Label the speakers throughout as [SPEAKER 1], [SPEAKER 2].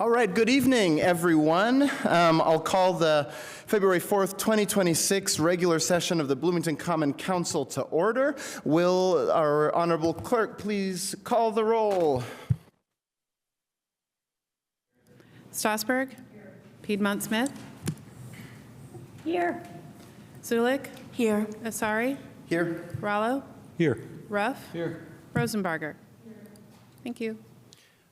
[SPEAKER 1] All right, good evening, everyone. I'll call the February 4th, 2026 regular session of the Bloomington Common Council to order. Will our honorable clerk please call the roll?
[SPEAKER 2] Strasburg? Here. Piedmont Smith?
[SPEAKER 3] Here.
[SPEAKER 2] Zulik?
[SPEAKER 3] Here.
[SPEAKER 2] Asari?
[SPEAKER 1] Here.
[SPEAKER 2] Rallo?
[SPEAKER 4] Here.
[SPEAKER 2] Ruff?
[SPEAKER 4] Here.
[SPEAKER 2] Rosenbarger? Here. Thank you.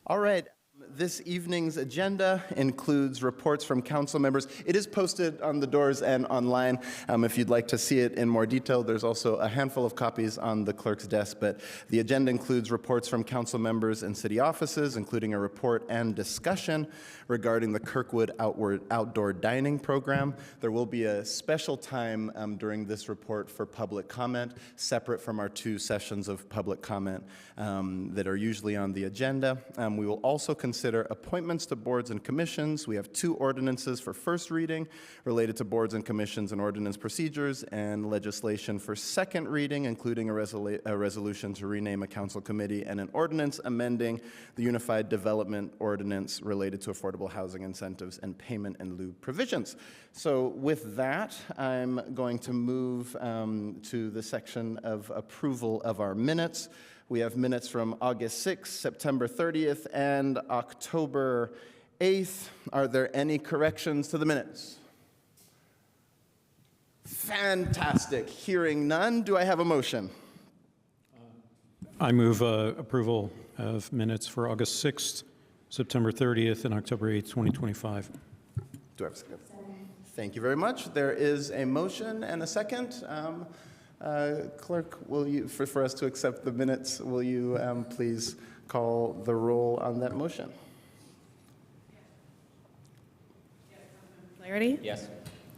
[SPEAKER 1] All right. This evening's agenda includes reports from council members. It is posted on the doors and online. If you'd like to see it in more detail, there's also a handful of copies on the clerk's desk, but the agenda includes reports from council members and city offices, including a report and discussion regarding the Kirkwood Outdoor Dining Program. There will be a special time during this report for public comment, separate from our 2 sessions of public comment that are usually on the agenda. We will also consider appointments to boards and commissions. We have 2 ordinances for first reading related to boards and commissions and ordinance procedures, and legislation for second reading, including a resolution to rename a council committee and an ordinance amending the Unified Development Ordinance related to affordable housing incentives and payment in lieu provisions. So with that, I'm going to move to the section of approval of our minutes. We have minutes from August 6th, September 30th, and October 8th. Are there any corrections to the minutes? Fantastic. Hearing none, do I have a motion?
[SPEAKER 4] I move approval of minutes for August 6th, September 30th, and October 8th, 2025.
[SPEAKER 1] Do I have a second? Thank you very much. There is a motion and a second. Clerk, will you, for us to accept the minutes, will you please call the roll on that motion?
[SPEAKER 2] Flaherty?
[SPEAKER 4] Yes.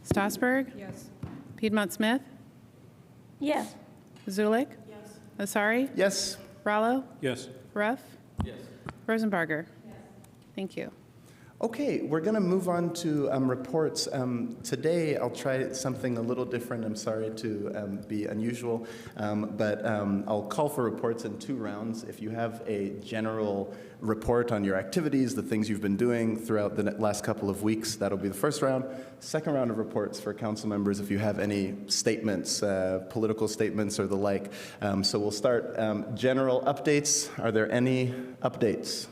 [SPEAKER 2] Strasburg?
[SPEAKER 3] Yes.
[SPEAKER 2] Piedmont Smith?
[SPEAKER 3] Yes.
[SPEAKER 2] Zulik?
[SPEAKER 3] Yes.
[SPEAKER 2] Asari?
[SPEAKER 1] Yes.
[SPEAKER 2] Rallo?
[SPEAKER 4] Yes.
[SPEAKER 2] Ruff?
[SPEAKER 4] Yes.
[SPEAKER 2] Rosenbarger? Yes. Thank you.
[SPEAKER 1] Okay, we're going to move on to reports. Today, I'll try something a little different. I'm sorry to be unusual, but I'll call for reports in 2 rounds. If you have a general report on your activities, the things you've been doing throughout the last couple of weeks, that'll be the first round. Second round of reports for council members if you have any statements, political statements or the like. So we'll start general updates. Are there any updates?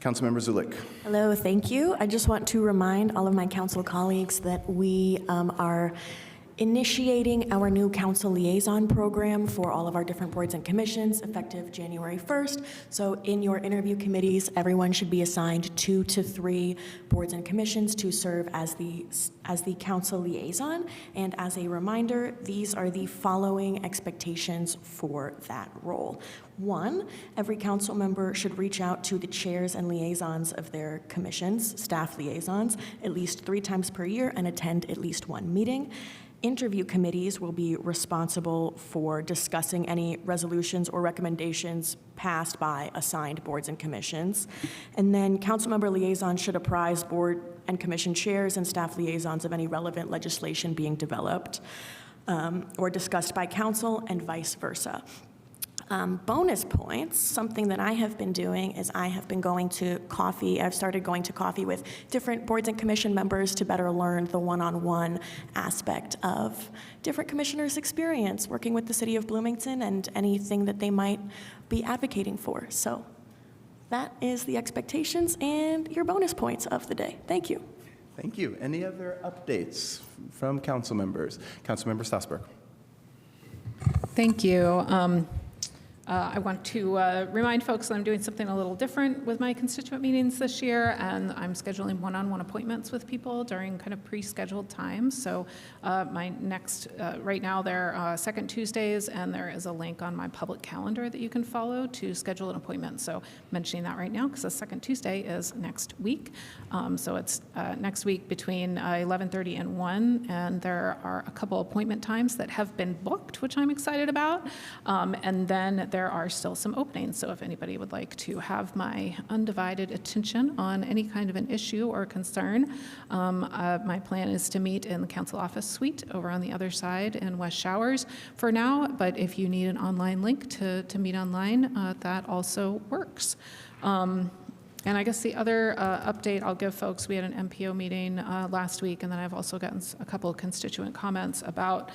[SPEAKER 1] Councilmember Zulik.
[SPEAKER 3] Hello, thank you. I just want to remind all of my council colleagues that we are initiating our new council liaison program for all of our different boards and commissions effective January 1st. So in your interview committees, everyone should be assigned 2 to 3 boards and commissions to serve as the council liaison. And as a reminder, these are the following expectations for that role. 1, every council member should reach out to the chairs and liaisons of their commissions, staff liaisons, at least 3 times per year and attend at least 1 meeting. Interview committees will be responsible for discussing any resolutions or recommendations passed by assigned boards and commissions. And then council member liaisons should apprise board and commission chairs and staff liaisons of any relevant legislation being developed or discussed by council and vice versa. Bonus points, something that I have been doing is I have been going to coffee. I've started going to coffee with different boards and commission members to better learn the one-on-one aspect of different commissioners' experience working with the city of Bloomington and anything that they might be advocating for. So that is the expectations and your bonus points of the day. Thank you.
[SPEAKER 1] Thank you. Any other updates from council members? Councilmember Strasburg.
[SPEAKER 5] Thank you. I want to remind folks that I'm doing something a little different with my constituent meetings this year, and I'm scheduling one-on-one appointments with people during kind of pre-scheduled times. So my next, right now they're second Tuesdays, and there is a link on my public calendar that you can follow to schedule an appointment. So I'm mentioning that right now because the second Tuesday is next week. So it's next week between 11:30 and 1, and there are a couple appointment times that have been booked, which I'm excited about. And then there are still some openings, so if anybody would like to have my undivided attention on any kind of an issue or concern, my plan is to meet in the council office suite over on the other side in West Showers for now, but if you need an online link to meet online, that also works. And I guess the other update I'll give folks, we had an MPO meeting last week, and then I've also gotten a couple of constituent comments about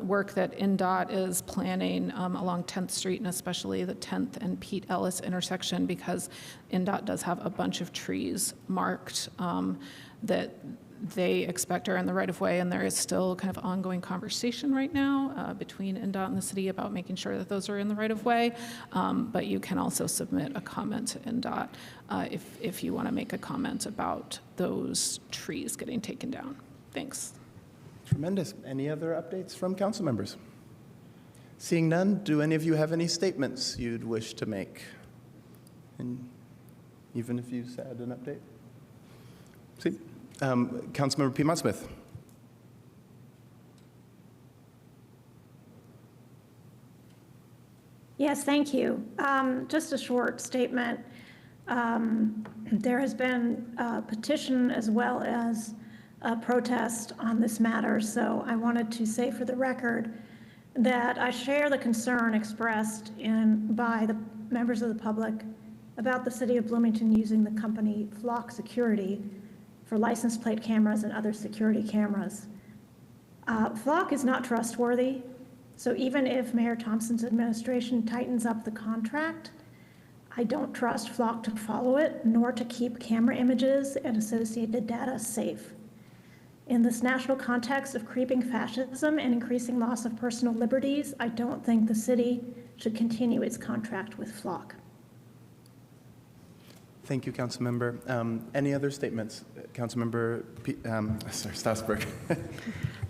[SPEAKER 5] work that NDOT is planning along 10th Street, and especially the 10th and Pete Ellis intersection, because NDOT does have a bunch of trees marked that they expect are in the right-of-way, and there is still kind of ongoing conversation right now between NDOT and the city about making sure that those are in the right-of-way, but you can also submit a comment to NDOT if you want to make a comment about those trees getting taken down. Thanks.
[SPEAKER 1] Tremendous. Any other updates from council members? Seeing none, do any of you have any statements you'd wish to make? And even if you said an update? See? Councilmember Piedmont-Smith.
[SPEAKER 6] Yes, thank you. Just a short statement. There has been a petition as well as a protest on this matter, so I wanted to say for the record that I share the concern expressed by the members of the public about the city of Bloomington using the company Flock Security for license plate cameras and other security cameras. Flock is not trustworthy, so even if Mayor Thompson's administration tightens up the contract, I don't trust Flock to follow it, nor to keep camera images and associated data safe. In this national context of creeping fascism and increasing loss of personal liberties, I don't think the city should continue its contract with Flock.
[SPEAKER 1] Thank you, Councilmember. Any other statements? Councilmember Strasburg.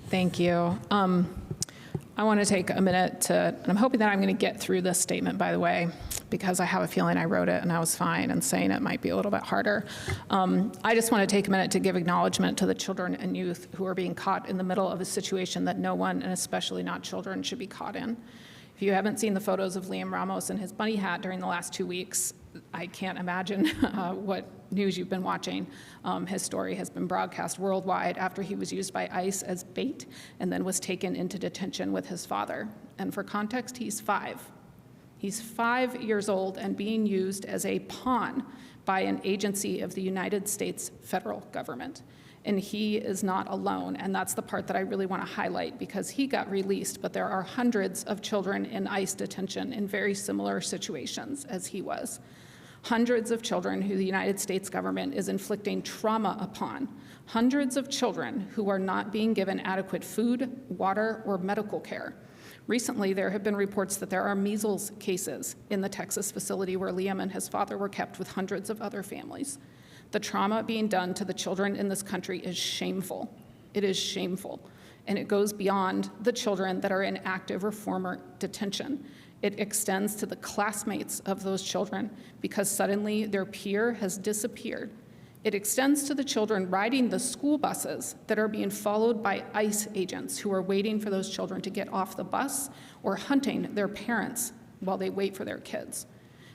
[SPEAKER 5] Thank you. I want to take a minute and I'm hoping that I'm going to get through this statement, by the way, because I have a feeling I wrote it and I was fine, and saying it might be a little bit harder. I just want to take a minute to give acknowledgement to the children and youth who are being caught in the middle of a situation that no one, and especially not children, should be caught in. If you haven't seen the photos of Liam Ramos in his bunny hat during the last 2 weeks, I can't imagine what news you've been watching. His story has been broadcast worldwide after he was used by ICE as bait and then was taken into detention with his father. And for context, he's 5. He's 5 years old and being used as a pawn by an agency of the United States federal government. And he is not alone, and that's the part that I really want to highlight, because he got released, but there are hundreds of children in ICE detention in very similar situations as he was. Hundreds of children who the United States government is inflicting trauma upon. Hundreds of children who are not being given adequate food, water, or medical care. Recently, there have been reports that there are measles cases in the Texas facility where Liam and his father were kept with hundreds of other families. The trauma being done to the children in this country is shameful. It is shameful. And it goes beyond the children that are in active or former detention. It extends to the classmates of those children because suddenly their peer has disappeared. It extends to the children riding the school buses that are being followed by ICE agents who are waiting for those children to get off the bus or hunting their parents while they wait for their kids.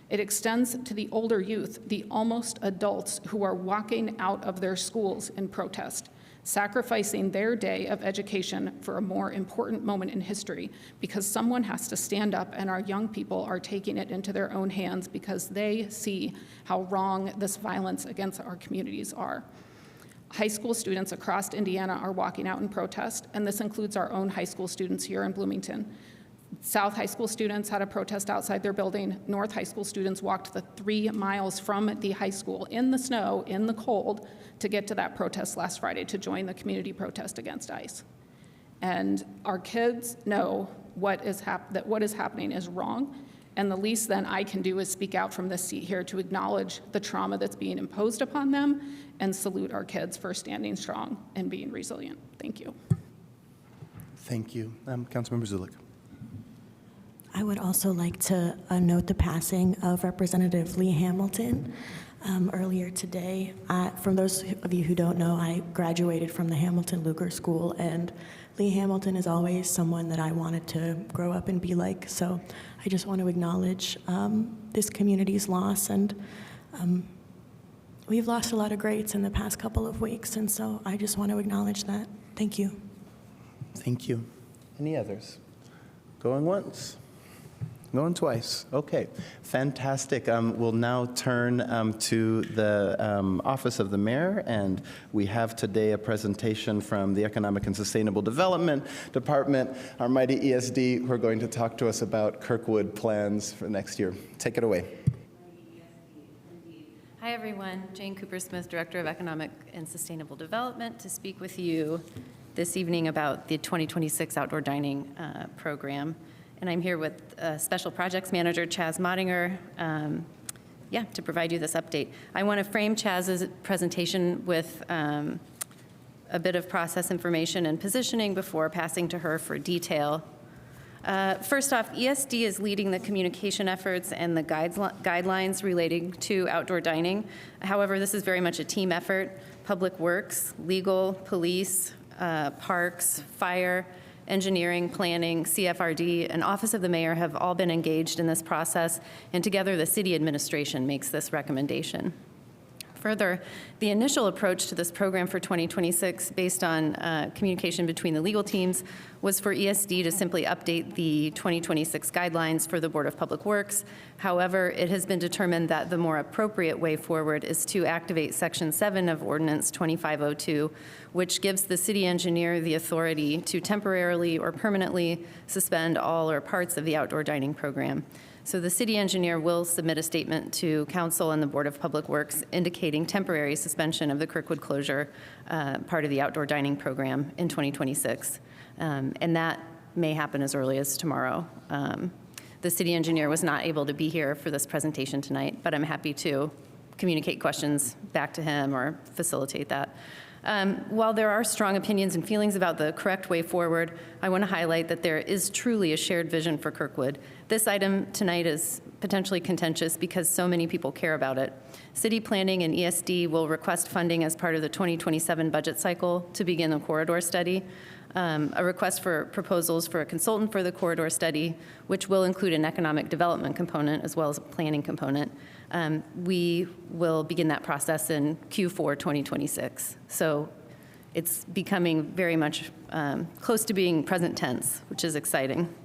[SPEAKER 5] It extends to the older youth, the almost adults who are walking out of their schools in protest, sacrificing their day of education for a more important moment in history because someone has to stand up, and our young people are taking it into their own hands because they see how wrong this violence against our communities are. High school students across Indiana are walking out in protest, and this includes our own high school students here in Bloomington. South high school students had a protest outside their building. North high school students walked the 3 miles from the high school in the snow, in the cold, to get to that protest last Friday to join the community protest against ICE. And our kids know that what is happening is wrong, and the least then I can do is speak out from this seat here to acknowledge the trauma that's being imposed upon them and salute our kids for standing strong and being resilient. Thank you.
[SPEAKER 1] Thank you. Councilmember Zulik.
[SPEAKER 3] I would also like to note the passing of Representative Lee Hamilton earlier today. For those of you who don't know, I graduated from the Hamilton Luger School, and Lee Hamilton is always someone that I wanted to grow up and be like. So I just want to acknowledge this community's loss, and we've lost a lot of greats in the past couple of weeks, and so I just want to acknowledge that. Thank you.
[SPEAKER 1] Thank you. Any others? Going once? Going twice. Okay, fantastic. We'll now turn to the Office of the Mayor, and we have today a presentation from the Economic and Sustainable Development Department, our mighty ESD, who are going to talk to us about Kirkwood plans for next year. Take it away.
[SPEAKER 7] Hi, everyone. Jane Cooper-Smith, Director of Economic and Sustainable Development, to speak with you this evening about the 2026 Outdoor Dining Program. And I'm here with Special Projects Manager Chaz Mottinger, to provide you this update. I want to frame Chaz's presentation with a bit of process information and positioning before passing to her for detail. First off, ESD is leading the communication efforts and the guidelines relating to outdoor dining. However, this is very much a team effort. Public Works, legal, police, parks, fire, engineering, planning, CFRD, and Office of the Mayor have all been engaged in this process, and together the city administration makes this recommendation. Further, the initial approach to this program for 2026, based on communication between the legal teams, was for ESD to simply update the 2026 guidelines for the Board of Public Works. However, it has been determined that the more appropriate way forward is to activate Section 7 of Ordinance 2502, which gives the city engineer the authority to temporarily or permanently suspend all or parts of the outdoor dining program. So the city engineer will submit a statement to council and the Board of Public Works indicating temporary suspension of the Kirkwood closure, part of the outdoor dining program in 2026. And that may happen as early as tomorrow. The city engineer was not able to be here for this presentation tonight, but I'm happy to communicate questions back to him or facilitate that. While there are strong opinions and feelings about the correct way forward, I want to highlight that there is truly a shared vision for Kirkwood. This item tonight is potentially contentious because so many people care about it. City Planning and ESD will request funding as part of the 2027 budget cycle to begin the corridor study. A request for proposals for a consultant for the corridor study, which will include an economic development component as well as a planning component. We will begin that process in Q4 2026. So it's becoming very much close to being present tense, which is exciting.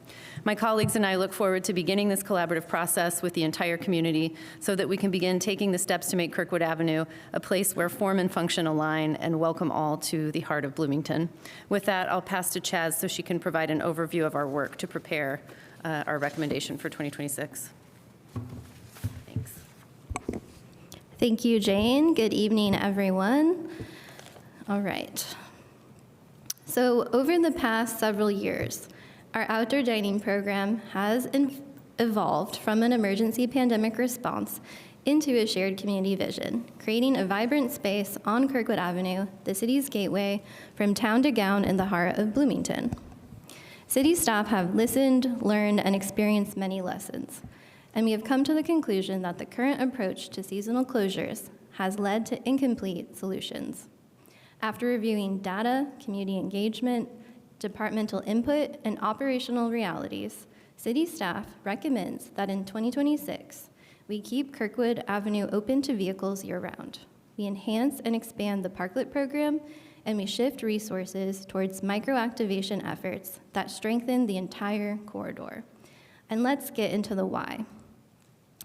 [SPEAKER 7] My colleagues and I look forward to beginning this collaborative process with the entire community so that we can begin taking the steps to make Kirkwood Avenue a place where form and function align and welcome all to the heart of Bloomington. With that, I'll pass to Chaz so she can provide an overview of our work to prepare our recommendation for 2026. Thanks.
[SPEAKER 8] Thank you, Jane. Good evening, everyone. All right. So over the past several years, our outdoor dining program has evolved from an emergency pandemic response into a shared community vision, creating a vibrant space on Kirkwood Avenue, the city's gateway, from town to gown in the heart of Bloomington. City staff have listened, learned, and experienced many lessons, and we have come to the conclusion that the current approach to seasonal closures has led to incomplete solutions. After reviewing data, community engagement, departmental input, and operational realities, city staff recommends that in 2026, we keep Kirkwood Avenue open to vehicles year-round. We enhance and expand the parklet program, and we shift resources towards micro-activation efforts that strengthen the entire corridor. And let's get into the why.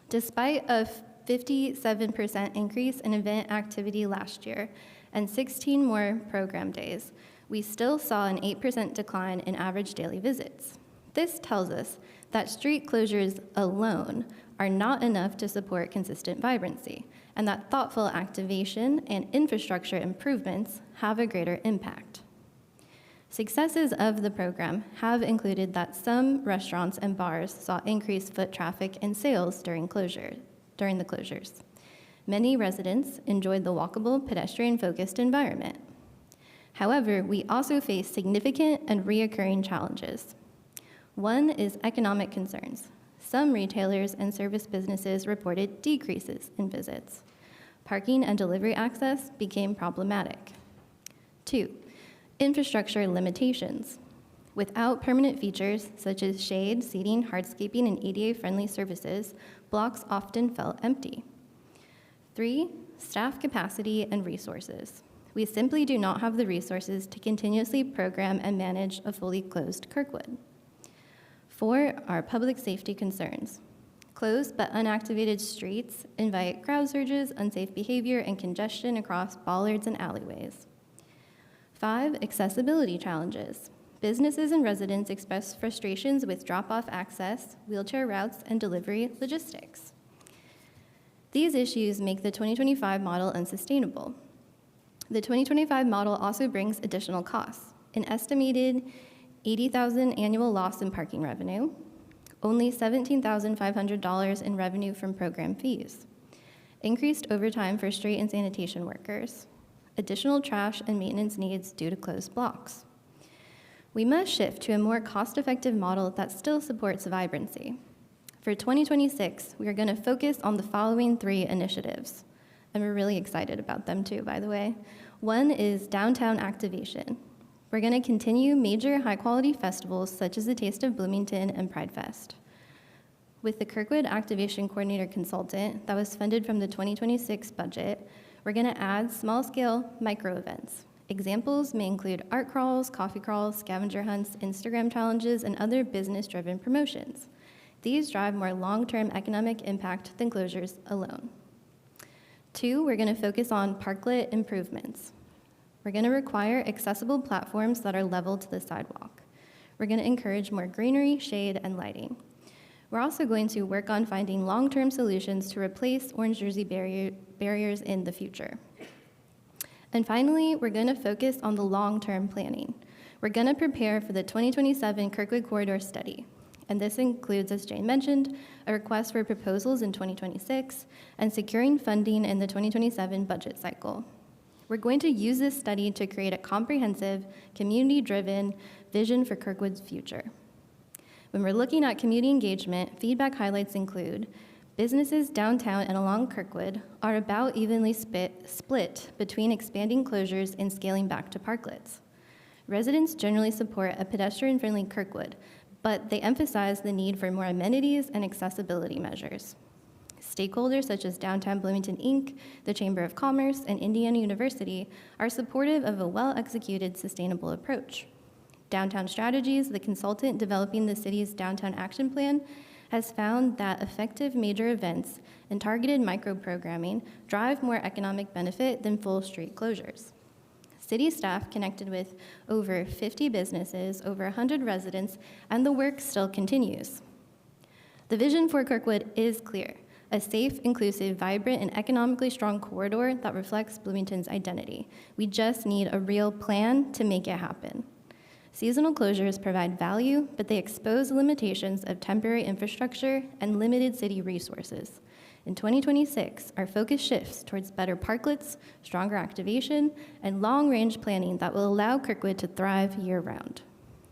[SPEAKER 8] Despite a 57% increase in event activity last year and 16 more program days, we still saw an 8% decline in average daily visits. This tells us that street closures alone are not enough to support consistent vibrancy, and that thoughtful activation and infrastructure improvements have a greater impact. Successes of the program have included that some restaurants and bars saw increased foot traffic and sales during the closures. Many residents enjoyed the walkable, pedestrian-focused environment. However, we also face significant and reoccurring challenges. One is economic concerns. Some retailers and service businesses reported decreases in visits. Parking and delivery access became problematic. 2, infrastructure limitations. Without permanent features such as shade, seating, hardscaping, and ADA-friendly services, blocks often felt empty. 3, staff capacity and resources. We simply do not have the resources to continuously program and manage a fully closed Kirkwood. 4 are public safety concerns. Closed but unactivated streets invite crowd surges, unsafe behavior, and congestion across bollards and alleyways. 5, accessibility challenges. Businesses and residents express frustrations with drop-off access, wheelchair routes, and delivery logistics. These issues make the 2025 model unsustainable. The 2025 model also brings additional costs, an estimated $80,000 annual loss in parking revenue, only $17,500 in revenue from program fees, increased overtime for street and sanitation workers, additional trash and maintenance needs due to closed blocks. We must shift to a more cost-effective model that still supports vibrancy. For 2026, we are going to focus on the following 3 initiatives, and we're really excited about them too, by the way. 1 is downtown activation. We're going to continue major high-quality festivals such as the Taste of Bloomington and Pride Fest. With the Kirkwood Activation Coordinator Consultant that was funded from the 2026 budget, we're going to add small-scale micro-events. Examples may include art crawls, coffee crawls, scavenger hunts, Instagram challenges, and other business-driven promotions. These drive more long-term economic impact than closures alone. 2, we're going to focus on parklet improvements. We're going to require accessible platforms that are level to the sidewalk. We're going to encourage more greenery, shade, and lighting. We're also going to work on finding long-term solutions to replace orange jersey barriers in the future. And finally, we're going to focus on the long-term planning. We're going to prepare for the 2027 Kirkwood Corridor Study. And this includes, as Jane mentioned, a request for proposals in 2026 and securing funding in the 2027 budget cycle. We're going to use this study to create a comprehensive, community-driven vision for Kirkwood's future. When we're looking at community engagement, feedback highlights include businesses downtown and along Kirkwood are about evenly split between expanding closures and scaling back to parklets. Residents generally support a pedestrian-friendly Kirkwood, but they emphasize the need for more amenities and accessibility measures. Stakeholders such as Downtown Bloomington, Inc., the Chamber of Commerce, and Indiana University are supportive of a well-executed, sustainable approach. Downtown Strategies, the consultant developing the city's downtown action plan, has found that effective major events and targeted micro-programming drive more economic benefit than full street closures. City staff connected with over 50 businesses, over 100 residents, and the work still continues. The vision for Kirkwood is clear: a safe, inclusive, vibrant, and economically strong corridor that reflects Bloomington's identity. We just need a real plan to make it happen. Seasonal closures provide value, but they expose the limitations of temporary infrastructure and limited city resources. In 2026, our focus shifts towards better parklets, stronger activation, and long-range planning that will allow Kirkwood to thrive year-round.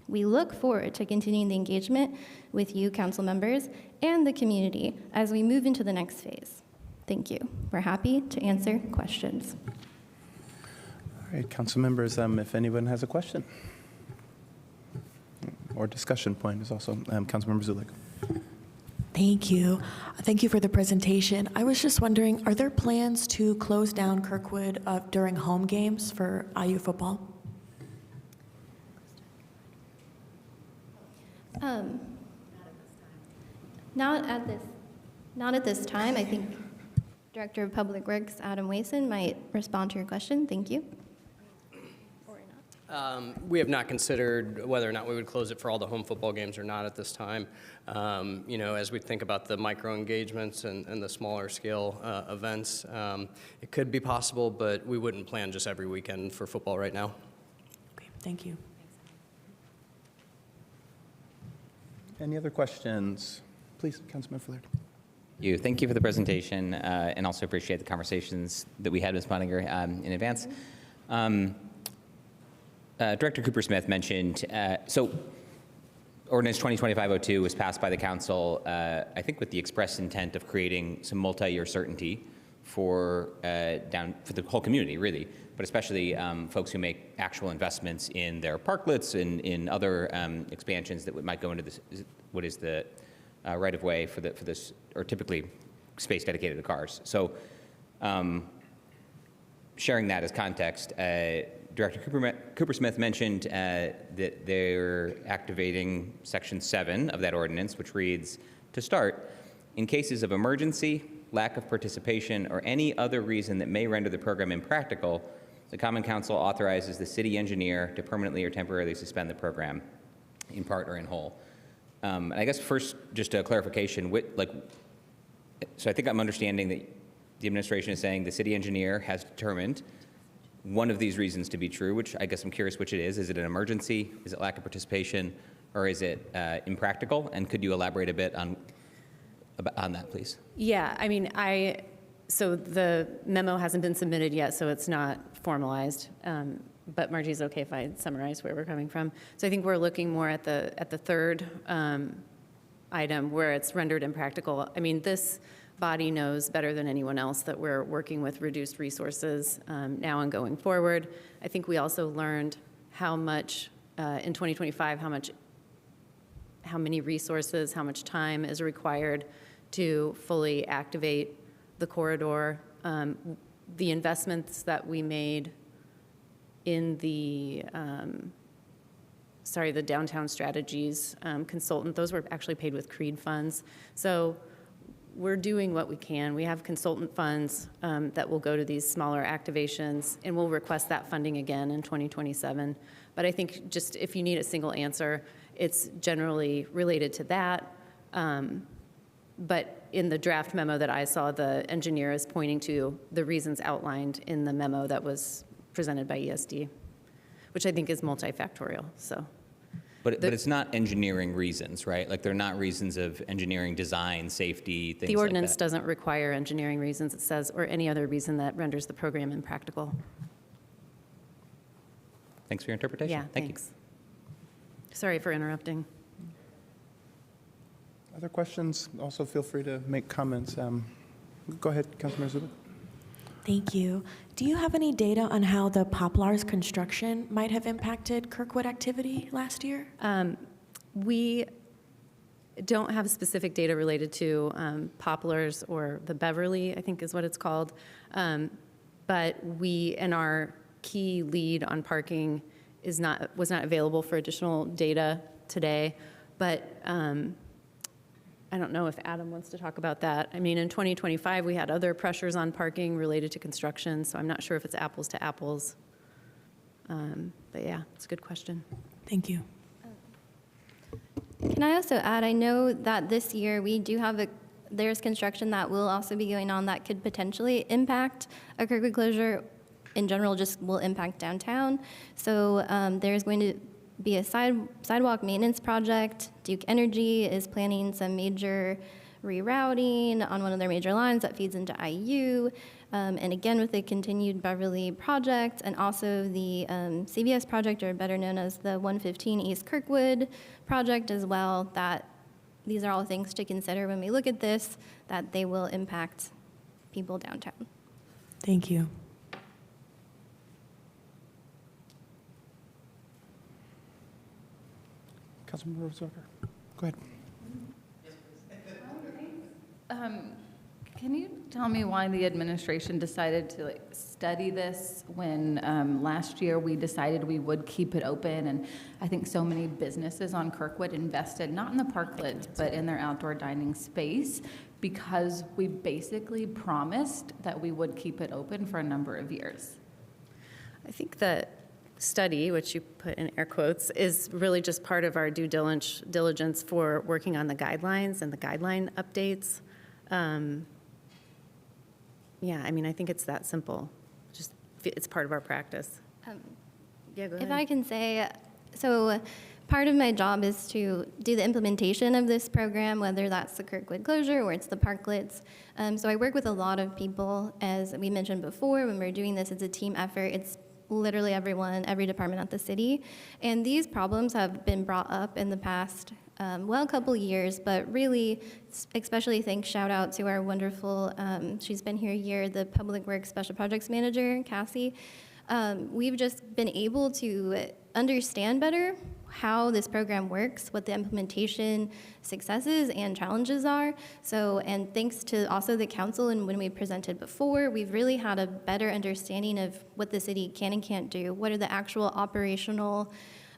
[SPEAKER 8] We look forward to continuing the engagement with you, council members, and the community as we move into the next phase. Thank you. We're happy to answer questions.
[SPEAKER 1] All right, council members, if anyone has a question or discussion point is also Councilmember Zulik.
[SPEAKER 3] Thank you. Thank you for the presentation. I was just wondering, are there plans to close down Kirkwood during home games for IU football?
[SPEAKER 8] Not at this time. I think Director of Public Works, Adam Wason, might respond to your question. Thank you.
[SPEAKER 9] We have not considered whether or not we would close it for all the home football games or not at this time. As we think about the micro engagements and the smaller scale events, it could be possible, but we wouldn't plan just every weekend for football right now.
[SPEAKER 3] Okay, thank you.
[SPEAKER 1] Any other questions? Please, Councilman Flaherty.
[SPEAKER 10] Thank you for the presentation, and also appreciate the conversations that we had with Ms. Pottinger in advance. Director Cooper-Smith mentioned, so Ordinance 2025-02 was passed by the council, I think with the express intent of creating some multi-year certainty for the whole community, really, but especially folks who make actual investments in their parklets and in other expansions that might go into this, what is the right-of-way for this, or typically space dedicated to cars. So sharing that as context, Director Cooper-Smith mentioned that they're activating Section 7 of that ordinance, which reads, to start, in cases of emergency, lack of participation, or any other reason that may render the program impractical, the Common Council authorizes the city engineer to permanently or temporarily suspend the program, in part or in whole. And I guess first, just a clarification, so I think I'm understanding that the administration is saying the city engineer has determined one of these reasons to be true, which I guess I'm curious which it is. Is it an emergency? Is it lack of participation? Or is it impractical? And could you elaborate a bit on that, please?
[SPEAKER 7] Yeah, I mean, so the memo hasn't been submitted yet, so it's not formalized. But Margie's okay if I summarize where we're coming from. So I think we're looking more at the third item where it's rendered impractical. I mean, this body knows better than anyone else that we're working with reduced resources now and going forward. I think we also learned how much in 2025, how many resources, how much time is required to fully activate the corridor. The investments that we made in the downtown strategies consultant, those were actually paid with CREED funds. So we're doing what we can. We have consultant funds that will go to these smaller activations, and we'll request that funding again in 2027. But I think just if you need a single answer, it's generally related to that. But in the draft memo that I saw, the engineer is pointing to the reasons outlined in the memo that was presented by ESD, which I think is multifactorial, so.
[SPEAKER 10] But it's not engineering reasons, right? Like they're not reasons of engineering design, safety, things like that.
[SPEAKER 7] The ordinance doesn't require engineering reasons, it says, or any other reason that renders the program impractical.
[SPEAKER 10] Thanks for your interpretation.
[SPEAKER 7] Yeah,
[SPEAKER 10] Thank
[SPEAKER 7] thanks. Sorry for interrupting.
[SPEAKER 1] Other questions? Also feel free to make comments. Go ahead, Councilmember Zulik.
[SPEAKER 3] Thank you. Do you have any data on how the Poplars construction might have impacted Kirkwood activity last year?
[SPEAKER 7] We don't have specific data related to Poplars or the Beverly, I think is what it's called. But and our key lead on parking was not available for additional data today. But I don't know if Adam wants to talk about that. I mean, in 2025, we had other pressures on parking related to construction, so I'm not sure if it's apples to apples. But yeah, it's a good question.
[SPEAKER 3] Thank you.
[SPEAKER 8] Can I also add, I know that this year we do have there's construction that will also be going on that could potentially impact a Kirkwood closure. In general, just will impact downtown. So there's going to be a sidewalk maintenance project. Duke Energy is planning some major rerouting on one of their major lines that feeds into IU. And again, with the continued Beverly project and also the CVS project, or better known as the 115 East Kirkwood project as well, that these are all things to consider when we look at this, that they will impact people downtown.
[SPEAKER 3] Thank you.
[SPEAKER 1] Councilmember Zucker, go ahead.
[SPEAKER 11] Can you tell me why the administration decided to study this when last year we decided we would keep it open, and I think so many businesses on Kirkwood invested not in the parklets but in their outdoor dining space because we basically promised that we would keep it open for a number of years?
[SPEAKER 7] I think that study, which you put in air quotes, is really just part of our due diligence for working on the guidelines and the guideline updates. Yeah, I mean, I think it's that simple. Just, it's part of our practice. Yeah, go ahead.
[SPEAKER 8] If I can say, so part of my job is to do the implementation of this program, whether that's the Kirkwood closure or it's the parklets. So I work with a lot of people. As we mentioned before, when we're doing this, it's a team effort. It's literally everyone, every department at the city. And these problems have been brought up in the past, a couple years, but really, especially shout out to our wonderful, she's been here a year, the Public Works Special Projects Manager, Cassie. We've just been able to understand better how this program works, what the implementation successes and challenges are. So, and thanks to also the council, and when we presented before, we've really had a better understanding of what the city can and can't do. What are the actual operational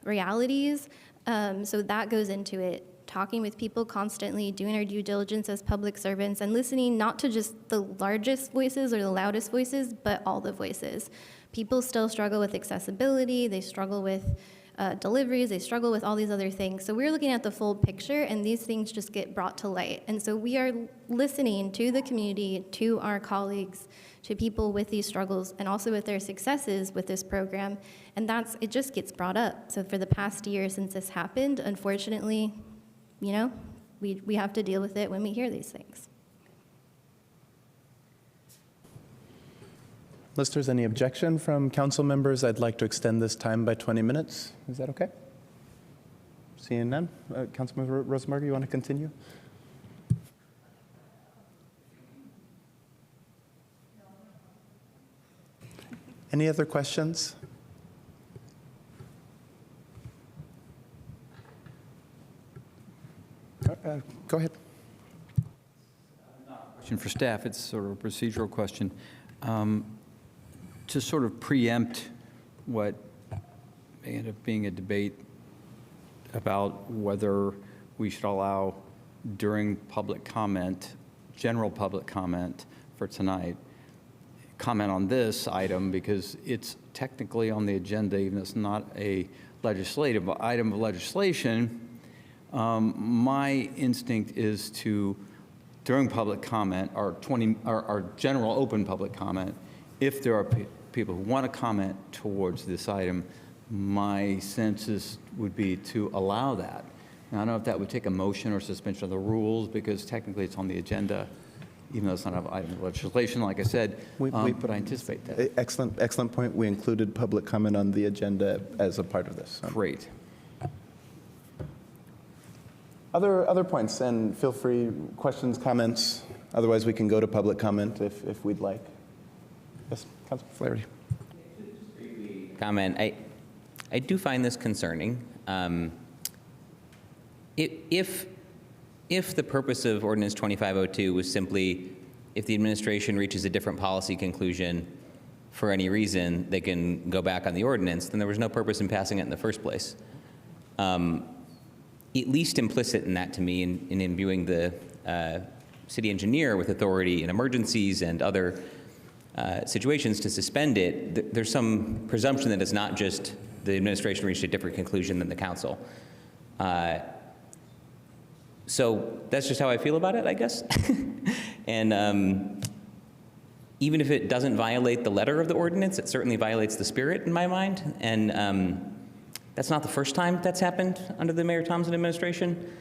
[SPEAKER 8] realities? So that goes into it. Talking with people constantly, doing our due diligence as public servants, and listening not to just the largest voices or the loudest voices, but all the voices. People still struggle with accessibility, they struggle with deliveries, they struggle with all these other things. So we're looking at the full picture, and these things just get brought to light. And so we are listening to the community, to our colleagues, to people with these struggles, and also with their successes with this program. And it just gets brought up. So for the past year since this happened, unfortunately, you know, we have to deal with it when we hear these things.
[SPEAKER 1] Unless there's any objection from council members, I'd like to extend this time by 20 minutes. Is that okay? Seeing none. Councilmember Rosenberger, you want to continue? Any other questions? Go ahead.
[SPEAKER 12] Question for staff. It's sort of a procedural question. To sort of preempt what may end up being a debate about whether we should allow during public comment, general public comment for tonight, comment on this item because it's technically on the agenda, even though it's not a legislative item of legislation. My instinct is to, during public comment, our general open public comment, if there are people who want to comment towards this item, my senses would be to allow that. Now, I don't know if that would take a motion or suspension of the rules, because technically it's on the agenda, even though it's not an item of legislation, like I said, but I anticipate that.
[SPEAKER 1] Excellent point. We included public comment on the agenda as a part of this.
[SPEAKER 12] Great.
[SPEAKER 1] Other points, and feel free, questions, comments. Otherwise, we can go to public comment if we'd like. Yes, Councilor Flaherty.
[SPEAKER 10] Comment. I do find this concerning. If the purpose of Ordinance 2502 was simply, if the administration reaches a different policy conclusion for any reason, they can go back on the ordinance, then there was no purpose in passing it in the first place. At least implicit in that to me, in imbuing the city engineer with authority in emergencies and other situations to suspend it, there's some presumption that it's not just the administration reached a different conclusion than the council. So that's just how I feel about it, I guess. And even if it doesn't violate the letter of the ordinance, it certainly violates the spirit in my mind. And that's not the first time that's happened under the Mayor Thompson administration.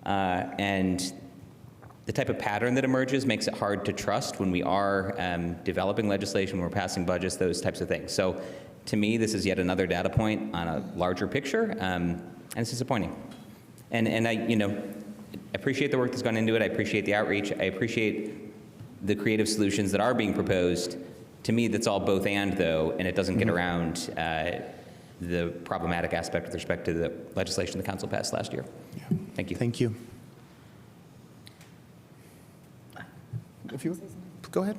[SPEAKER 10] And the type of pattern that emerges makes it hard to trust when we are developing legislation, when we're passing budgets, those types of things. So to me, this is yet another data point on a larger picture, and it's disappointing. And I appreciate the work that's gone into it. I appreciate the outreach. I appreciate the creative solutions that are being proposed. To me, that's all both and, though, and it doesn't get around the problematic aspect with respect to the legislation the council passed last year.
[SPEAKER 1] Yeah.
[SPEAKER 10] Thank you.
[SPEAKER 1] Thank you. If you go ahead.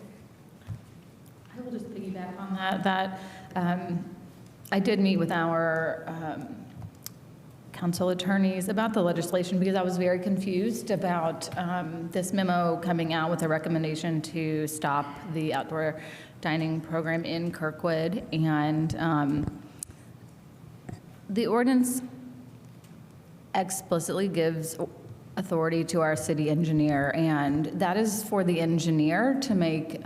[SPEAKER 11] I will just piggyback on that. I did meet with our council attorneys about the legislation because I was very confused about this memo coming out with a recommendation to stop the outdoor dining program in Kirkwood. And the ordinance explicitly gives authority to our city engineer, and that is for the engineer to make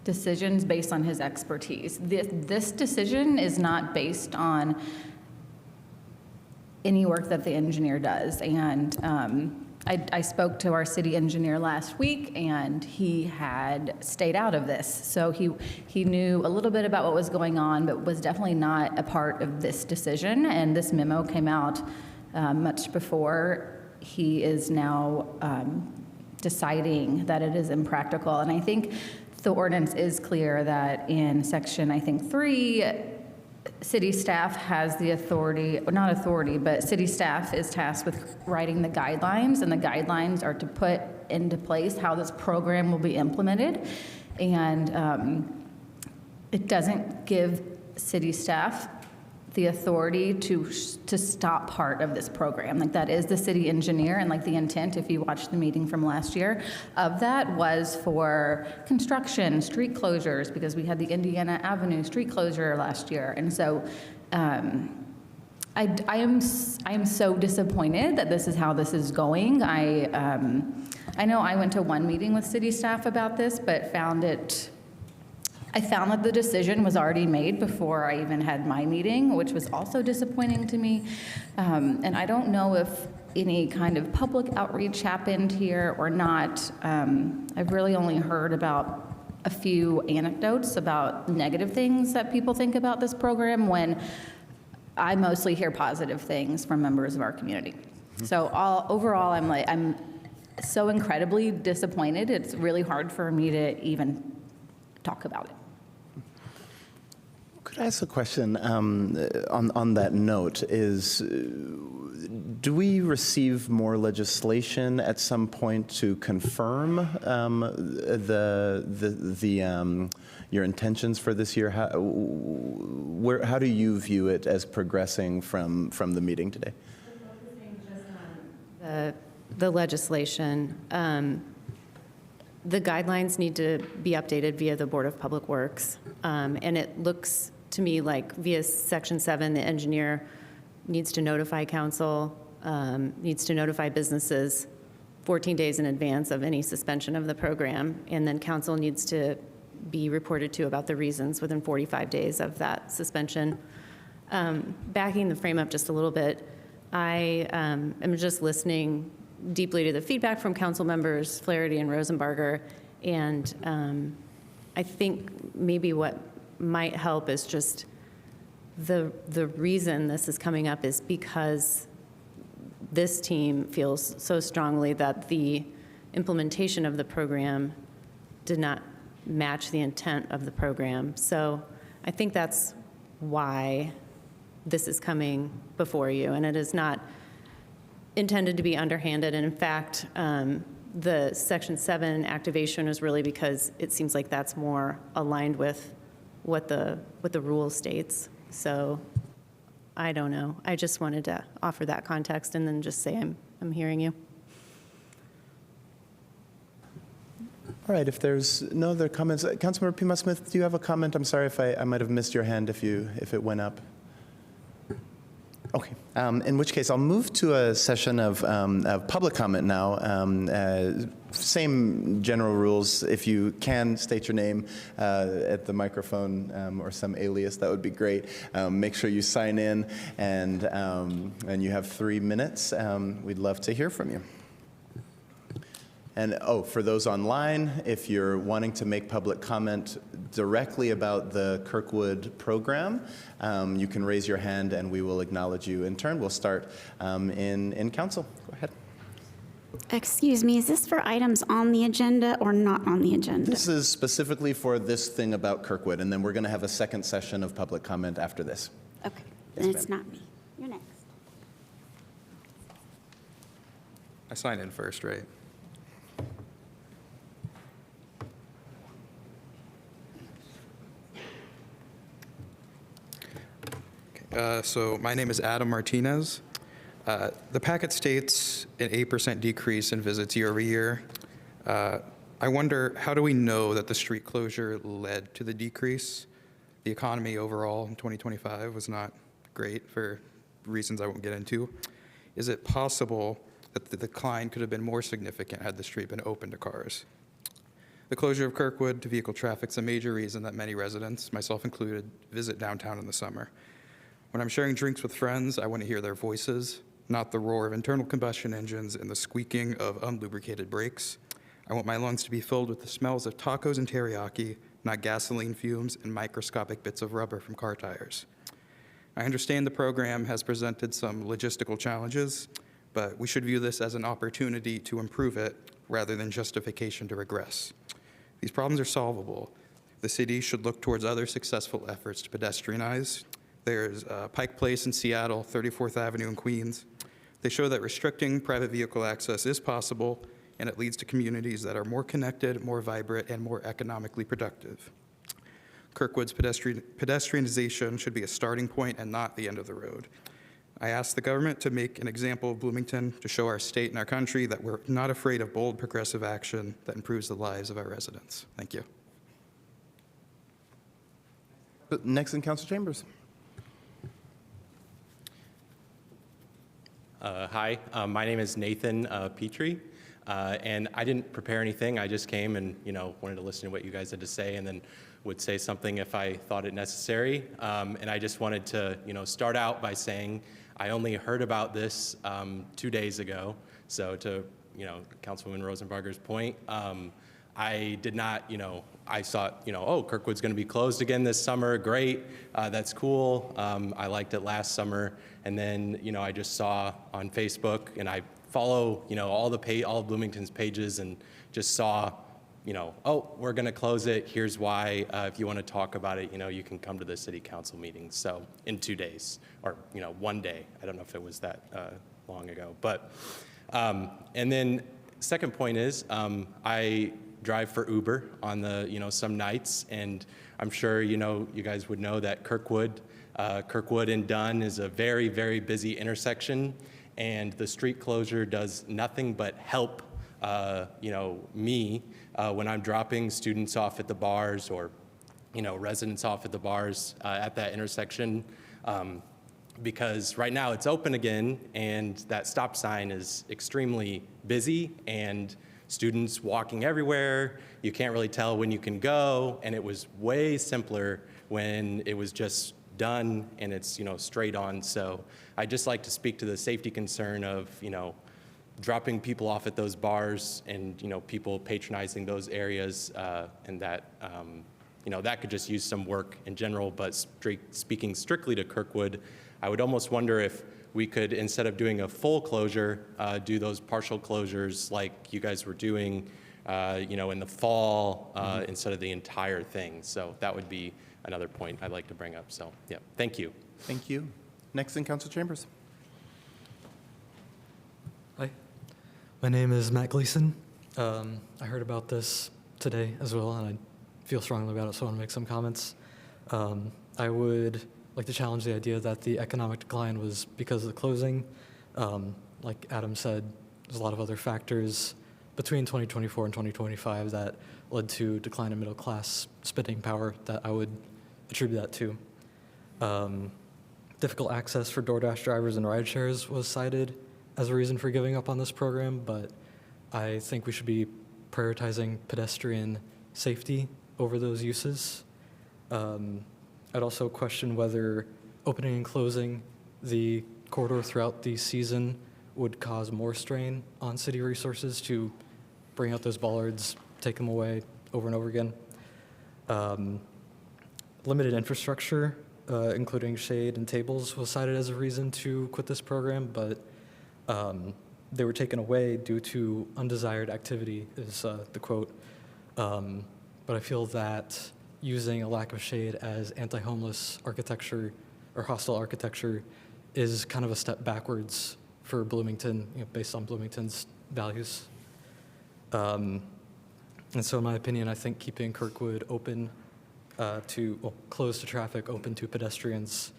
[SPEAKER 11] decisions based on his expertise. This decision is not based on any work that the engineer does. And I spoke to our city engineer last week, and he had stayed out of this. So he knew a little bit about what was going on, but was definitely not a part of this decision. And this memo came out much before he is now deciding that it is impractical. And I think the ordinance is clear that in section, I think 3, city staff has the authority, or not authority, but city staff is tasked with writing the guidelines, and the guidelines are to put into place how this program will be implemented. And it doesn't give city staff the authority to stop part of this program. Like, that is the city engineer, and like the intent, if you watched the meeting from last year, of that was for construction, street closures, because we had the Indiana Avenue street closure last year. And so I am so disappointed that this is how this is going. I know I went to one meeting with city staff about this, but I found that the decision was already made before I even had my meeting, which was also disappointing to me. And I don't know if any kind of public outreach happened here or not. I've really only heard about a few anecdotes about negative things that people think about this program, when I mostly hear positive things from members of our community. So overall, I'm so incredibly disappointed. It's really hard for me to even talk about it.
[SPEAKER 1] Could I ask a question on that note? Do we receive more legislation at some point to confirm your intentions for this year? How do you view it as progressing from the meeting today?
[SPEAKER 7] The legislation, the guidelines need to be updated via the Board of Public Works. And it looks to me like via Section 7, the engineer needs to notify council, needs to notify businesses 14 days in advance of any suspension of the program, and then council needs to be reported to about the reasons within 45 days of that suspension. Backing the frame up just a little bit, I am just listening deeply to the feedback from council members Flaherty and Rosenbarger, and I think maybe what might help is just the reason this is coming up is because this team feels so strongly that the implementation of the program did not match the intent of the program. So I think that's why this is coming before you, and it is not intended to be underhanded. And in fact, the Section 7 activation is really because it seems like that's more aligned with what the rule states. So I don't know. I just wanted to offer that context and then just say I'm hearing you.
[SPEAKER 1] All right, if there's no other comments, Councilmember Piedmont-Smith, do you have a comment? I'm sorry if I might have missed your hand if it went up. Okay, in which case I'll move to a session of public comment now. Same general rules. If you can state your name at the microphone or some alias, that would be great. Make sure you sign in, and you have 3 minutes. We'd love to hear from you. And for those online, if you're wanting to make public comment directly about the Kirkwood program, you can raise your hand and we will acknowledge you in turn. We'll start in council. Go ahead.
[SPEAKER 13] Excuse me, is this for items on the agenda or not on the agenda?
[SPEAKER 1] This is specifically for this thing about Kirkwood, and then we're going to have a second session of public comment after this.
[SPEAKER 13] Okay,
[SPEAKER 1] Yes,
[SPEAKER 13] then it's
[SPEAKER 1] ma'am.
[SPEAKER 13] not me. You're next.
[SPEAKER 14] I signed in first, right? So my name is Adam Martinez. The packet states an 8% decrease in visits year over year. I wonder, how do we know that the street closure led to the decrease? The economy overall in 2025 was not great for reasons I won't get into. Is it possible that the decline could have been more significant had the street been open to cars? The closure of Kirkwood to vehicle traffic is a major reason that many residents, myself included, visit downtown in the summer. When I'm sharing drinks with friends, I want to hear their voices, not the roar of internal combustion engines and the squeaking of unlubricated brakes. I want my lungs to be filled with the smells of tacos and teriyaki, not gasoline fumes and microscopic bits of rubber from car tires. I understand the program has presented some logistical challenges, but we should view this as an opportunity to improve it rather than justification to regress. These problems are solvable. The city should look towards other successful efforts to pedestrianize There's Pike Place in Seattle, 34th Avenue in Queens. They show that restricting private vehicle access is possible, and it leads to communities that are more connected, more vibrant, and more economically productive. Kirkwood's pedestrianization should be a starting point and not the end of the road. I ask the government to make an example of Bloomington to show our state and our country that we're not afraid of bold, progressive action that improves the lives of our residents. Thank you.
[SPEAKER 1] Next in Council Chambers.
[SPEAKER 15] Hi, my name is Nathan Petrie, and I didn't prepare anything. I just came and wanted to listen to what you guys had to say, and then would say something if I thought it necessary. And I just wanted to start out by saying I only heard about this 2 days ago. So to Councilwoman Rosenbarger's point, I did not, I thought, oh, Kirkwood's going to be closed again this summer. Great, that's cool. I liked it last summer. And then, I just saw on Facebook, and I follow, all of Bloomington's pages, and just saw, oh, we're going to close it. Here's why. If you want to talk about it, you can come to the city council meeting. So in 2 days, or 1 day. I don't know if it was that long ago. But and then second point is, I drive for Uber on the some nights, and I'm sure you guys would know that Kirkwood and Dunn is a very, very busy intersection, and the street closure does nothing but help me when I'm dropping students off at the bars, or residents off at the bars at that intersection, because right now it's open again, and that stop sign is extremely busy, and students walking everywhere. You can't really tell when you can go, and it was way simpler when it was just done and it's straight on. So I just like to speak to the safety concern of dropping people off at those bars, and people patronizing those areas, and that that could just use some work in general. But speaking strictly to Kirkwood, I would almost wonder if we could, instead of doing a full closure, do those partial closures like you guys were doing, in the fall, instead of the entire thing. So that would be another point I'd like to bring up. So, yeah, thank you.
[SPEAKER 1] Thank you. Next in Council Chambers.
[SPEAKER 16] Hi, my name is Matt Gleason. I heard about this today as well, and I feel strongly about it, so I want to make some comments. I would like to challenge the idea that the economic decline was because of the closing. Like Adam said, there's a lot of other factors between 2024 and 2025 that led to decline in middle class spending power that I would attribute that to. Difficult access for DoorDash drivers and ride shares was cited as a reason for giving up on this program, but I think we should be prioritizing pedestrian safety over those uses. I'd also question whether opening and closing the corridor throughout the season would cause more strain on city resources to bring out those bollards, take them away over and over again. Limited infrastructure, including shade and tables, was cited as a reason to quit this program, but they were taken away due to undesired activity, is the quote. But I feel that using a lack of shade as anti-homeless architecture or hostile architecture is kind of a step backwards for Bloomington, based on Bloomington's values. And so in my opinion, I think keeping Kirkwood open closed to traffic, open to pedestrians,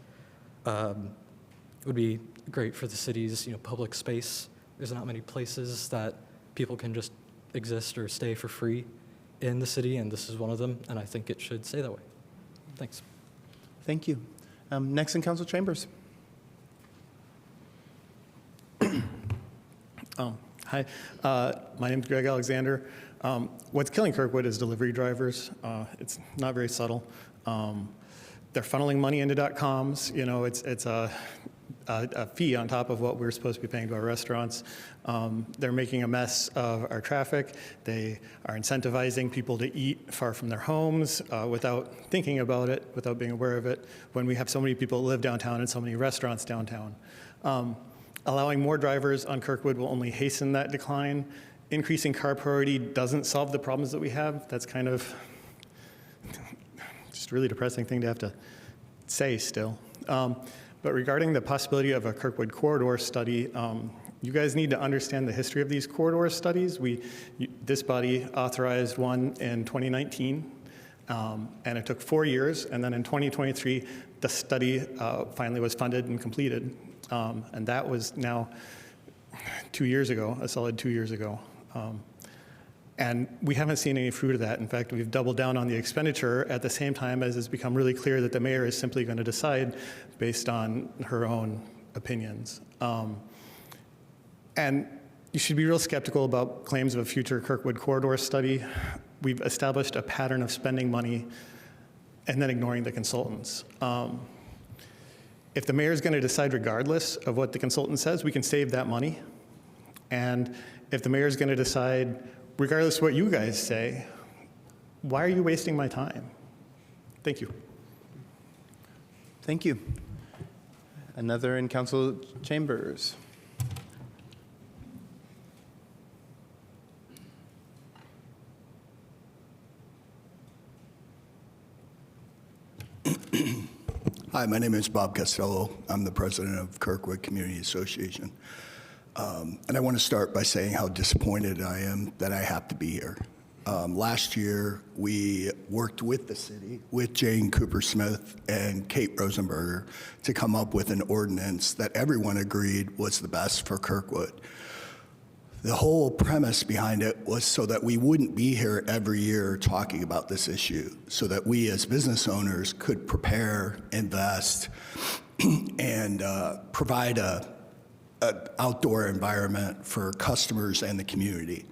[SPEAKER 16] would be great for the city's public space. There's not many places that people can just exist or stay for free in the city, and this is one of them, and I think it should stay that way. Thanks.
[SPEAKER 1] Thank you. Next in Council Chambers.
[SPEAKER 17] Hi, my name is Greg Alexander. What's killing Kirkwood is delivery drivers. It's not very subtle. They're funneling money into .coms. It's a fee on top of what we're supposed to be paying to our restaurants. They're making a mess of our traffic. They are incentivizing people to eat far from their homes without thinking about it, without being aware of it, when we have so many people that live downtown and so many restaurants downtown. Allowing more drivers on Kirkwood will only hasten that decline. Increasing car priority doesn't solve the problems that we have. That's kind of just a really depressing thing to have to say still. But regarding the possibility of a Kirkwood corridor study, you guys need to understand the history of these corridor studies. This body authorized one in 2019, and it took 4 years, and then in 2023, the study finally was funded and completed, and that was now 2 years ago, a solid 2 years ago. And we haven't seen any fruit of that. In fact, we've doubled down on the expenditure at the same time as it's become really clear that the mayor is simply going to decide based on her own opinions. And you should be real skeptical about claims of a future Kirkwood corridor study. We've established a pattern of spending money and then ignoring the consultants. If the mayor is going to decide regardless of what the consultant says, we can save that money. And if the mayor is going to decide regardless of what you guys say, why are you wasting my time? Thank you.
[SPEAKER 1] Thank you. Another in council chambers.
[SPEAKER 18] Hi, my name is Bob Costello. I'm the president of Kirkwood Community Association. And I want to start by saying how disappointed I am that I have to be here. Last year, we worked with the city, with Jane Cooper-Smith and Kate Rosenberger, to come up with an ordinance that everyone agreed was the best for Kirkwood. The whole premise behind it was so that we wouldn't be here every year talking about this issue, so that we as business owners could prepare, invest, and provide an outdoor environment for customers and the community.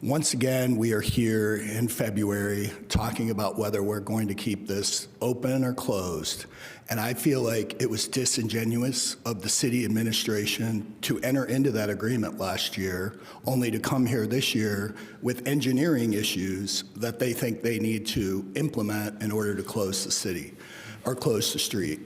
[SPEAKER 18] Once again, we are here in February talking about whether we're going to keep this open or closed. And I feel like it was disingenuous of the city administration to enter into that agreement last year, only to come here this year with engineering issues that they think they need to implement in order to close the city or close the street.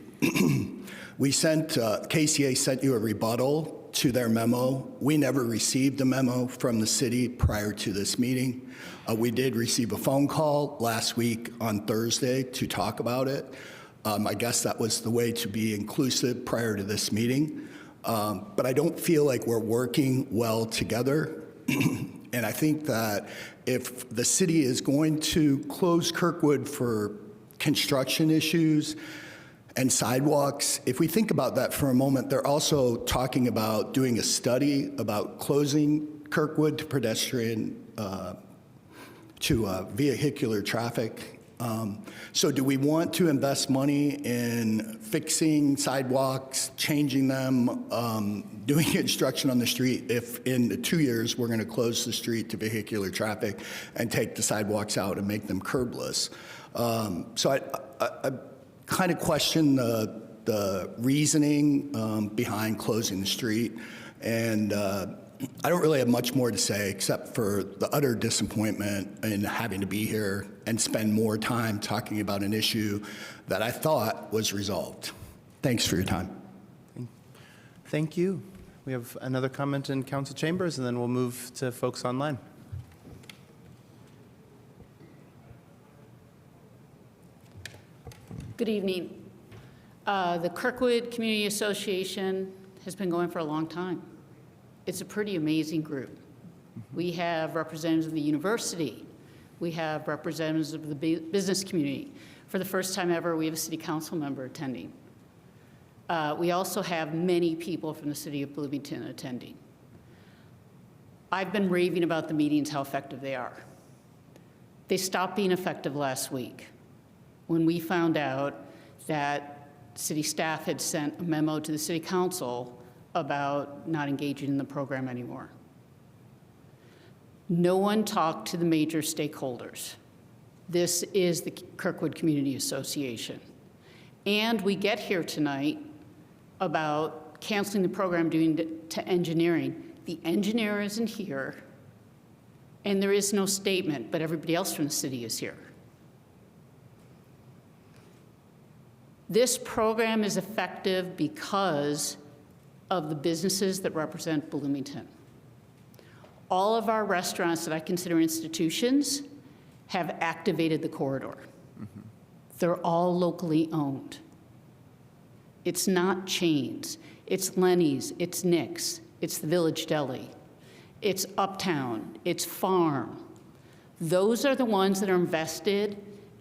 [SPEAKER 18] We sent, KCA sent you a rebuttal to their memo. We never received a memo from the city prior to this meeting. We did receive a phone call last week on Thursday to talk about it. I guess that was the way to be inclusive prior to this meeting. But I don't feel like we're working well together. And I think that if the city is going to close Kirkwood for construction issues and sidewalks, if we think about that for a moment, they're also talking about doing a study about closing Kirkwood to pedestrian, to vehicular traffic. So do we want to invest money in fixing sidewalks, changing them, doing construction on the street if in the 2 years we're going to close the street to vehicular traffic and take the sidewalks out and make them curbless? So I kind of question the reasoning behind closing the street, and I don't really have much more to say except for the utter disappointment in having to be here and spend more time talking about an issue that I thought was resolved. Thanks for your time.
[SPEAKER 1] Thank you. We have another comment in council chambers, and then we'll move to folks online.
[SPEAKER 19] Good evening. The Kirkwood Community Association has been going for a long time. It's a pretty amazing group. We have representatives of the university. We have representatives of the business community. For the first time ever, we have a city council member attending. We also have many people from the city of Bloomington attending. I've been raving about the meetings, how effective they are. They stopped being effective last week when we found out that city staff had sent a memo to the city council about not engaging in the program anymore. No one talked to the major stakeholders. This is the Kirkwood Community Association. And we get here tonight about canceling the program due to engineering. The engineer isn't here, and there is no statement, but everybody else from the city is here. This program is effective because of the businesses that represent Bloomington. All of our restaurants that I consider institutions have activated the corridor. They're all locally owned. It's not chains. It's Lenny's, it's Nick's, it's the Village Deli, it's Uptown, it's Farm. Those are the ones that are invested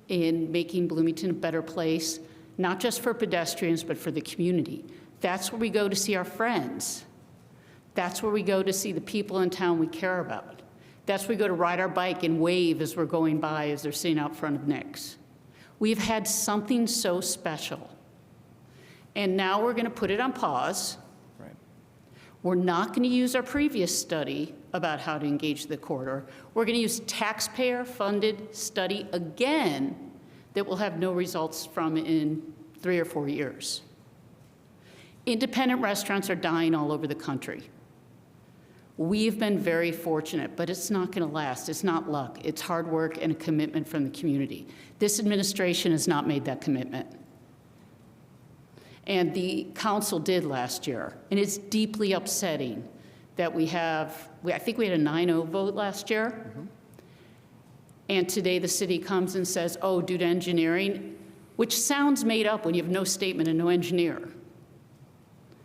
[SPEAKER 19] in making Bloomington a better place, not just for pedestrians, but for the community. That's where we go to see our friends. That's where we go to see the people in town we care about. That's where we go to ride our bike and wave as we're going by as they're sitting out front of Nick's. We've had something so special. And now we're going to put it on pause.
[SPEAKER 1] Right.
[SPEAKER 19] We're not going to use our previous study about how to engage the corridor. We're going to use taxpayer-funded study again that we'll have no results from in 3 or 4 years. Independent restaurants are dying all over the country. We've been very fortunate, but it's not going to last. It's not luck. It's hard work and a commitment from the community. This administration has not made that commitment. And the council did last year. And it's deeply upsetting that I think we had a 9-0 vote last year.
[SPEAKER 1] Mm-hmm.
[SPEAKER 19] And today the city comes and says, oh, due to engineering, which sounds made up when you have no statement and no engineer,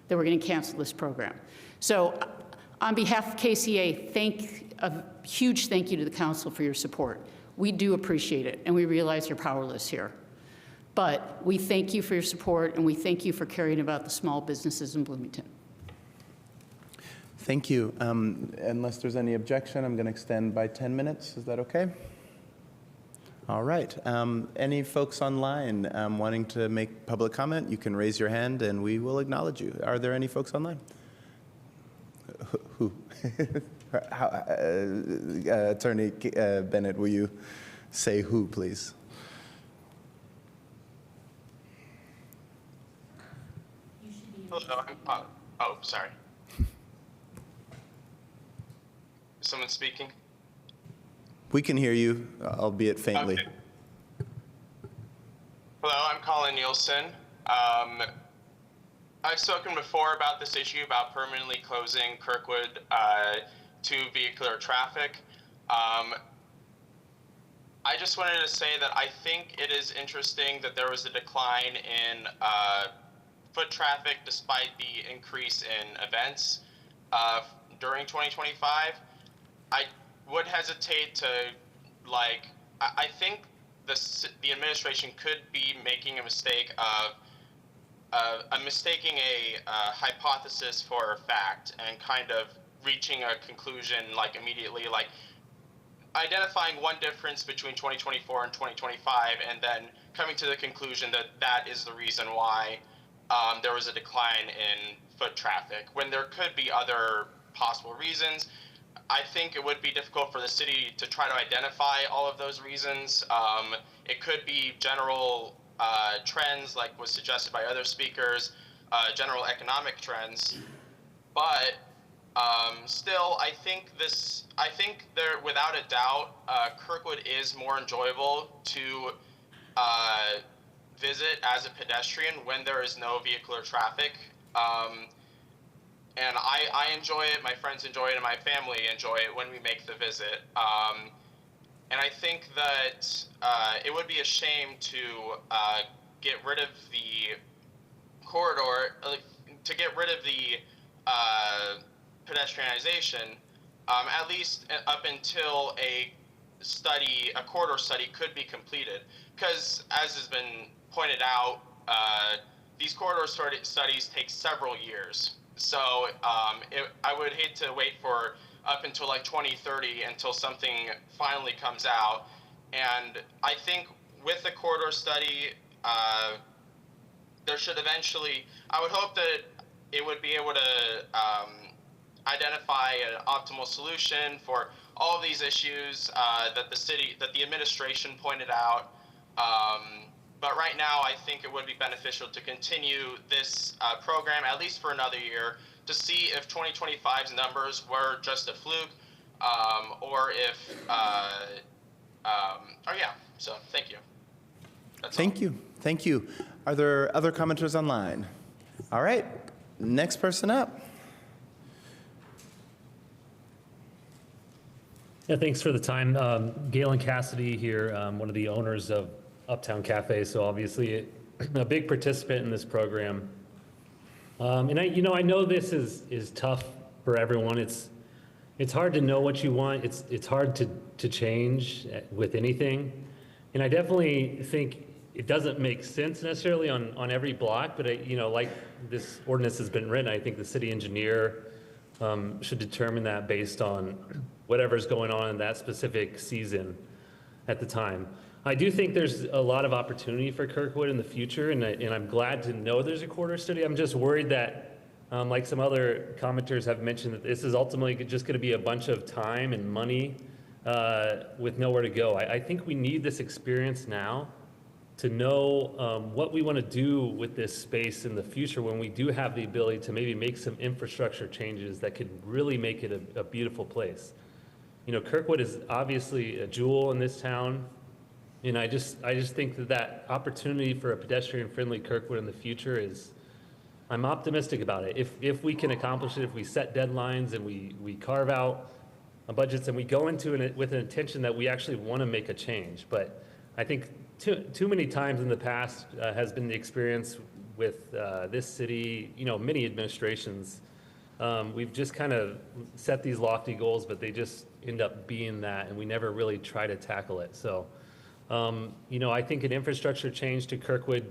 [SPEAKER 19] that we're going to cancel this program. So on behalf of KCA, a huge thank you to the council for your support. We do appreciate it, and we realize you're powerless here. But we thank you for your support, and we thank you for caring about the small businesses in Bloomington.
[SPEAKER 1] Thank you. Unless there's any objection, I'm going to extend by 10 minutes. Is that okay? All right. Any folks online wanting to make public comment, you can raise your hand and we will acknowledge you. Are there any folks online? Who? Attorney Bennett, will you say who, please?
[SPEAKER 20] Hello. Oh, sorry. Is someone speaking?
[SPEAKER 1] We can hear you, albeit faintly.
[SPEAKER 20] Okay. Hello, I'm Colin Nielsen. I've spoken before about this issue about permanently closing Kirkwood to vehicular traffic. I just wanted to say that I think it is interesting that there was a decline in foot traffic despite the increase in events during 2025. I would hesitate to, I think the administration could be making a mistake of mistaking a hypothesis for a fact and kind of reaching a conclusion immediately, identifying one difference between 2024 and 2025 and then coming to the conclusion that that is the reason why there was a decline in foot traffic, when there could be other possible reasons. I think it would be difficult for the city to try to identify all of those reasons. It could be general trends, like was suggested by other speakers, general economic trends. But still, I think there, without a doubt, Kirkwood is more enjoyable to visit as a pedestrian when there is no vehicular traffic. And I enjoy it, my friends enjoy it, and my family enjoy it when we make the visit. And I think that it would be a shame to get rid of the corridor, to get rid of the pedestrianization, at least up until a corridor study could be completed. Because as has been pointed out, these corridor studies take several years. So I would hate to wait for up until 2030 until something finally comes out. And I think with the corridor study, there should eventually, I would hope that it would be able to identify an optimal solution for all of these issues that the administration pointed out. But right now, I think it would be beneficial to continue this program, at least for another year, to see if 2025's numbers were just a fluke, or if, so thank you.
[SPEAKER 1] Thank you. Are there other commenters online? All right, next person up.
[SPEAKER 21] Yeah, thanks for the time. Galen Cassidy here, one of the owners of Uptown Cafe, so obviously a big participant in this program. And I know this is tough for everyone. It's hard to know what you want. It's hard to change with anything. And I definitely think it doesn't make sense necessarily on every block, but like this ordinance has been written, I think the city engineer should determine that based on whatever's going on in that specific season at the time. I do think there's a lot of opportunity for Kirkwood in the future, and I'm glad to know there's a corridor study. I'm just worried that, like some other commenters have mentioned, that this is ultimately just going to be a bunch of time and money with nowhere to go. I think we need this experience now to know what we want to do with this space in the future when we do have the ability to maybe make some infrastructure changes that could really make it a beautiful place. Kirkwood is obviously a jewel in this town. And I just think that opportunity for a pedestrian-friendly Kirkwood in the future I'm optimistic about it. If we can accomplish it, if we set deadlines and we carve out budgets and we go into it with an intention that we actually want to make a change. But I think too many times in the past has been the experience with this city, many administrations. We've just kind of set these lofty goals, but they just end up being that, and we never really try to tackle it. So. I think an infrastructure change to Kirkwood,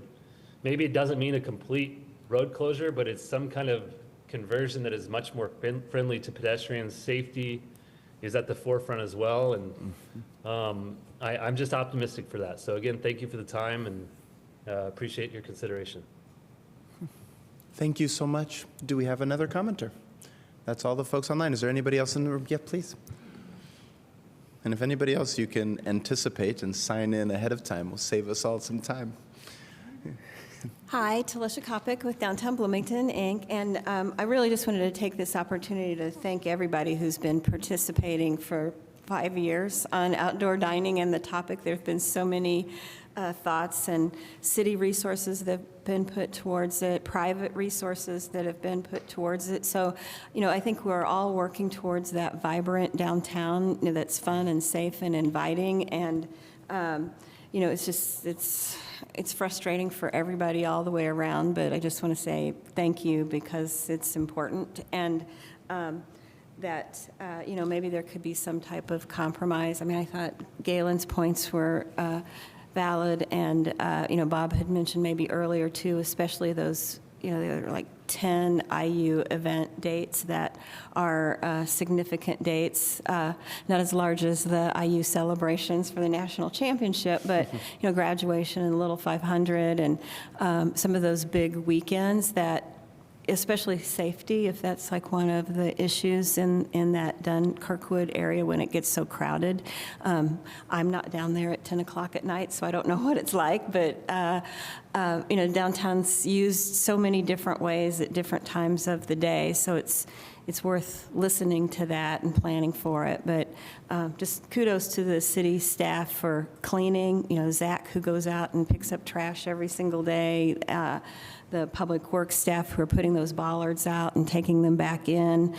[SPEAKER 21] maybe it doesn't mean a complete road closure, but it's some kind of conversion that is much more friendly to pedestrians. Safety is at the forefront as well, and I'm just optimistic for that. So again, thank you for the time, and appreciate your consideration.
[SPEAKER 1] Thank you so much. Do we have another commenter? That's all the folks online. Is there anybody else in the room? Yeah, please. And if anybody else, you can anticipate and sign in ahead of time. Will save us all some time.
[SPEAKER 4] Hi, Talisha Kopic with Downtown Bloomington, Inc. And I really just wanted to take this opportunity to thank everybody who's been participating for 5 years on outdoor dining and the topic. There have been so many thoughts and city resources that have been put towards it, private resources that have been put towards it. So, I think we're all working towards that vibrant downtown that's fun and safe and inviting. And, it's frustrating for everybody all the way around, but I just want to say thank you because it's important. And that, maybe there could be some type of compromise. I mean, I thought Galen's points were valid, and, Bob had mentioned maybe earlier too, especially those, there are like 10 IU event dates that are significant dates, not as large as the IU celebrations for the national championship, but, graduation and Little 500 and some of those big weekends that, especially safety, if that's like one of the issues in that Dunn-Kirkwood area when it gets so crowded. I'm not down there at 10 o'clock at night, so I don't know what it's like, but downtown's used so many different ways at different times of the day, so it's worth listening to that and planning for it. But just kudos to the city staff for cleaning, Zach, who goes out and picks up trash every single day, the public works staff who are putting those bollards out and taking them back in.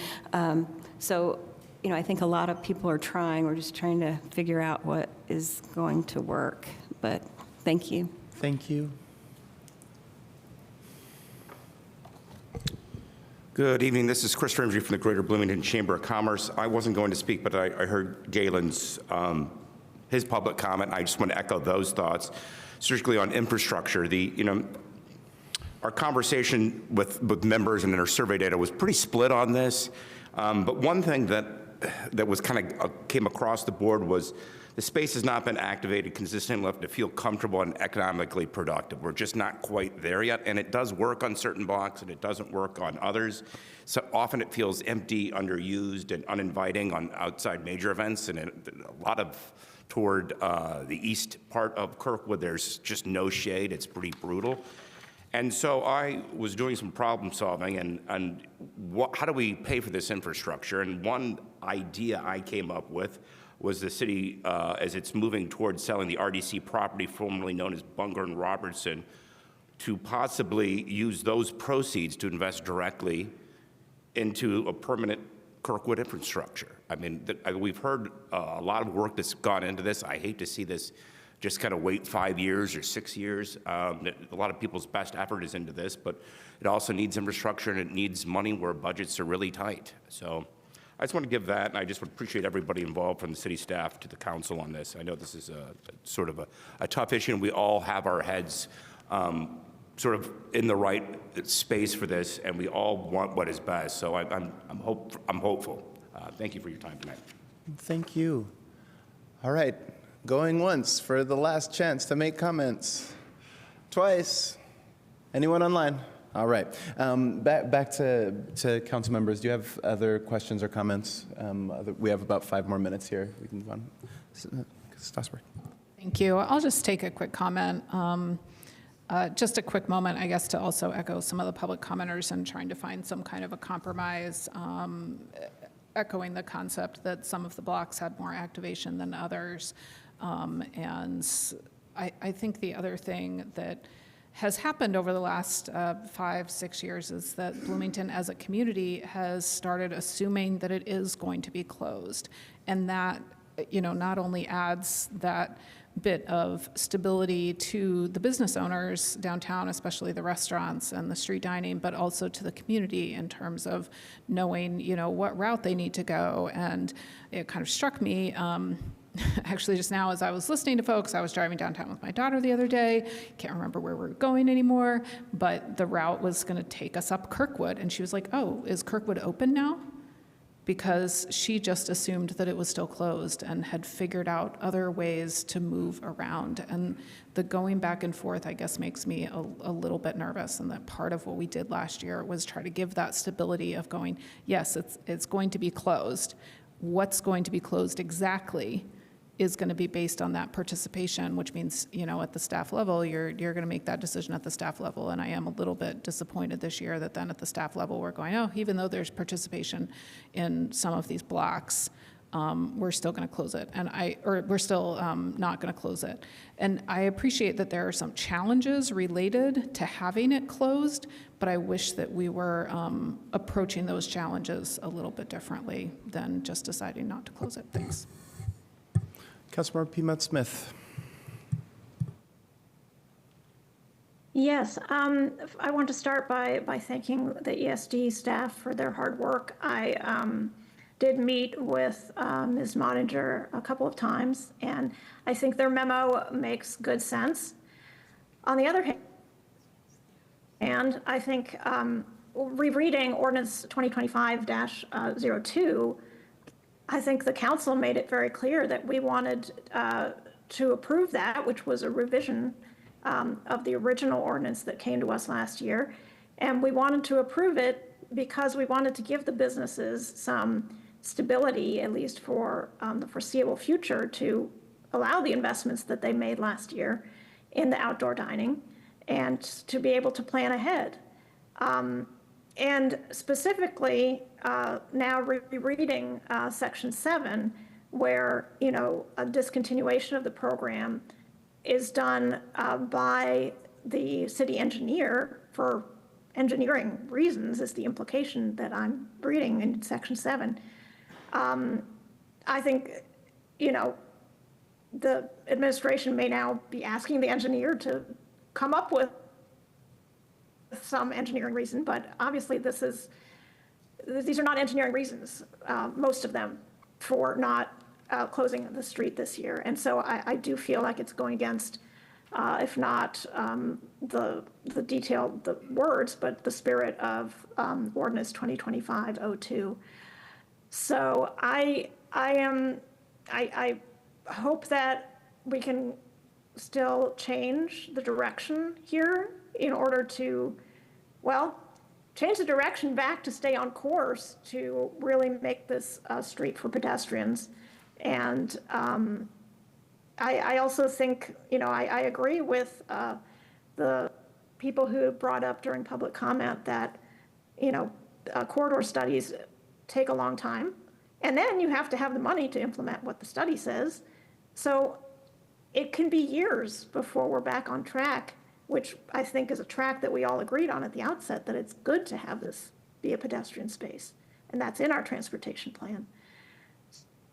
[SPEAKER 4] So, I think a lot of people are trying. We're just trying to figure out what is going to work. But thank you.
[SPEAKER 1] Thank you.
[SPEAKER 22] Good evening. This is Chris Rimsey from the Greater Bloomington Chamber of Commerce. I wasn't going to speak, but I heard Galen's his public comment. I just want to echo those thoughts, specifically on infrastructure. Our conversation with members and our survey data was pretty split on this. But one thing that was kind of came across the board was the space has not been activated consistently enough to feel comfortable and economically productive. We're just not quite there yet. And it does work on certain blocks and it doesn't work on others. So often it feels empty, underused, and uninviting on outside major events. And a lot of toward the east part of Kirkwood, there's just no shade. It's pretty brutal. And so I was doing some problem solving and how do we pay for this infrastructure? And one idea I came up with was the city, as it's moving towards selling the RDC property formerly known as Bunger and Robertson, to possibly use those proceeds to invest directly into a permanent Kirkwood infrastructure. I mean, we've heard a lot of work that's gone into this. I hate to see this just kind of wait 5 years or 6 years. A lot of people's best effort is into this, but it also needs infrastructure and it needs money where budgets are really tight. So I just want to give that, and I just would appreciate everybody involved from the city staff to the council on this. I know this is sort of a tough issue, and we all have our heads sort of in the right space for this, and we all want what is best. So I'm hopeful. Thank you for your time tonight.
[SPEAKER 1] Thank you. All right, going once for the last chance to make comments. Twice. Anyone online? All right. Back to council members. Do you have other questions or comments? We have about 5 more minutes here. We can move on. Strasburg.
[SPEAKER 5] Thank you. I'll just take a quick comment. Just a quick moment, I guess, to also echo some of the public commenters and trying to find some kind of a compromise, echoing the concept that some of the blocks had more activation than others. And I think the other thing that has happened over the last 5-6 years is that Bloomington as a community has started assuming that it is going to be closed. And that, not only adds that bit of stability to the business owners downtown, especially the restaurants and the street dining, but also to the community in terms of knowing, what route they need to go. And it kind of struck me, actually just now as I was listening to folks, I was driving downtown with my daughter the other day, can't remember where we're going anymore, but the route was gonna take us up Kirkwood. And she was like, oh, is Kirkwood open now? Because she just assumed that it was still closed and had figured out other ways to move around. And the going back and forth, I guess, makes me a little bit nervous. And that part of what we did last year was try to give that stability of going, yes, it's going to be closed. What's going to be closed exactly is going to be based on that participation, which means, at the staff level, you're going to make that decision at the staff level. And I am a little bit disappointed this year that then at the staff level, we're going, oh, even though there's participation in some of these blocks, we're still going to close it. We're still not going to close it. And I appreciate that there are some challenges related to having it closed, but I wish that we were approaching those challenges a little bit differently than just deciding not to close it. Thanks.
[SPEAKER 1] Councilmember Piedmont Smith.
[SPEAKER 2] Yes, I want to start by thanking the ESD staff for their hard work. I did meet with Ms. Moniger a couple of times, and I think their memo makes good sense. On the other hand, I think rereading Ordinance 2025-02, I think the council made it very clear that we wanted to approve that, which was a revision of the original ordinance that came to us last year. And we wanted to approve it because we wanted to give the businesses some stability, at least for the foreseeable future, to allow the investments that they made last year in the outdoor dining and to be able to plan ahead. And specifically, now rereading Section 7, where, a discontinuation of the program is done by the city engineer for engineering reasons, is the implication that I'm reading in Section 7. I think, the administration may now be asking the engineer to come up with some engineering reason, but obviously these are not engineering reasons, most of them, for not closing the street this year. And so I do feel like it's going against, if not the words, but the spirit of Ordinance 2025-02. So I hope that we can still change the direction here in order to, change the direction back to stay on course to really make this a street for pedestrians. And I also think, I agree with the people who brought up during public comment that, corridor studies take a long time. And then you have to have the money to implement what the study says. So it can be years before we're back on track, which I think is a track that we all agreed on at the outset, that it's good to have this be a pedestrian space. And that's in our transportation plan.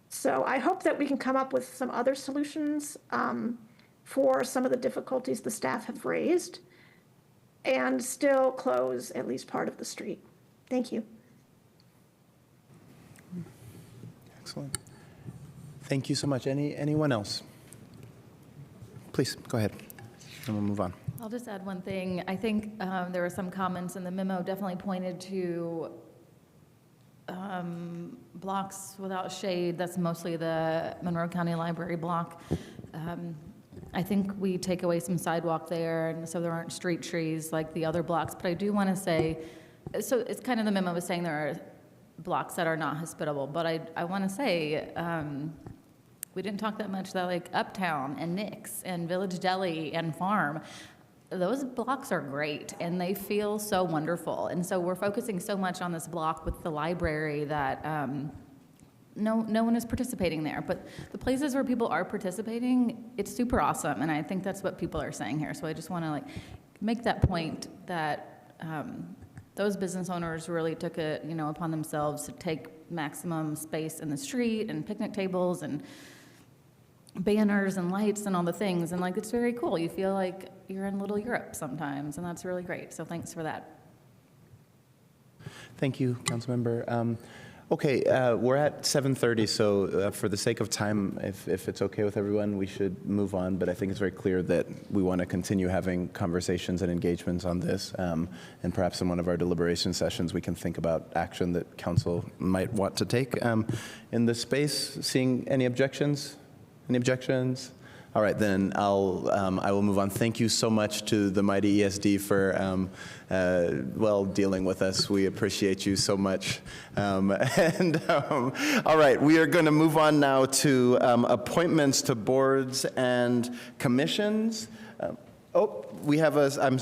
[SPEAKER 2] So I hope that we can come up with some other solutions for some of the difficulties the staff have raised and still close at least part of the street. Thank you.
[SPEAKER 1] Excellent. Thank you so much. Anyone else? Please, go ahead, and we'll move on.
[SPEAKER 11] I'll just add one thing. I think there were some comments in the memo definitely pointed to blocks without shade. That's mostly the Monroe County Library block. I think we take away some sidewalk there, and so there aren't street trees like the other blocks. But I do want to say, so it's kind of the memo was saying there are blocks that are not hospitable, but I want to say, we didn't talk that much about like Uptown and Nick's and Village Deli and Farm. Those blocks are great and they feel so wonderful. And so we're focusing so much on this block with the library that no one is participating there. But the places where people are participating, it's super awesome. And I think that's what people are saying here. So I just want to like make that point that those business owners really took it, upon themselves to take maximum space in the street and picnic tables and banners and lights and all the things. And like, it's very cool. You feel like you're in Little Europe sometimes, and that's really great. So thanks for that.
[SPEAKER 1] Thank you, Councilmember. Okay, we're at 7:30, so for the sake of time, if it's okay with everyone, we should move on. But I think it's very clear that we want to continue having conversations and engagements on this. And perhaps in one of our deliberation sessions, we can think about action that council might want to take in this space. Seeing any objections? Any objections? All right, then I will move on. Thank you so much to the mighty ESD for dealing with us. We appreciate you so much. All right, we are going to move on now to appointments to boards and commissions. We have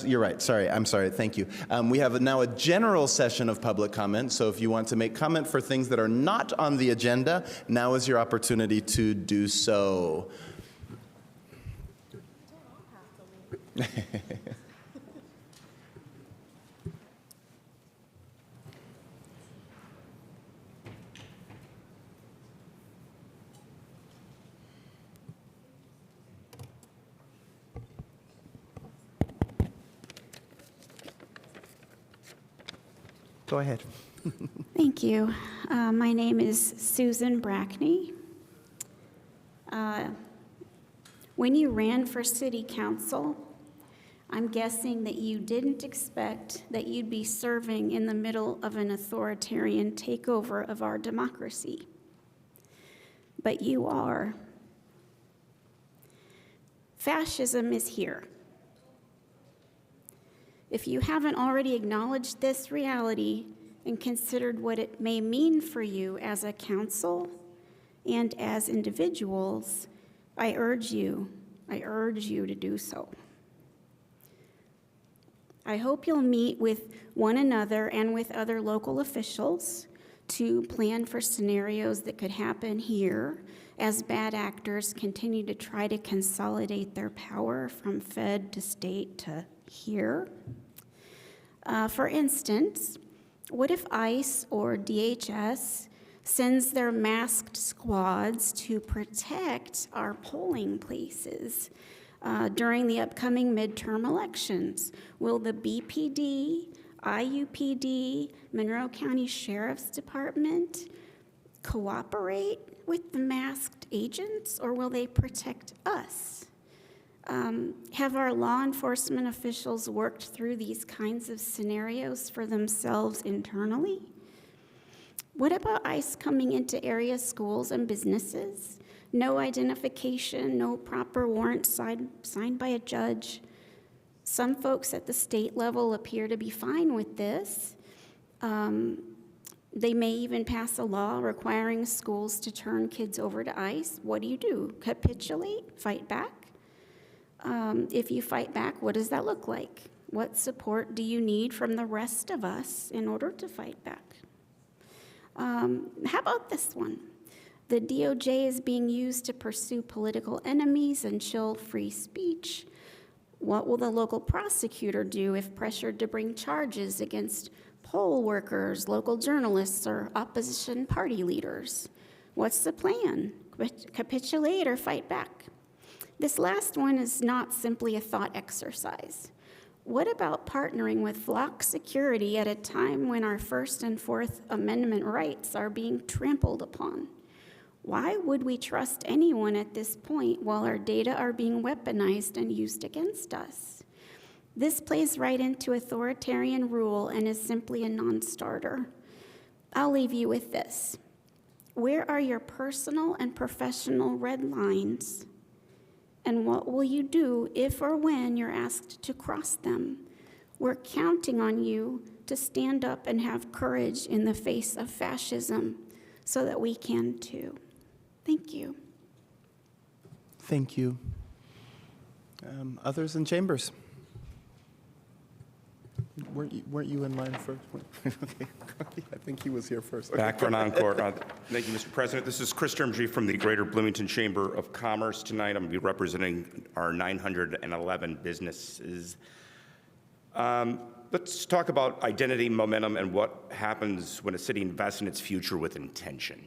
[SPEAKER 1] you're right, sorry, I'm sorry, thank you. We have now a general session of public comment, so if you want to make comment for things that are not on the agenda, now is your opportunity to do so. Go ahead.
[SPEAKER 13] Thank you. My name is Susan Brackney. When you ran for city council, I'm guessing that you didn't expect that you'd be serving in the middle of an authoritarian takeover of our democracy. But you are. Fascism is here. If you haven't already acknowledged this reality and considered what it may mean for you as a council and as individuals, I urge you to do so. I hope you'll meet with one another and with other local officials to plan for scenarios that could happen here as bad actors continue to try to consolidate their power from fed to state to here. For instance, what if ICE or DHS sends their masked squads to protect our polling places during the upcoming midterm elections? Will the BPD, IUPD, Monroe County Sheriff's Department cooperate with the masked agents, or will they protect us? Have our law enforcement officials worked through these kinds of scenarios for themselves internally? What about ICE coming into area schools and businesses? No identification, no proper warrant signed by a judge. Some folks at the state level appear to be fine with this. They may even pass a law requiring schools to turn kids over to ICE. What do? Capitulate? Fight back? If you fight back, what does that look like? What support do you need from the rest of us in order to fight back? How about this one? The DOJ is being used to pursue political enemies and chill free speech. What will the local prosecutor do if pressured to bring charges against poll workers, local journalists, or opposition party leaders? What's the plan? Capitulate or fight back? This last one is not simply a thought exercise. What about partnering with Flock Security at a time when our First and Fourth Amendment rights are being trampled upon? Why would we trust anyone at this point while our data are being weaponized and used against us? This plays right into authoritarian rule and is simply a non-starter. I'll leave you with this. Where are your personal and professional red lines? And what will you do if or when you're asked to cross them? We're counting on you to stand up and have courage in the face of fascism so that we can too. Thank you.
[SPEAKER 1] Thank you. Others in chambers? Weren't you in line first? Okay, I think he was here first. Okay.
[SPEAKER 22] Back for an encore. Thank you, Mr. President. This is Chris Termgy from the Greater Bloomington Chamber of Commerce. Tonight, I'm going to be representing our 911 businesses. Let's talk about identity, momentum, and what happens when a city invests in its future with intention.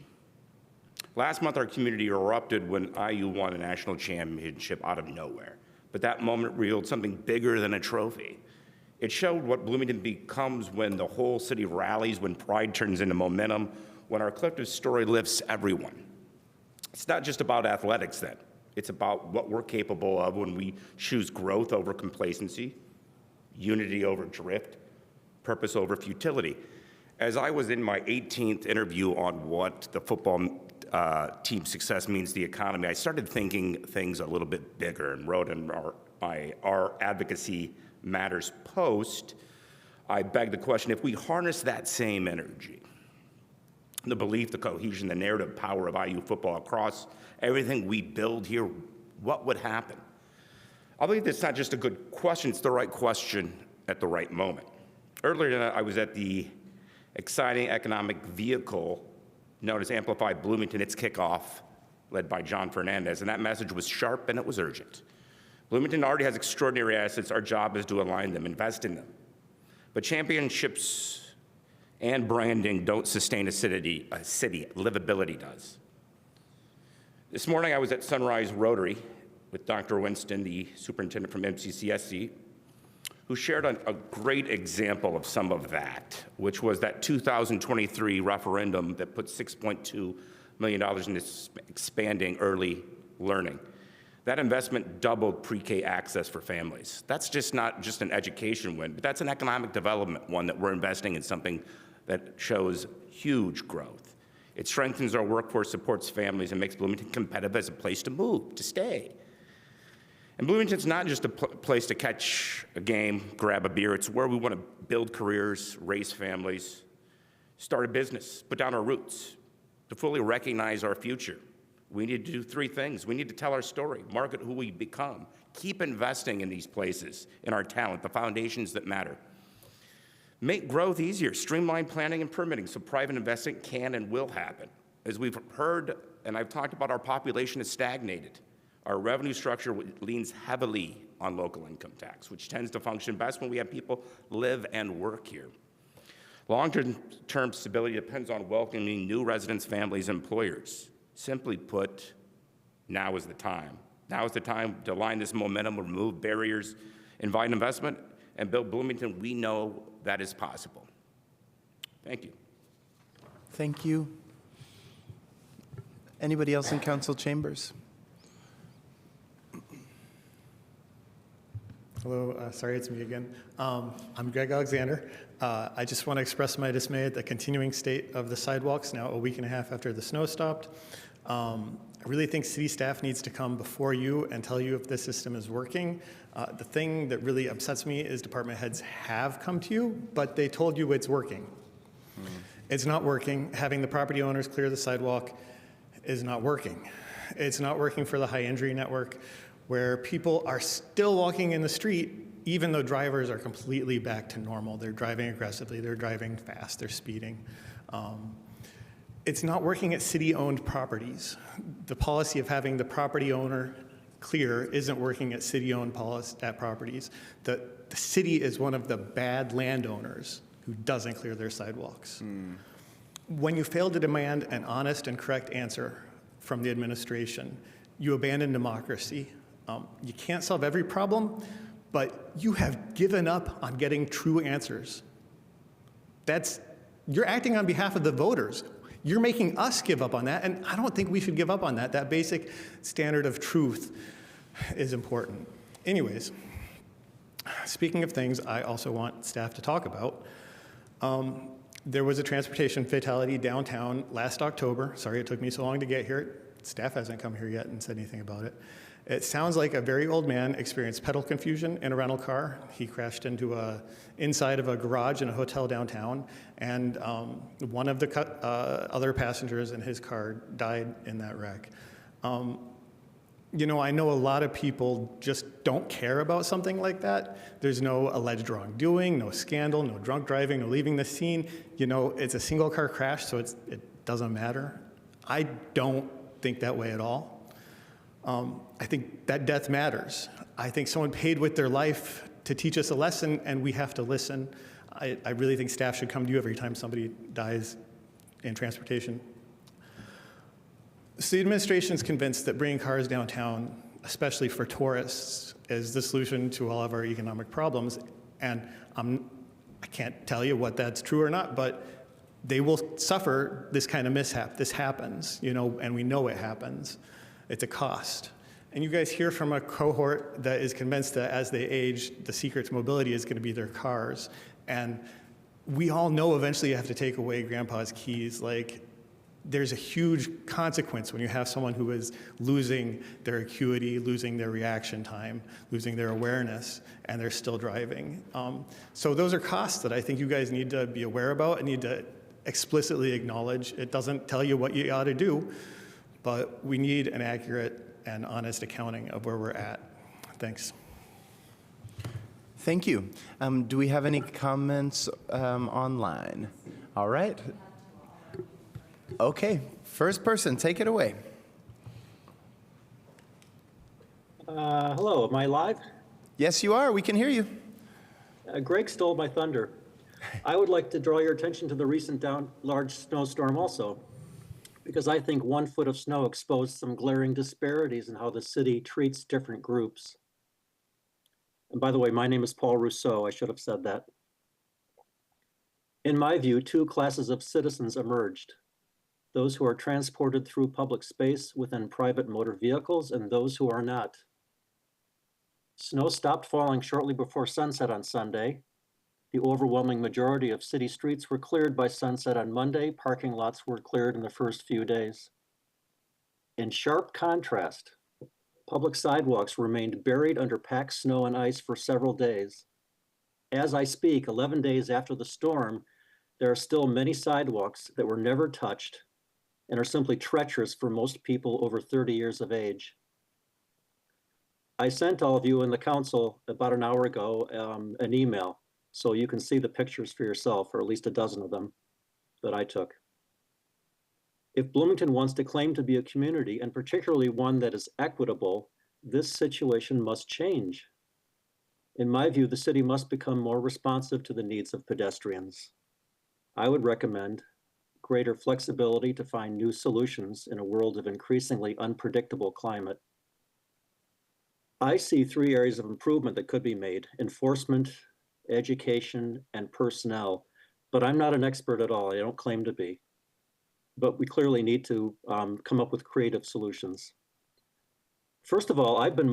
[SPEAKER 22] Last month, our community erupted when IU won a national championship out of nowhere. But that moment revealed something bigger than a trophy. It showed what Bloomington becomes when the whole city rallies, when pride turns into momentum, when our collective story lifts everyone. It's not just about athletics then. It's about what we're capable of when we choose growth over complacency, unity over drift, purpose over futility. As I was in my 18th interview on what the football team success means to the economy, I started thinking things a little bit bigger and wrote in our Advocacy Matters post, I begged the question, if we harness that same energy, the belief, the cohesion, the narrative power of IU football across everything we build here, what would happen? I believe it's not just a good question, it's the right question at the right moment. Earlier tonight, I was at the exciting economic vehicle known as Amplify Bloomington, its kickoff, led by John Fernandez, and that message was sharp and it was urgent. Bloomington already has extraordinary assets. Our job is to align them, invest in them. But championships and branding don't sustain a city. Livability does. This morning, I was at Sunrise Rotary with Dr. Winston, the superintendent from MCCSC, who shared a great example of some of that, which was that 2023 referendum that put $6.2 million into expanding early learning. That investment doubled pre-K access for families. That's not just an education win, but that's an economic development one that we're investing in something that shows huge growth. It strengthens our workforce, supports families, and makes Bloomington competitive as a place to move, to stay. And Bloomington's not just a place to catch a game, grab a beer. It's where we want to build careers, raise families, start a business, put down our roots, to fully recognize our future. We need to do three things. We need to tell our story, market who we become, keep investing in these places, in our talent, the foundations that matter. Make growth easier, streamline planning and permitting so private investing can and will happen. As we've heard, and I've talked about, our population is stagnated. Our revenue structure leans heavily on local income tax, which tends to function best when we have people live and work here. Long-term stability depends on welcoming new residents, families, and employers. Simply put, now is the time. Now is the time to align this momentum, remove barriers, invite investment, and build Bloomington. We know that is possible. Thank you.
[SPEAKER 1] Thank you. Anybody else in council chambers?
[SPEAKER 17] Hello, sorry, it's me again. I'm Greg Alexander. I just want to express my dismay at the continuing state of the sidewalks now a week and a half after the snow stopped. I really think city staff needs to come before you and tell you if this system is working. The thing that really upsets me is department heads have come to you, but they told you it's working. It's not working. Having the property owners clear the sidewalk is not working. It's not working for the high injury network, where people are still walking in the street even though drivers are completely back to normal. They're driving aggressively, they're driving fast, they're speeding. It's not working at city-owned properties. The policy of having the property owner clear isn't working at city-owned properties. The city is one of the bad landowners who doesn't clear their sidewalks. When you fail to demand an honest and correct answer from the administration, you abandon democracy You can't solve every problem, but you have given up on getting true answers. You're acting on behalf of the voters. You're making us give up on that, and I don't think we should give up on that. That basic standard of truth is important. Anyways, speaking of things I also want staff to talk about, there was a transportation fatality downtown last October. Sorry it took me so long to get here. Staff hasn't come here yet and said anything about it. It sounds like a very old man experienced pedal confusion in a rental car. He crashed into inside of a garage in a hotel downtown, and one of the other passengers in his car died in that wreck. You know, I know a lot of people just don't care about something like that. There's no alleged wrongdoing, no scandal, no drunk driving, no leaving the scene. You know, it's a single car crash, so it doesn't matter. I don't think that way at all. I think that death matters. I think someone paid with their life to teach us a lesson, and we have to listen. I really think staff should come to you every time somebody dies in transportation. So the administration is convinced that bringing cars downtown, especially for tourists, is the solution to all of our economic problems. And I can't tell you what that's true or not, but they will suffer this kind of mishap. This happens, you know, and we know it happens. It's a cost. And you guys hear from a cohort that is convinced that as they age, the secret to mobility is going to be their cars. And we all know eventually you have to take away grandpa's keys. Like, there's a huge consequence when you have someone who is losing their acuity, losing their reaction time, losing their awareness, and they're still driving. So those are costs that I think you guys need to be aware about and need to explicitly acknowledge. It doesn't tell you what you ought to do, but we need an accurate and honest accounting of where we're at. Thanks.
[SPEAKER 1] Thank you. Do we have any comments online? All right. Okay, first person, take it away.
[SPEAKER 6] Hello, am I live?
[SPEAKER 1] Yes, you are. We can hear you.
[SPEAKER 6] Greg stole my thunder. I would like to draw your attention to the recent large snowstorm also, because I think 1 foot of snow exposed some glaring disparities in how the city treats different groups. And by the way, my name is Paul Rousseau. I should have said that. In my view, 2 classes of citizens emerged: those who are transported through public space within private motor vehicles and those who are not. Snow stopped falling shortly before sunset on Sunday. The overwhelming majority of city streets were cleared by sunset on Monday. Parking lots were cleared in the first few days. In sharp contrast, public sidewalks remained buried under packed snow and ice for several days. As I speak, 11 days after the storm, there are still many sidewalks that were never touched and are simply treacherous for most people over 30 years of age. I sent all of you in the council about an hour ago an email, so you can see the pictures for yourself, or at least a dozen of them that I took. If Bloomington wants to claim to be a community, and particularly one that is equitable, this situation must change. In my view, the city must become more responsive to the needs of pedestrians. I would recommend greater flexibility to find new solutions in a world of increasingly unpredictable climate. I see 3 areas of improvement that could be made: enforcement, education, and personnel. But I'm not an expert at all. I don't claim to be. But we clearly need to come up with creative solutions. First of all, I've been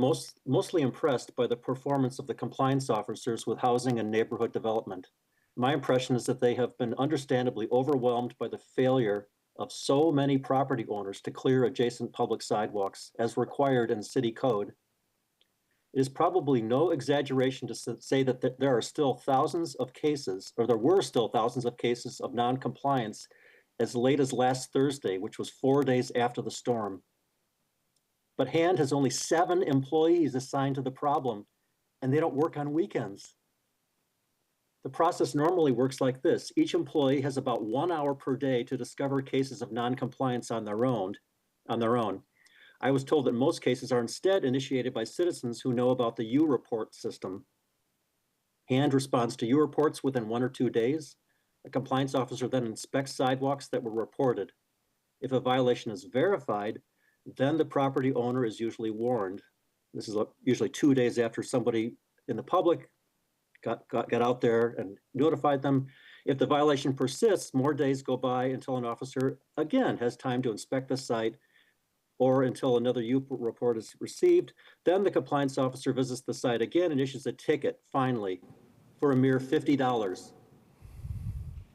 [SPEAKER 6] mostly impressed by the performance of the compliance officers with housing and neighborhood development. My impression is that they have been understandably overwhelmed by the failure of so many property owners to clear adjacent public sidewalks as required in city code. It is probably no exaggeration to say that there are still thousands of cases, or there were still thousands of cases of non-compliance as late as last Thursday, which was 4 days after the storm. But HAND has only 7 employees assigned to the problem, and they don't work on weekends. The process normally works like this. Each employee has about 1 hour per day to discover cases of non-compliance on their own. I was told that most cases are instead initiated by citizens who know about the U-Report system. HAND responds to U-Reports within 1 or 2 days. A compliance officer then inspects sidewalks that were reported. If a violation is verified, then the property owner is usually warned. This is usually 2 days after somebody in the public got out there and notified them. If the violation persists, more days go by until an officer again has time to inspect the site or until another U report is received. Then the compliance officer visits the site again and issues a ticket, finally, for a mere $50.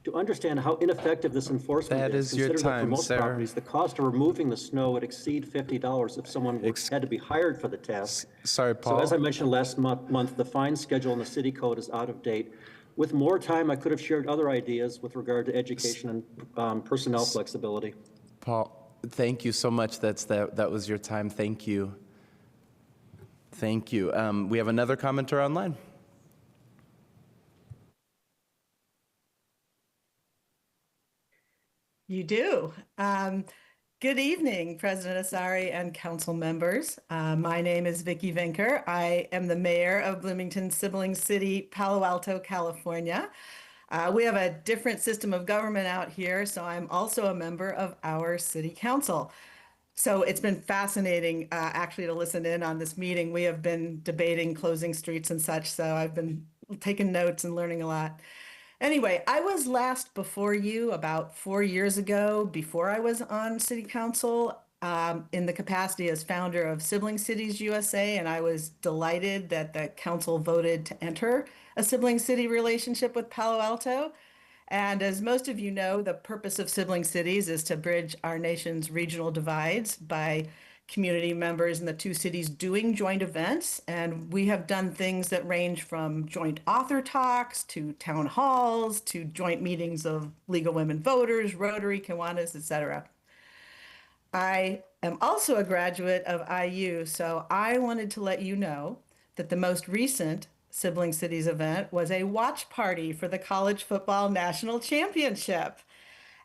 [SPEAKER 6] To understand how ineffective this enforcement is,
[SPEAKER 1] your
[SPEAKER 6] consider that for
[SPEAKER 1] time,
[SPEAKER 6] most
[SPEAKER 1] sir.
[SPEAKER 6] properties, the cost of removing the snow would exceed $50 if someone had to be hired for the task.
[SPEAKER 1] Sorry, Paul.
[SPEAKER 6] So as I mentioned last month, the fine schedule in the city code is out of date. With more time, I could have shared other ideas with regard to education and personnel flexibility.
[SPEAKER 1] Paul, thank you so much. That was your time. Thank you. Thank you. We have another commenter online.
[SPEAKER 3] You do. Good evening, President Asari and council members. My name is Vicki Venker. I am the mayor of Bloomington, sibling city, Palo Alto, California. We have a different system of government out here, so I'm also a member of our city council. So it's been fascinating actually to listen in on this meeting. We have been debating closing streets and such, so I've been taking notes and learning a lot. Anyway, I was last before you about 4 years ago, before I was on city council, in the capacity as founder of Sibling Cities USA, and I was delighted that the council voted to enter a sibling city relationship with Palo Alto. And as most of you know, the purpose of Sibling Cities is to bridge our nation's regional divides by community members in the two cities doing joint events. And we have done things that range from joint author talks to town halls to joint meetings of League of Women Voters, Rotary, Kiwanis, etc. I am also a graduate of IU, so I wanted to let you know that the most recent Sibling Cities event was a watch party for the College Football National Championship.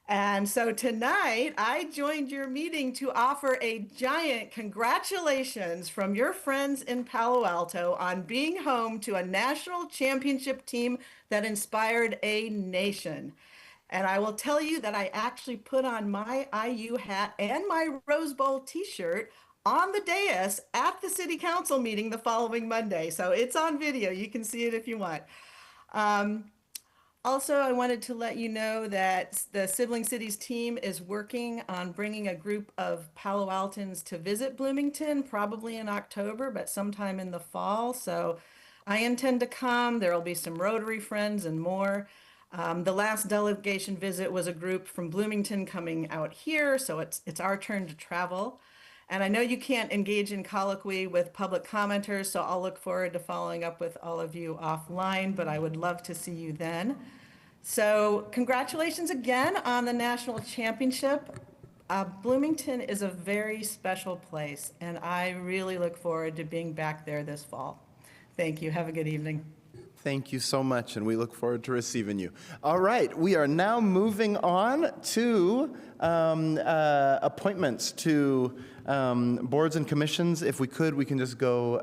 [SPEAKER 3] And so tonight, I joined your meeting to offer a giant congratulations from your friends in Palo Alto on being home to a national championship team that inspired a nation. And I will tell you that I actually put on my IU hat and my Rose Bowl t-shirt on the dais at the city council meeting the following Monday. So it's on video. You can see it if you want. Also, I wanted to let you know that the Sibling Cities team is working on bringing a group of Palo Altans to visit Bloomington, probably in October, but sometime in the fall. So I intend to come. There will be some Rotary friends and more. The last delegation visit was a group from Bloomington coming out here, so it's our turn to travel. And I know you can't engage in colloquy with public commenters, so I'll look forward to following up with all of you offline, but I would love to see you then. So congratulations again on the national championship. Bloomington is a very special place, and I really look forward to being back there this fall. Thank you. Have a good evening.
[SPEAKER 1] Thank you so much, and we look forward to receiving you. All right, we are now moving on to appointments to boards and commissions. If we could, we can just go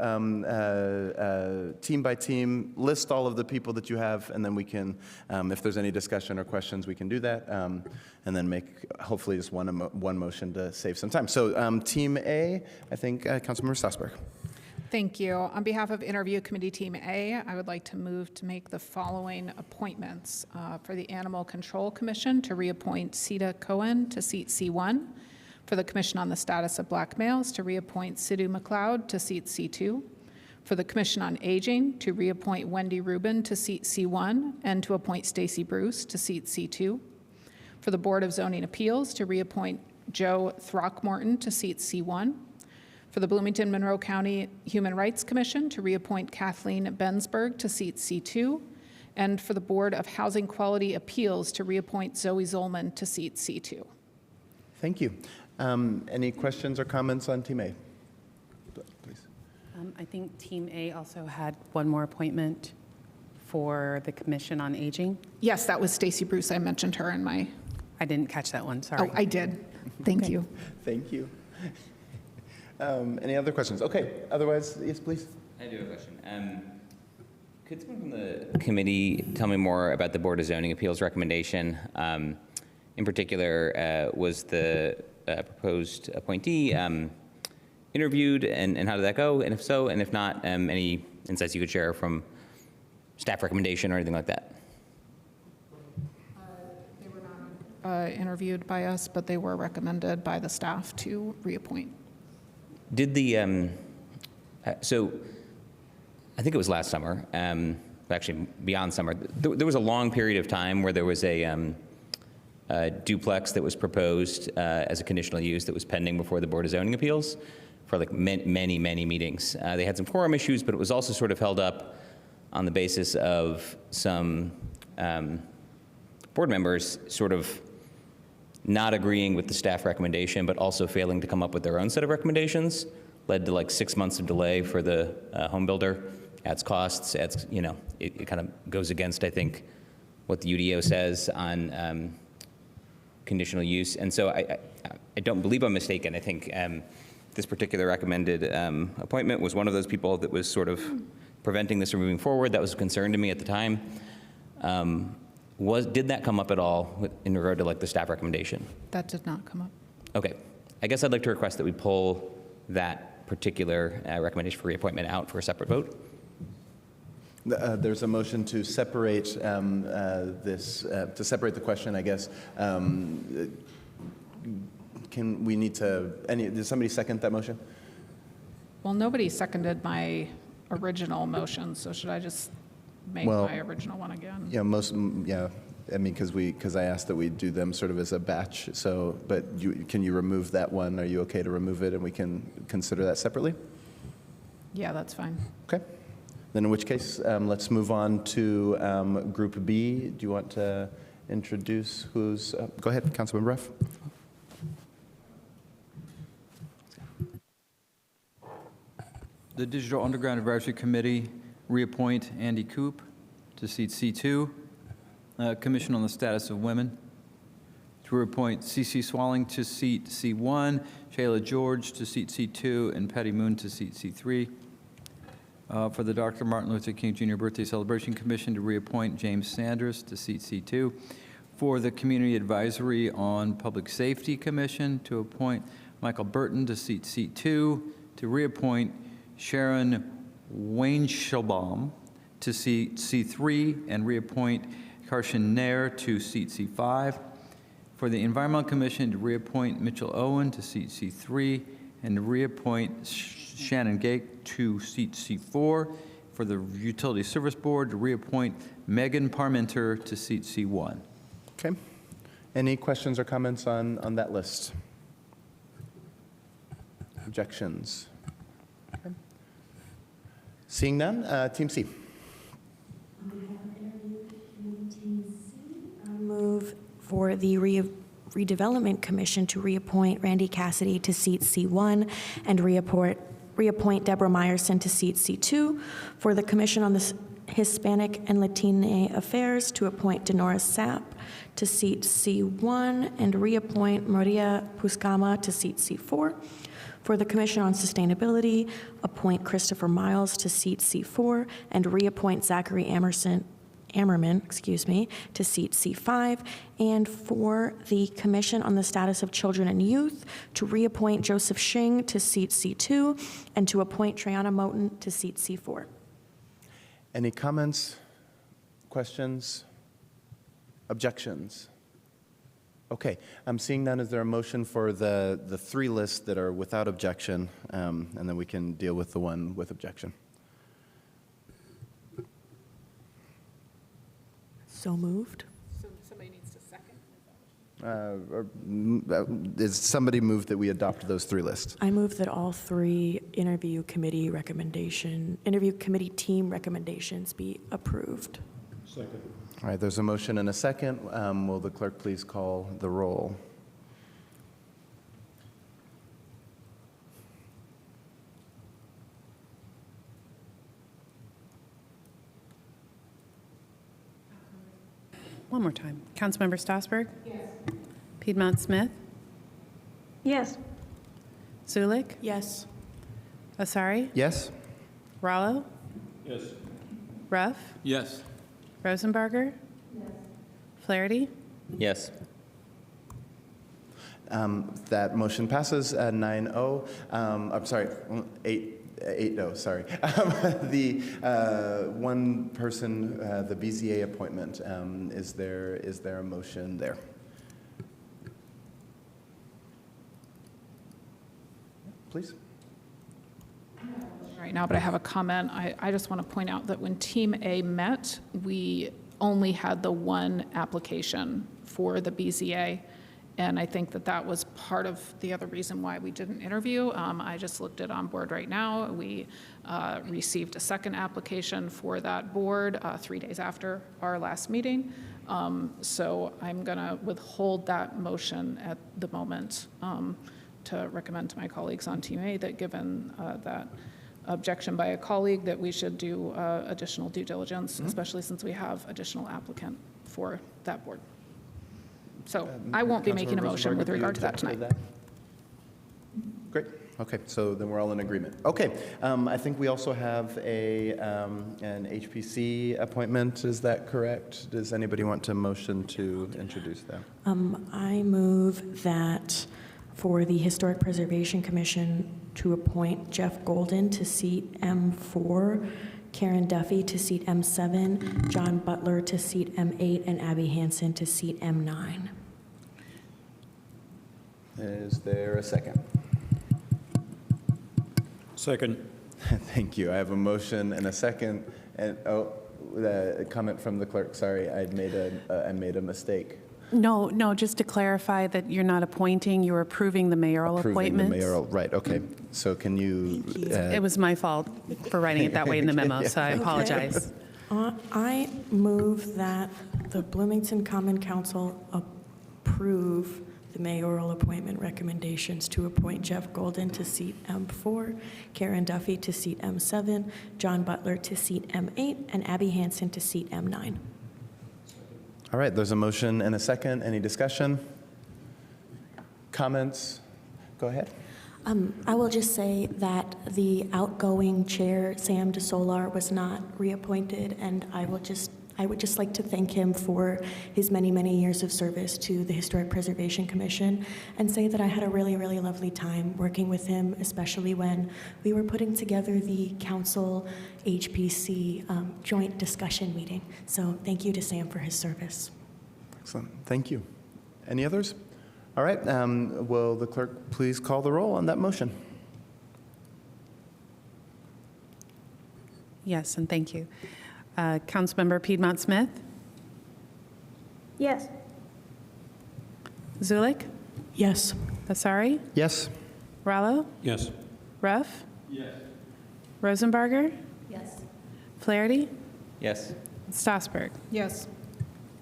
[SPEAKER 1] team by team, list all of the people that you have, and then we can, if there's any discussion or questions, we can do that, and then make hopefully just one motion to save some time. So Team A, I think Councilmember Strasburg.
[SPEAKER 5] Thank you. On behalf of Interview Committee Team A, I would like to move to make the following appointments for the Animal Control Commission to reappoint Sita Cohen to seat C1, for the Commission on the Status of Black Males to reappoint Sidhu McLeod to seat C2, for the Commission on Aging to reappoint Wendy Rubin to seat C1 and to appoint Stacy Bruce to seat C2, for the Board of Zoning Appeals to reappoint Joe Throckmorton to seat C1, for the Bloomington Monroe County Human Rights Commission to reappoint Kathleen Bensberg to seat C2, and for the Board of Housing Quality Appeals to reappoint Zoe Zolman to seat C2.
[SPEAKER 1] Thank you. Any questions or comments on Team A? Please.
[SPEAKER 9] I think Team A also had one more appointment for the Commission on Aging.
[SPEAKER 5] Yes, that was Stacy Bruce. I mentioned her in my...
[SPEAKER 9] I didn't catch that one, sorry.
[SPEAKER 5] Oh, I did. Thank you.
[SPEAKER 1] Thank you. Any other questions? Okay, otherwise, yes, please.
[SPEAKER 10] I do have a question. Could someone from the committee tell me more about the Board of Zoning Appeals recommendation? In particular, was the proposed appointee interviewed, and how did that go? And if so, and if not, any insights you could share from staff recommendation or anything like that?
[SPEAKER 5] They were not interviewed by us, but they were recommended by the staff to reappoint.
[SPEAKER 10] Did the, so I think it was last summer, actually beyond summer, there was a long period of time where there was a duplex that was proposed as a conditional use that was pending before the Board of Zoning Appeals for like many meetings. They had some quorum issues, but it was also sort of held up on the basis of some board members sort of not agreeing with the staff recommendation, but also failing to come up with their own set of recommendations, led to like 6 months of delay for the home builder. Adds costs, adds, you know, it kind of goes against, I think, what the UDO says on conditional use. And so I don't believe I'm mistaken. I think this particular recommended appointment was one of those people that was sort of preventing this from moving forward. That was a concern to me at the time. Did that come up at all in regard to like the staff recommendation?
[SPEAKER 5] That did not come up.
[SPEAKER 10] Okay. I guess I'd like to request that we pull that particular recommendation for reappointment out for a separate vote.
[SPEAKER 1] There's a motion to separate to separate the question, I guess. Can we need to, did somebody second that motion?
[SPEAKER 5] Well, nobody seconded my original motion, so should I just make my original one again?
[SPEAKER 1] Yeah, I mean, because I asked that we do them sort of as a batch, so, but can you remove that one? Are you okay to remove it and we can consider that separately?
[SPEAKER 5] Yeah, that's fine.
[SPEAKER 1] Okay. Then in which case, let's move on to Group B. Do you want to introduce who's, go ahead, Councilmember Ruff.
[SPEAKER 8] The Digital Underground Advisory Committee, reappoint Andy Coop to seat C2. Commission on the Status of Women, to reappoint C.C. Swalling to seat C1, Shayla George to seat C2, and Patty Moon to seat C3. For the Dr. Martin Luther King Jr. Birthday Celebration Commission, to reappoint James Sanders to seat C2. For the Community Advisory on Public Safety Commission, to appoint Michael Burton to seat C2, to reappoint Sharon Weinschelbaum to seat C3, and reappoint Karshan Nair to seat C5. For the Environmental Commission, to reappoint Mitchell Owen to seat C3, and to reappoint Shannon Gake to seat C4. For the Utility Service Board, to reappoint Megan Parmenter to seat C1.
[SPEAKER 1] Okay. Any questions or comments on that list? Objections? Okay. Seeing none, Team C.
[SPEAKER 12] Move for the Redevelopment Commission to reappoint Randy Cassidy to seat C1 and reappoint Deborah Meyerson to seat C2. For the Commission on the Hispanic and Latina Affairs, to appoint Denora Sapp to seat C1 and reappoint Maria Puscama to seat C4. For the Commission on Sustainability, appoint Christopher Miles to seat C4 and reappoint Zachary Ammerman, to seat C5, and for the Commission on the Status of Children and Youth, to reappoint Joseph Shing to seat C2, and to appoint Triana Moten to seat C4.
[SPEAKER 1] Any comments, questions, objections? Okay, I'm seeing none. Is there a motion for the three lists that are without objection, and then we can deal with the one with objection?
[SPEAKER 12] So moved.
[SPEAKER 5] So somebody needs to second?
[SPEAKER 1] Is somebody moved that we adopt those three lists?
[SPEAKER 12] I move that all three interview committee team recommendations be approved.
[SPEAKER 1] Second. All right, there's a motion and a second. Will the clerk please call the roll?
[SPEAKER 9] One more time. Councilmember Stossberg? Yes. Piedmont Smith?
[SPEAKER 2] Yes.
[SPEAKER 9] Zulik?
[SPEAKER 12] Yes.
[SPEAKER 9] Asari?
[SPEAKER 1] Yes.
[SPEAKER 9] Rallo?
[SPEAKER 15] Yes.
[SPEAKER 9] Ruff?
[SPEAKER 8] Yes.
[SPEAKER 9] Rosenbarger? Yes. Flaherty?
[SPEAKER 10] Yes.
[SPEAKER 1] That motion passes 9-0. I'm sorry, 8-0, sorry. The one person, the BZA appointment, is there a motion there? Please.
[SPEAKER 5] Right now, but I have a comment. I just want to point out that when Team A met, we only had the one application for the BZA, and I think that that was part of the other reason why we didn't interview. I just looked at On Board right now. We received a second application for that board 3 days after our last meeting. So I'm going to withhold that motion at the moment to recommend to my colleagues on Team A that given that objection by a colleague that we should do additional due diligence, especially since we have additional applicant for that board. So I won't be making a motion with regard to that tonight.
[SPEAKER 1] Great. Okay, so then we're all in agreement. Okay, I think we also have an HPC appointment. Is that correct? Does anybody want to motion to introduce them?
[SPEAKER 12] I move that for the Historic Preservation Commission to appoint Jeff Golden to seat M4, Karen Duffy to seat M7, John Butler to seat M8, and Abby Hansen to seat M9.
[SPEAKER 1] Is there a second?
[SPEAKER 7] Second.
[SPEAKER 1] Thank you. I have a motion and a second. And a comment from the clerk. Sorry, I made a mistake.
[SPEAKER 9] No, just to clarify that you're not appointing, you're approving the mayoral appointments.
[SPEAKER 1] The mayoral, right, okay. So can you?
[SPEAKER 9] It was my fault for writing it that way in the memo, so I apologize.
[SPEAKER 12] I move that the Bloomington Common Council approve the mayoral appointment recommendations to appoint Jeff Golden to seat M4, Karen Duffy to seat M7, John Butler to seat M8, and Abby Hansen to seat M9.
[SPEAKER 1] All right, there's a motion and a second. Any discussion? Comments? Go ahead.
[SPEAKER 12] I will just say that the outgoing chair, Sam DeSolar, was not reappointed, and I would just like to thank him for his many, many years of service to the Historic Preservation Commission and say that I had a really, really lovely time working with him, especially when we were putting together the council HPC joint discussion meeting. So thank you to Sam for his service.
[SPEAKER 1] Excellent, thank you. Any others? All right, will the clerk please call the roll on that motion?
[SPEAKER 9] Yes, and thank you. Councilmember Piedmont Smith?
[SPEAKER 2] Yes.
[SPEAKER 9] Zulik?
[SPEAKER 12] Yes.
[SPEAKER 9] Asari?
[SPEAKER 1] Yes.
[SPEAKER 9] Rallo?
[SPEAKER 7] Yes.
[SPEAKER 9] Ruff?
[SPEAKER 7] Yes.
[SPEAKER 9] Rosenbarger?
[SPEAKER 11] Yes.
[SPEAKER 9] Flaherty?
[SPEAKER 10] Yes.
[SPEAKER 9] Strasburg?
[SPEAKER 5] Yes.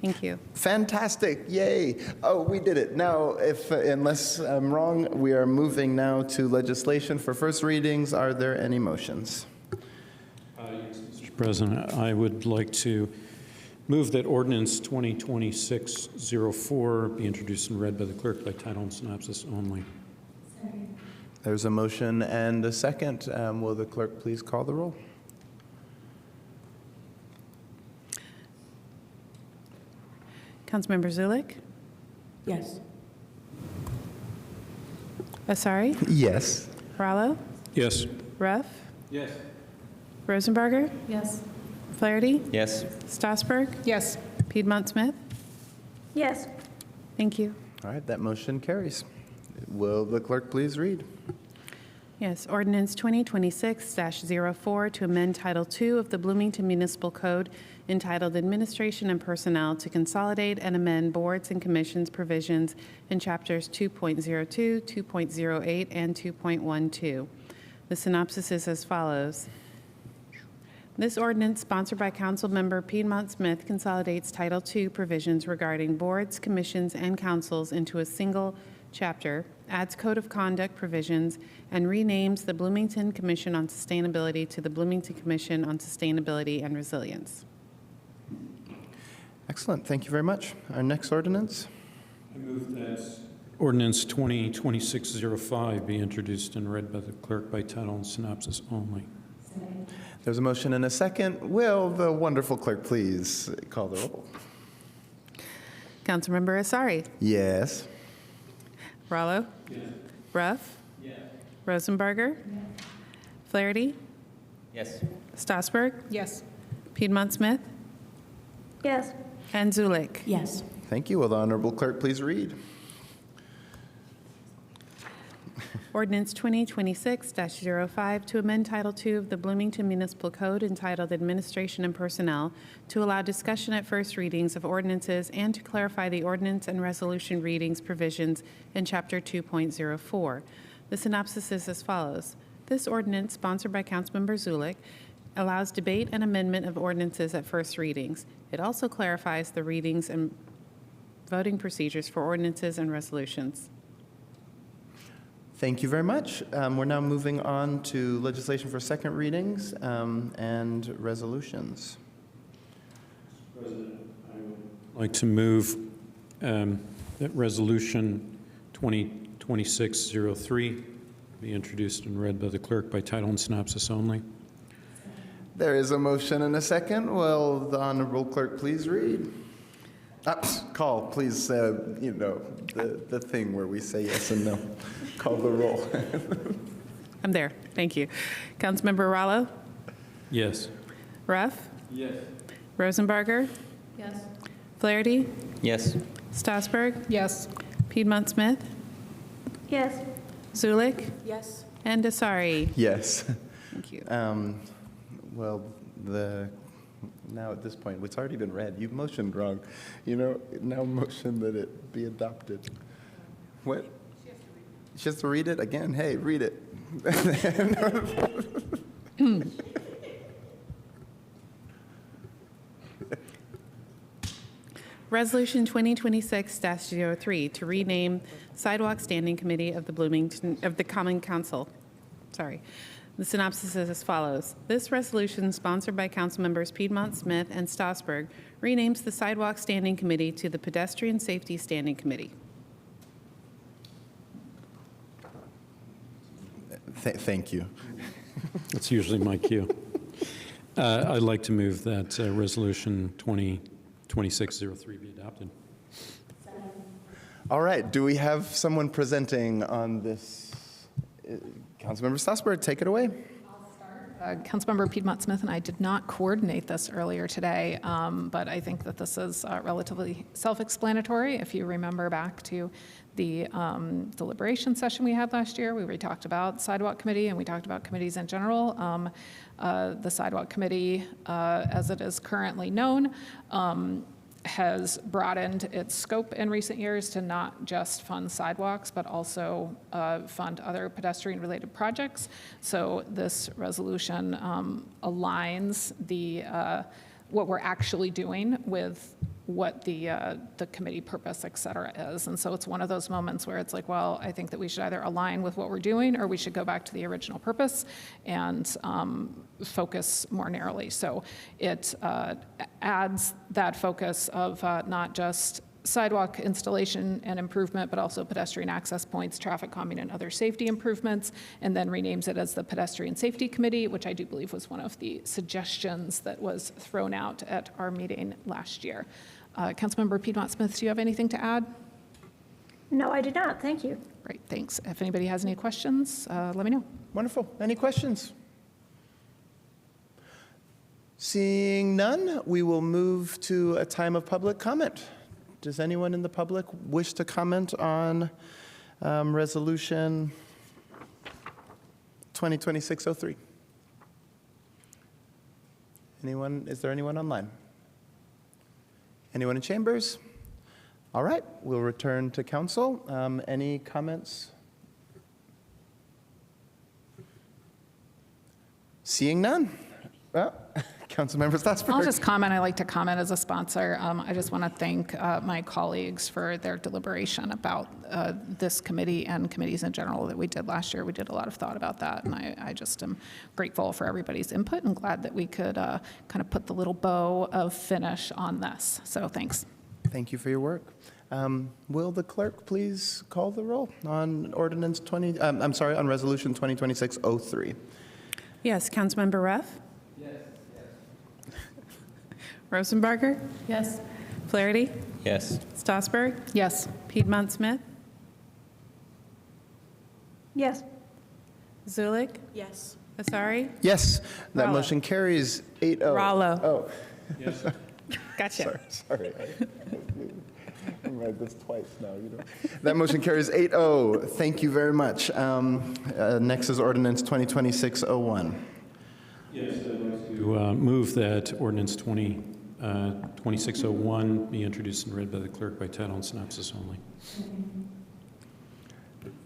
[SPEAKER 9] Thank you.
[SPEAKER 1] Fantastic, yay. Oh, we did it. Now, unless I'm wrong, we are moving now to legislation for first readings. Are there any motions?
[SPEAKER 7] Yes, Mr. President, I would like to move that ordinance 2026-04 be introduced and read by the clerk by title and synopsis only.
[SPEAKER 1] There's a motion and a second. Will the clerk please call the roll?
[SPEAKER 9] Councilmember Zulik?
[SPEAKER 12] Yes.
[SPEAKER 9] Asari?
[SPEAKER 1] Yes.
[SPEAKER 9] Rallo?
[SPEAKER 7] Yes.
[SPEAKER 9] Ruff?
[SPEAKER 7] Yes.
[SPEAKER 9] Rosenbarger?
[SPEAKER 11] Yes.
[SPEAKER 9] Flaherty?
[SPEAKER 10] Yes.
[SPEAKER 9] Strasburg?
[SPEAKER 5] Yes.
[SPEAKER 9] Piedmont Smith?
[SPEAKER 2] Yes.
[SPEAKER 9] Thank you.
[SPEAKER 1] All right, that motion carries. Will the clerk please read?
[SPEAKER 9] Yes, ordinance 2026-04 to amend Title II of the Bloomington Municipal Code entitled Administration and Personnel to consolidate and amend boards and commissions provisions in chapters 2.02, 2.08, and 2.12. The synopsis is as follows. This ordinance, sponsored by Councilmember Piedmont Smith, consolidates Title II provisions regarding boards, commissions, and councils into a single chapter, adds code of conduct provisions, and renames the Bloomington Commission on Sustainability to the Bloomington Commission on Sustainability and Resilience.
[SPEAKER 1] Excellent, thank you very much. Our next ordinance?
[SPEAKER 7] I move that ordinance 2026-05 be introduced and read by the clerk by title and synopsis only.
[SPEAKER 1] There's a motion and a second. Will the wonderful clerk please call the roll?
[SPEAKER 9] Councilmember Asari?
[SPEAKER 1] Yes.
[SPEAKER 9] Rallo? Ruff? Rosenbarger? Flaherty?
[SPEAKER 10] Yes.
[SPEAKER 9] Stossberg?
[SPEAKER 5] Yes.
[SPEAKER 9] Piedmont Smith?
[SPEAKER 2] Yes.
[SPEAKER 9] And Zulik?
[SPEAKER 12] Yes.
[SPEAKER 1] Thank you. Will the Honorable Clerk please read?
[SPEAKER 9] Ordinance 2026-05 to amend Title II of the Bloomington Municipal Code entitled Administration and Personnel to allow discussion at first readings of ordinances and to clarify the ordinance and resolution readings provisions in Chapter 2.04. The synopsis is as follows. This ordinance, sponsored by Councilmember Zulik, allows debate and amendment of ordinances at first readings. It also clarifies the readings and voting procedures for ordinances and resolutions.
[SPEAKER 1] Thank you very much. We're now moving on to legislation for second readings and resolutions.
[SPEAKER 7] President, I would like to move that Resolution 2026-03 be introduced and read by the clerk by title and synopsis only.
[SPEAKER 1] There is a motion and a second. Will the Honorable Clerk please read? Call, please, the thing where we say yes and no. Call the roll.
[SPEAKER 9] I'm there. Thank you. Councilmember Rallo?
[SPEAKER 7] Yes.
[SPEAKER 9] Ruff?
[SPEAKER 7] Yes.
[SPEAKER 9] Rosenbarger?
[SPEAKER 19] Yes.
[SPEAKER 9] Flaherty?
[SPEAKER 10] Yes.
[SPEAKER 9] Stossberg?
[SPEAKER 5] Yes.
[SPEAKER 9] Piedmont Smith?
[SPEAKER 2] Yes.
[SPEAKER 9] Zulik?
[SPEAKER 12] Yes.
[SPEAKER 9] And Asari?
[SPEAKER 1] Yes.
[SPEAKER 9] Thank you.
[SPEAKER 1] Well, now at this point, it's already been read. You've motioned wrong. Now motion that it be adopted. What? She has to read it again? Hey, read it.
[SPEAKER 9] Resolution 2026-03 to rename Sidewalk Standing Committee of the Common Council. Sorry. The synopsis is as follows. This resolution, sponsored by Council Members Piedmont Smith and Stossberg, renames the Sidewalk Standing Committee to the Pedestrian Safety Standing Committee.
[SPEAKER 1] Thank you.
[SPEAKER 7] That's usually my cue. I'd like to move that Resolution 2026-03 be adopted.
[SPEAKER 1] All right. Do we have someone presenting on this? Councilmember Stossberg, take it away.
[SPEAKER 5] Councilmember Piedmont Smith and I did not coordinate this earlier today, but I think that this is relatively self-explanatory. If you remember back to the deliberation session we had last year, we already talked about Sidewalk Committee and we talked about committees in general. The Sidewalk Committee, as it is currently known, has broadened its scope in recent years to not just fund sidewalks, but also fund other pedestrian-related projects. So this resolution aligns what we're actually doing with what the committee purpose, et cetera, is. And so it's one of those moments where it's like, well, I think that we should either align with what we're doing or we should go back to the original purpose and focus more narrowly. So it adds that focus of not just sidewalk installation and improvement, but also pedestrian access points, traffic calming, and other safety improvements, and then renames it as the Pedestrian Safety Committee, which I do believe was one of the suggestions that was thrown out at our meeting last year. Councilmember Piedmont Smith, do you have anything to add?
[SPEAKER 2] No, I do not. Thank you.
[SPEAKER 5] Great, thanks. If anybody has any questions, let me know.
[SPEAKER 1] Wonderful. Any questions? Seeing none, we will move to a time of public comment. Does anyone in the public wish to comment on Resolution 2026-03? Anyone? Is there anyone online? Anyone in chambers? All right, we'll return to council. Any comments? Seeing none. Well, Councilmember Stossberg.
[SPEAKER 5] I'll just comment. I like to comment as a sponsor. I just want to thank my colleagues for their deliberation about this committee and committees in general that we did last year. We did a lot of thought about that, and I just am grateful for everybody's input and glad that we could kind of put the little bow of finish on this. So thanks.
[SPEAKER 1] Thank you for your work. Will the clerk please call the roll on on Resolution 2026-03?
[SPEAKER 9] Yes, Councilmember Ruff? Rosenbarger?
[SPEAKER 19] Yes.
[SPEAKER 9] Flaherty?
[SPEAKER 10] Yes.
[SPEAKER 9] Stossberg?
[SPEAKER 5] Yes.
[SPEAKER 9] Piedmont Smith?
[SPEAKER 2] Yes.
[SPEAKER 9] Zulik?
[SPEAKER 12] Yes.
[SPEAKER 9] Asari?
[SPEAKER 1] Yes, that
[SPEAKER 9] Rallo.
[SPEAKER 1] motion carries 8-0.
[SPEAKER 9] Rallo.
[SPEAKER 1] Oh.
[SPEAKER 9] Gotcha.
[SPEAKER 1] Sorry. I read this twice now. That motion carries 8-0. Thank you very much. Next is ordinance 2026-01.
[SPEAKER 7] Yes, I'd like to move that ordinance 2601 be introduced and read by the clerk by title and synopsis only.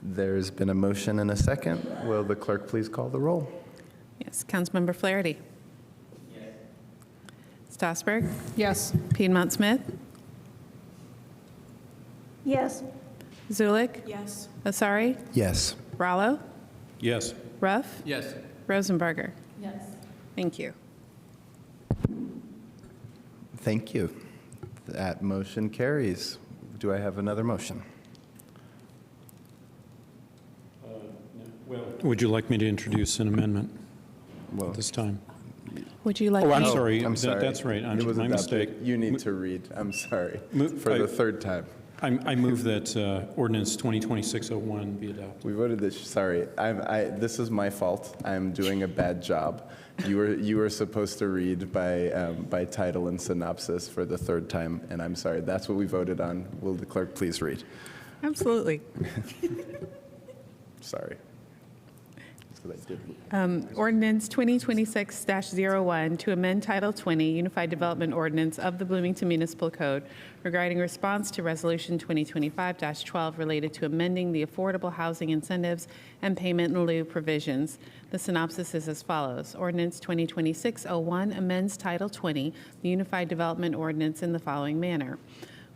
[SPEAKER 1] There's been a motion and a second. Will the clerk please call the roll?
[SPEAKER 9] Yes. Councilmember Flaherty? Yes. Strasburg?
[SPEAKER 5] Yes.
[SPEAKER 9] Piedmont Smith?
[SPEAKER 2] Yes.
[SPEAKER 9] Zulik?
[SPEAKER 12] Yes.
[SPEAKER 9] Asari?
[SPEAKER 1] Yes.
[SPEAKER 9] Rallo?
[SPEAKER 7] Yes.
[SPEAKER 9] Ruff?
[SPEAKER 8] Yes.
[SPEAKER 9] Rosenberger?
[SPEAKER 11] Yes.
[SPEAKER 9] Thank you.
[SPEAKER 1] Thank you. That motion carries. Do I have another motion?
[SPEAKER 7] Would you like me to introduce an amendment
[SPEAKER 1] Well,
[SPEAKER 7] this time?
[SPEAKER 9] Would you like
[SPEAKER 7] Oh, I'm
[SPEAKER 9] me-
[SPEAKER 7] sorry.
[SPEAKER 1] I'm
[SPEAKER 7] That-
[SPEAKER 1] sorry.
[SPEAKER 7] That's right.
[SPEAKER 1] It was
[SPEAKER 7] My
[SPEAKER 1] adopted.
[SPEAKER 7] mistake.
[SPEAKER 1] You need to read. I'm sorry.
[SPEAKER 7] Mo-
[SPEAKER 1] For the
[SPEAKER 7] I-
[SPEAKER 1] third time.
[SPEAKER 7] I move that ordinance 2026-01 be adopted.
[SPEAKER 1] We voted this, sorry. This is my fault. I'm doing a bad job. You were supposed to read by title and synopsis for the third time, and I'm sorry. That's what we voted on. Will the clerk please read?
[SPEAKER 9] Absolutely.
[SPEAKER 1] Sorry. So that did-
[SPEAKER 9] Ordinance 2026-01 to amend Title 20 Unified Development Ordinance of the Bloomington Municipal Code regarding response to Resolution 2025-12 related to amending the affordable housing incentives and payment in lieu provisions. The synopsis is as follows. Ordinance 2026-01 amends Title 20, the Unified Development Ordinance, in the following manner.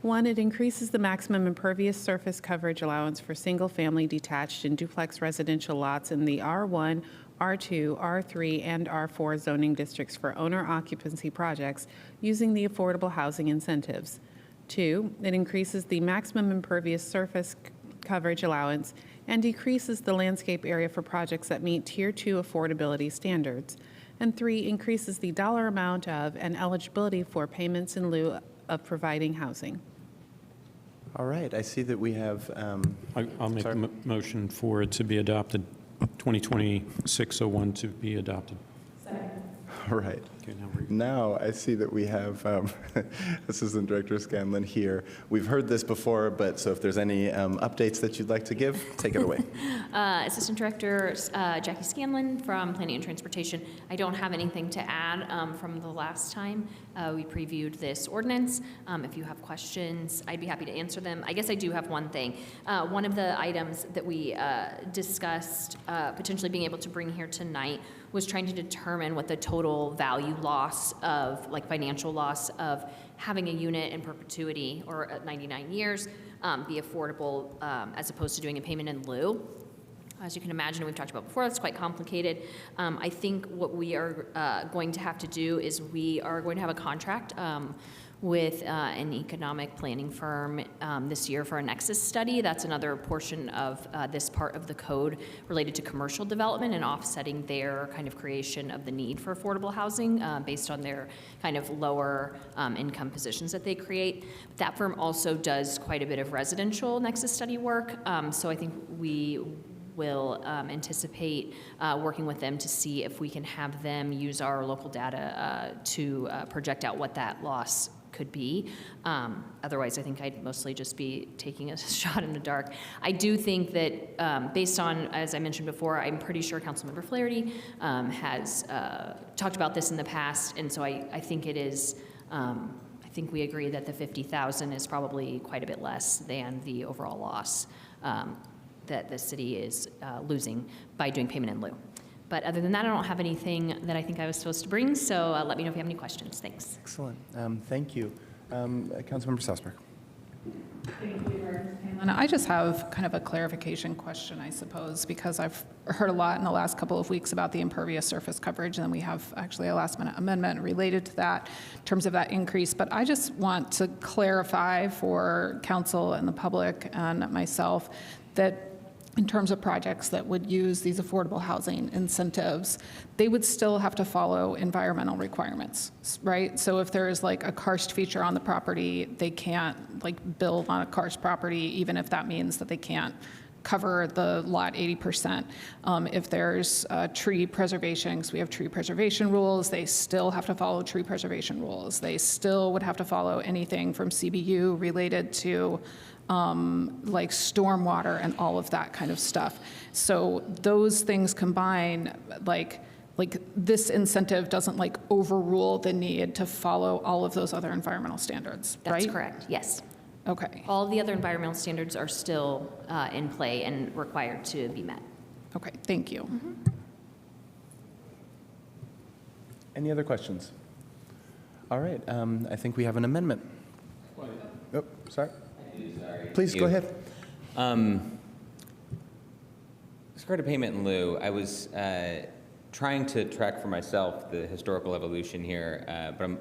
[SPEAKER 9] 1, it increases the maximum impervious surface coverage allowance for single-family detached and duplex residential lots in the R1, R2, R3, and R4 zoning districts for owner occupancy projects using the affordable housing incentives. 2, it increases the maximum impervious surface coverage allowance and decreases the landscape area for projects that meet Tier 2 affordability standards. And 3, increases the dollar amount of and eligibility for payments in lieu of providing housing.
[SPEAKER 1] All right, I see that we have,
[SPEAKER 7] I'll make a motion for it to be adopted, 2026-01 to be adopted.
[SPEAKER 1] all right.
[SPEAKER 7] Okay, now read.
[SPEAKER 1] Now I see that we have Assistant Director Scanlon here. We've heard this before, but so if there's any updates that you'd like to give, take it away.
[SPEAKER 14] Assistant Director Jackie Scanlon from Planning and Transportation. I don't have anything to add from the last time we previewed this ordinance. If you have questions, I'd be happy to answer them. I guess I do have one thing. One of the items that we discussed potentially being able to bring here tonight was trying to determine what the total value loss of, like financial loss of having a unit in perpetuity or at 99 years be affordable as opposed to doing a payment in lieu. As you can imagine, we've talked about before, that's quite complicated. I think what we are going to have to do is we are going to have a contract with an economic planning firm this year for a nexus study. That's another portion of this part of the code related to commercial development and offsetting their kind of creation of the need for affordable housing based on their kind of lower income positions that they create. That firm also does quite a bit of residential nexus study work, so I think we will anticipate working with them to see if we can have them use our local data to project out what that loss could be. Otherwise, I think I'd mostly just be taking a shot in the dark. I do think that based on, as I mentioned before, I'm pretty sure Councilmember Flaherty has talked about this in the past, and so I think it is, I think we agree that the 50,000 is probably quite a bit less than the overall loss that the city is losing by doing payment in lieu. But other than that, I don't have anything that I think I was supposed to bring, so let me know if you have any questions. Thanks.
[SPEAKER 1] Excellent. Thank you. Councilmember Strasburg.
[SPEAKER 5] And I just have kind of a clarification question, I suppose, because I've heard a lot in the last couple of weeks about the impervious surface coverage, and then we have actually a last-minute amendment related to that in terms of that increase. But I just want to clarify for council and the public and myself that in terms of projects that would use these affordable housing incentives, they would still have to follow environmental requirements, right? So if there's like a karst feature on the property, they can't like build on a karst property, even if that means that they can't cover the lot 80%. If there's tree preservation, because we have tree preservation rules, they still have to follow tree preservation rules. They still would have to follow anything from CBU related to like stormwater and all of that kind of stuff. So those things combine, like this incentive doesn't like overrule the need to follow all of those other environmental standards, right?
[SPEAKER 14] That's correct, yes.
[SPEAKER 5] Okay.
[SPEAKER 14] All of the other environmental standards are still in play and required to be met.
[SPEAKER 5] Okay, thank you.
[SPEAKER 1] Any other questions? All right, I think we have an amendment. Oh, sorry. Please go ahead.
[SPEAKER 10] With regard to payment in lieu, I was trying to track for myself the historical evolution here, but I'm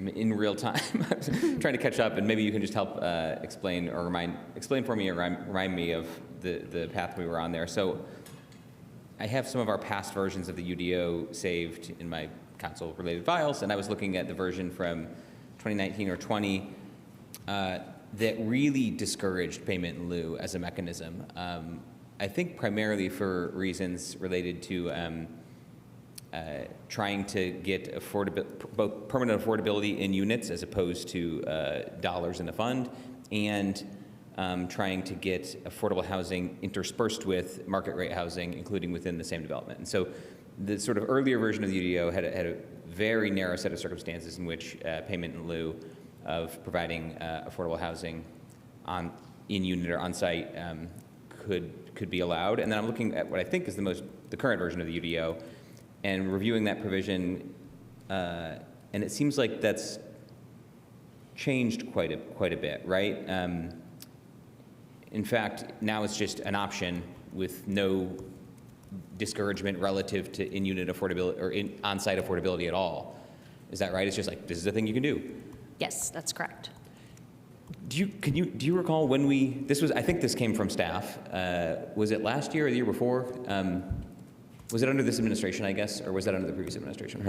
[SPEAKER 10] in real time. I was trying to catch up, and maybe you can just help explain for me or remind me of the path we were on there. So I have some of our past versions of the UDO saved in my council-related files, and I was looking at the version from 2019 or 20 that really discouraged payment in lieu as a mechanism. I think primarily for reasons related to trying to get both permanent affordability in units as opposed to dollars in the fund, and trying to get affordable housing interspersed with market rate housing, including within the same development. And so the sort of earlier version of the UDO had a very narrow set of circumstances in which payment in lieu of providing affordable housing in unit or on site could be allowed. And then I'm looking at what I think is the current version of the UDO and reviewing that provision, and it seems like that's changed quite a bit, right? In fact, now it's just an option with no discouragement relative to in-unit affordability or on-site affordability at all. Is that right? It's just like, this is a thing you can do.
[SPEAKER 14] Yes, that's correct.
[SPEAKER 10] Do you recall when I think this came from staff. Was it last year or the year before? Was it under this administration, I guess, or was that under the previous administration?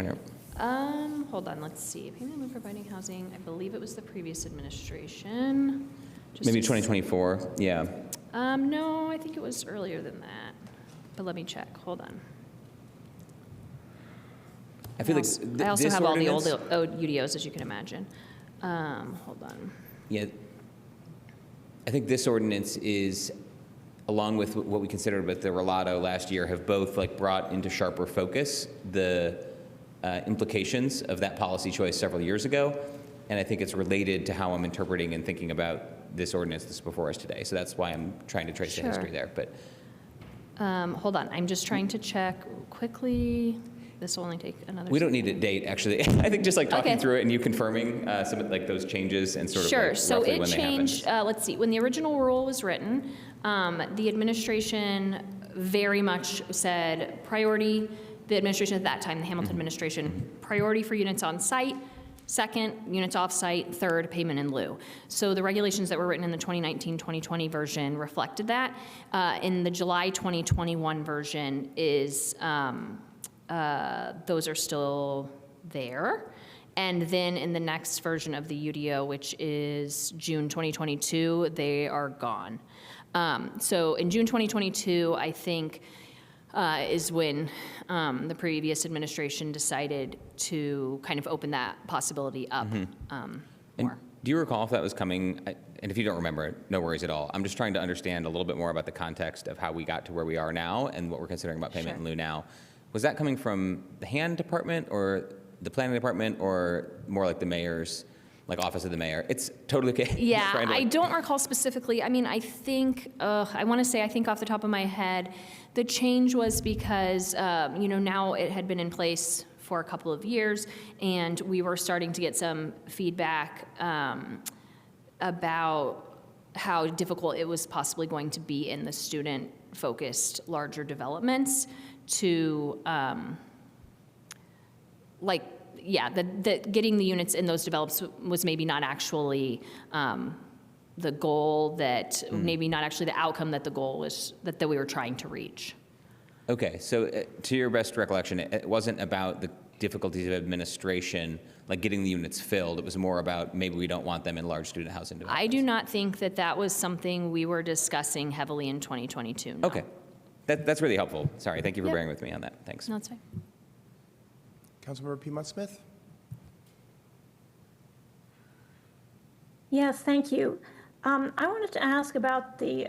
[SPEAKER 14] Hold on, let's see. Payment in lieu providing housing, I believe it was the previous administration.
[SPEAKER 10] Maybe 2024, yeah.
[SPEAKER 14] No, I think it was earlier than that. But let me check, hold on.
[SPEAKER 10] I feel like
[SPEAKER 14] I also have all the old
[SPEAKER 10] ordinance-
[SPEAKER 14] UDOs, as you can imagine. Hold on.
[SPEAKER 10] Yeah, I think this ordinance is, along with what we considered with the Relato last year, have both like brought into sharper focus the implications of that policy choice several years ago. And I think it's related to how I'm interpreting and thinking about this ordinance that's before us today. So that's why I'm trying to trace the history there. But
[SPEAKER 14] Hold on, I'm just trying to check quickly. This will only take another.
[SPEAKER 10] we don't need a date, actually. I think just like talking through it and you confirming some of like those changes and sort of like
[SPEAKER 14] so
[SPEAKER 10] roughly
[SPEAKER 14] it
[SPEAKER 10] when they
[SPEAKER 14] changed,
[SPEAKER 10] happened.
[SPEAKER 14] let's see, when the original rule was written, the administration very much said priority, the administration at that time, the Hamilton administration, priority for units on site, second, units off site, third, payment in lieu. So the regulations that were written in the 2019-2020 version reflected that. In the July 2021 version those are still there. And then in the next version of the UDO, which is June 2022, they are gone. So in June 2022, I think, is when the previous administration decided to kind of open that possibility up more.
[SPEAKER 10] Do you recall if that was coming, and if you don't remember it, no worries at all. I'm just trying to understand a little bit more about the context of how we got to where we are now and what we're considering about payment in lieu now. Was that coming from the hand department or the planning department or more like the mayor's, like office of the mayor? It's totally okay.
[SPEAKER 14] Yeah, I don't recall specifically. I mean, I think, I want to say, I think off the top of my head, the change was because, now it had been in place for a couple of years, and we were starting to get some feedback about how difficult it was possibly going to be in the student-focused larger developments to, getting the units in those develops was maybe not actually the goal that, maybe not actually the outcome that the goal was, that we were trying to reach.
[SPEAKER 10] Okay, so to your best recollection, it wasn't about difficulties of administration, like getting the units filled. It was more about maybe we don't want them in large student housing developments.
[SPEAKER 14] I do not think that that was something we were discussing heavily in 2022. No.
[SPEAKER 10] Okay. That's really helpful. Sorry, thank you for
[SPEAKER 14] Yep.
[SPEAKER 10] bearing with me on that. Thanks.
[SPEAKER 14] No, it's fine.
[SPEAKER 1] Councilmember Piedmont Smith?
[SPEAKER 2] Yes, thank you. I wanted to ask about the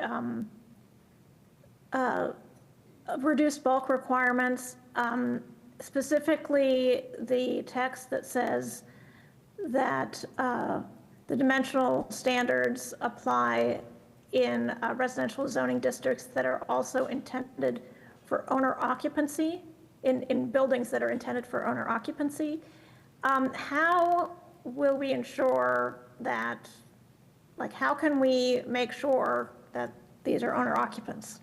[SPEAKER 2] reduced bulk requirements, specifically the text that says that the dimensional standards apply in residential zoning districts that are also intended for owner occupancy, in buildings that are intended for owner occupancy. How will we ensure that, like, how can we make sure that these are owner occupants?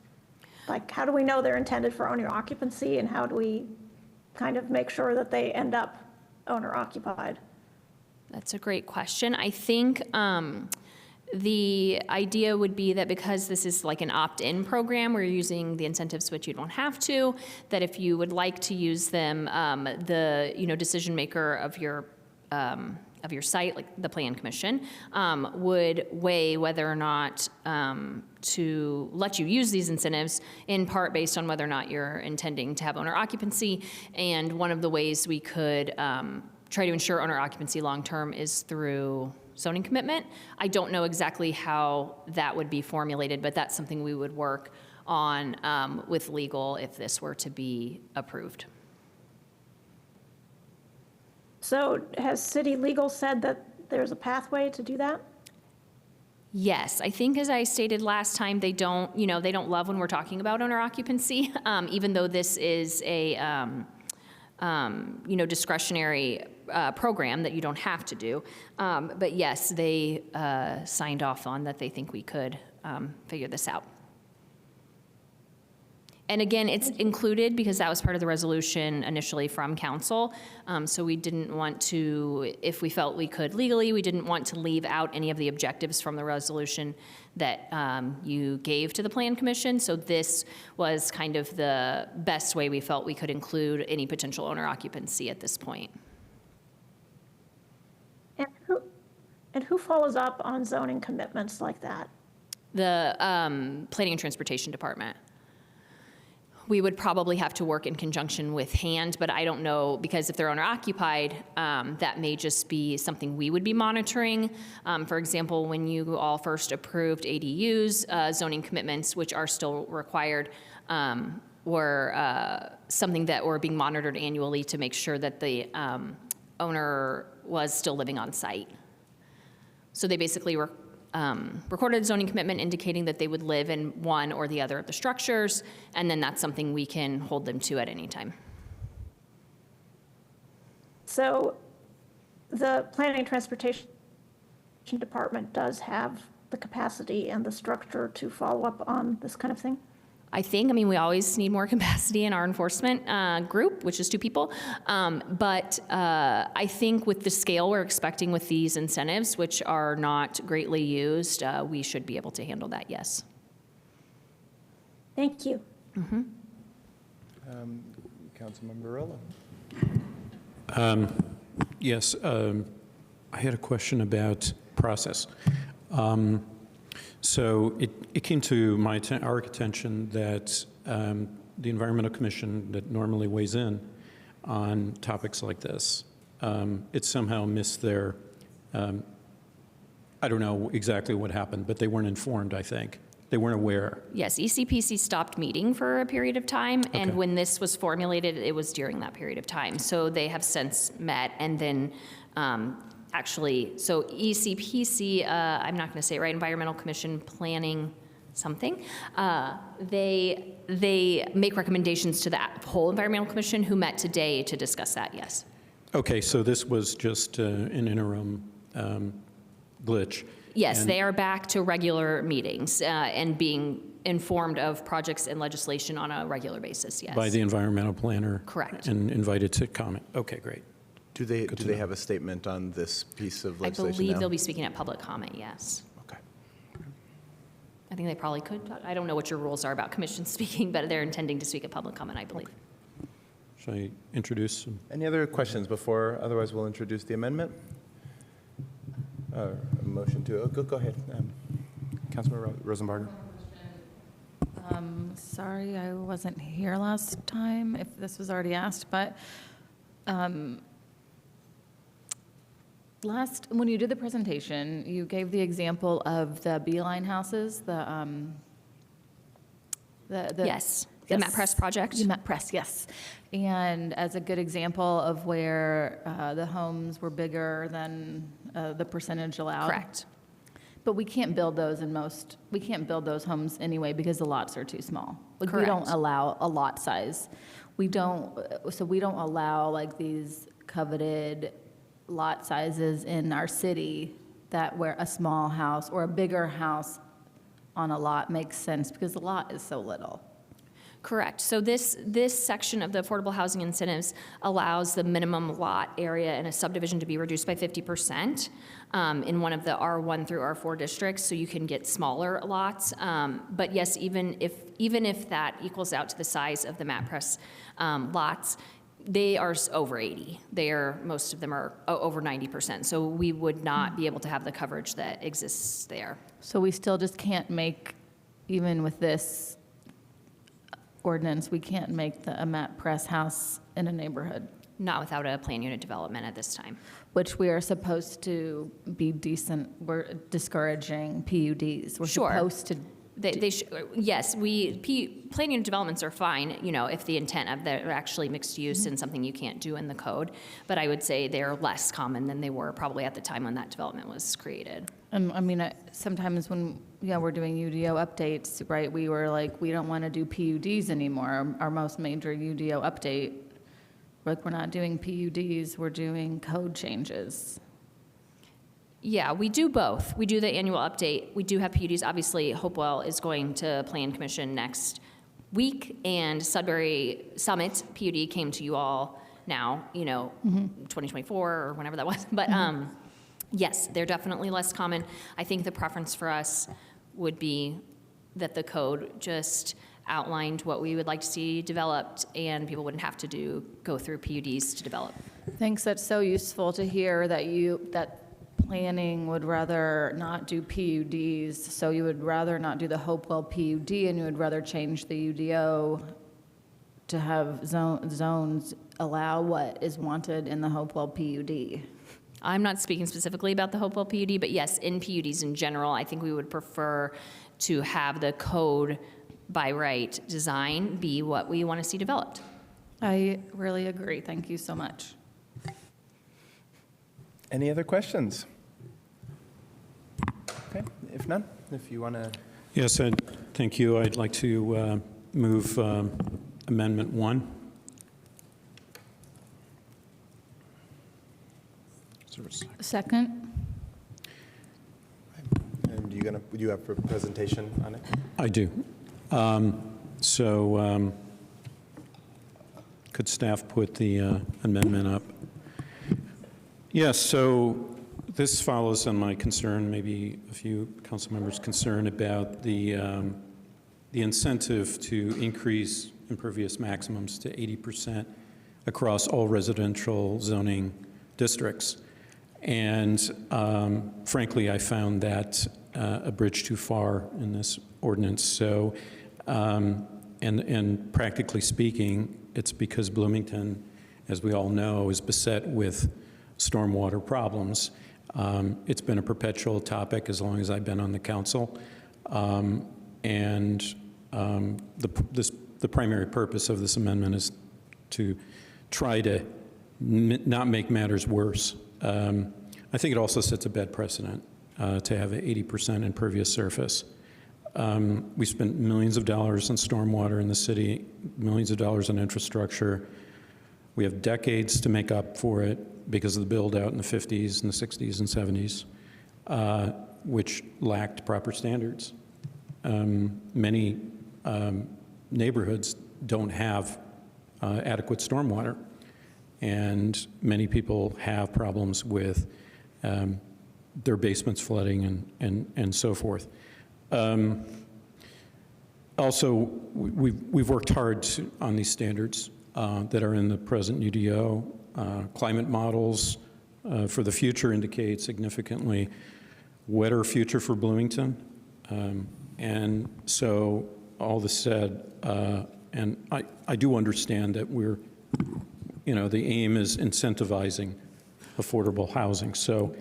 [SPEAKER 2] Like, how do we know they're intended for owner occupancy, and how do we kind of make sure that they end up owner occupied?
[SPEAKER 14] That's a great question. I think the idea would be that because this is like an opt-in program, we're using the incentives which you don't have to, that if you would like to use them, the decision maker of your site, like the Plan Commission, would weigh whether or not to let you use these incentives, in part based on whether or not you're intending to have owner occupancy. And one of the ways we could try to ensure owner occupancy long-term is through zoning commitment. I don't know exactly how that would be formulated, but that's something we would work on with legal if this were to be approved.
[SPEAKER 2] So has city legal said that there's a pathway to do that?
[SPEAKER 14] Yes, I think as I stated last time, they don't love when we're talking about owner occupancy, even though this is a discretionary program that you don't have to do. But yes, they signed off on that they think we could figure this out. And again, it's included because that was part of the resolution initially from council. So we didn't want to, if we felt we could legally, we didn't want to leave out any of the objectives from the resolution that you gave to the Plan Commission. So this was kind of the best way we felt we could include any potential owner occupancy at this point.
[SPEAKER 2] And who follows up on zoning commitments like that?
[SPEAKER 14] The Planning and Transportation Department. We would probably have to work in conjunction with HAND, but I don't know, because if they're owner occupied, that may just be something we would be monitoring. For example, when you all first approved ADUs, zoning commitments, which are still required, were something that were being monitored annually to make sure that the owner was still living on site. So they basically were recorded a zoning commitment indicating that they would live in one or the other of the structures, and then that's something we can hold them to at any time.
[SPEAKER 2] So the Planning and Transportation Department does have the capacity and the structure to follow up on this kind of thing?
[SPEAKER 14] We always need more capacity in our enforcement group, which is 2 people. But I think with the scale we're expecting with these incentives, which are not greatly used, we should be able to handle that, yes.
[SPEAKER 2] Thank you.
[SPEAKER 14] Mm-hmm.
[SPEAKER 1] Councilmember Rolla.
[SPEAKER 7] Yes, I had a question about process. So it came to our attention that the Environmental Commission that normally weighs in on topics like this, it somehow missed their, I don't know exactly what happened, but they weren't informed, I think. They weren't aware.
[SPEAKER 14] Yes, ECPC stopped meeting for a period of time, and when this was formulated, it was during that period of time. So they have since met, and then so ECPC, I'm not going to say it right, Environmental Commission Planning something, they make recommendations to the whole Environmental Commission, who met today to discuss that, yes.
[SPEAKER 7] Okay, so this was just an interim glitch.
[SPEAKER 14] Yes, they are back to regular meetings and being informed of projects and legislation on a regular basis, yes.
[SPEAKER 7] By the environmental planner.
[SPEAKER 14] Correct.
[SPEAKER 7] And invited to comment. Okay, great.
[SPEAKER 1] Do they have a statement on this piece of legislation
[SPEAKER 14] I believe
[SPEAKER 1] now?
[SPEAKER 14] they'll be speaking at public comment, yes.
[SPEAKER 1] Okay.
[SPEAKER 14] I think they probably could. I don't know what your rules are about commissions speaking, but they're intending to speak at public comment, I believe.
[SPEAKER 7] Should I introduce them?
[SPEAKER 1] Any other questions before? Otherwise, we'll introduce the amendment. A motion to, go ahead. Councilmember Rosenbarger.
[SPEAKER 11] Sorry, I wasn't here last time, if this was already asked, but when you did the presentation, you gave the example of the Beeline houses,
[SPEAKER 14] Yes, the Matt Press project.
[SPEAKER 11] The Matt Press, yes. And as a good example of where the homes were bigger than the percentage allowed.
[SPEAKER 14] Correct.
[SPEAKER 11] But we can't build those we can't build those homes anyway because the lots are too small. Like, we
[SPEAKER 14] Correct.
[SPEAKER 11] don't allow a lot size. We don't allow like these coveted lot sizes in our city that where a small house or a bigger house on a lot makes sense because the lot is so little.
[SPEAKER 14] Correct. So this section of the affordable housing incentives allows the minimum lot area in a subdivision to be reduced by 50% in one of the R1 through R4 districts, so you can get smaller lots. But yes, even if that equals out to the size of the Matt Press lots, they are over 80. Most of them are over 90%. So we would not be able to have the coverage that exists there.
[SPEAKER 11] So we still just can't make, even with this ordinance, we can't make a Matt Press house in a neighborhood.
[SPEAKER 14] Not without a plan unit development at this time.
[SPEAKER 11] Which we are supposed to be decent, we're discouraging PUDs. We're
[SPEAKER 14] Sure.
[SPEAKER 11] supposed to.
[SPEAKER 14] Yes, plan unit developments are fine, if the intent of they're actually mixed use and something you can't do in the code. But I would say they're less common than they were probably at the time when that development was created.
[SPEAKER 11] I mean, sometimes when we're doing UDO updates, right, we were like, we don't want to do PUDs anymore. Our most major UDO update, like, we're not doing PUDs, we're doing code changes.
[SPEAKER 14] Yeah, we do both. We do the annual update. We do have PUDs. Obviously, Hopewell is going to Plan Commission next week, and Sudbury Summit PUD came to you all now, 2024 or whenever that was. But yes, they're definitely less common. I think the preference for us would be that the code just outlined what we would like to see developed, and people wouldn't have to go through PUDs to develop.
[SPEAKER 11] Thanks, that's so useful to hear that planning would rather not do PUDs, so you would rather not do the Hopewell PUD, and you would rather change the UDO to have zones allow what is wanted in the Hopewell PUD.
[SPEAKER 14] I'm not speaking specifically about the Hopewell PUD, but yes, in PUDs in general, I think we would prefer to have the code by right design be what we want to see developed.
[SPEAKER 11] I really agree. Thank you so much.
[SPEAKER 1] Any other questions? Okay, if none, if you want to.
[SPEAKER 7] Yes, thank you. I'd like to move Amendment 1.
[SPEAKER 11] Second.
[SPEAKER 1] And do you have a presentation on it?
[SPEAKER 7] I do. Could staff put the amendment up? Yes, so this follows on my concern, maybe a few council members' concern about the incentive to increase impervious maximums to 80% across all residential zoning districts. And frankly, I found that a bridge too far in this ordinance. So, and practically speaking, it's because Bloomington, as we all know, is beset with stormwater problems. It's been a perpetual topic as long as I've been on the council. The primary purpose of this amendment is to try to not make matters worse. I think it also sets a bad precedent to have an 80% impervious surface. We spent millions of dollars on stormwater in the city, millions of dollars on infrastructure. We have decades to make up for it because of the build out in the 50s and the 60s and 70s, which lacked proper standards. Many neighborhoods don't have adequate stormwater, and many people have problems with their basements flooding and so forth. Also, we've worked hard on these standards. that are in the present UDO. Climate models for the future indicate significantly wetter future for Bloomington. And so all this said, and I do understand that we're, the aim is incentivizing affordable housing. So,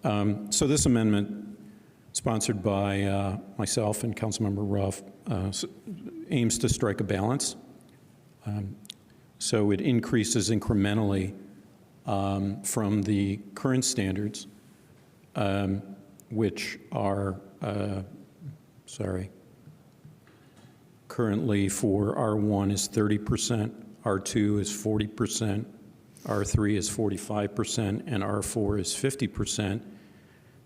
[SPEAKER 7] so this amendment, sponsored by myself and Councilmember Ruff, aims to strike a balance. So it increases incrementally from the current standards, which are, currently for R1 is 30%, R2 is 40%, R3 is 45%, and R4 is 50%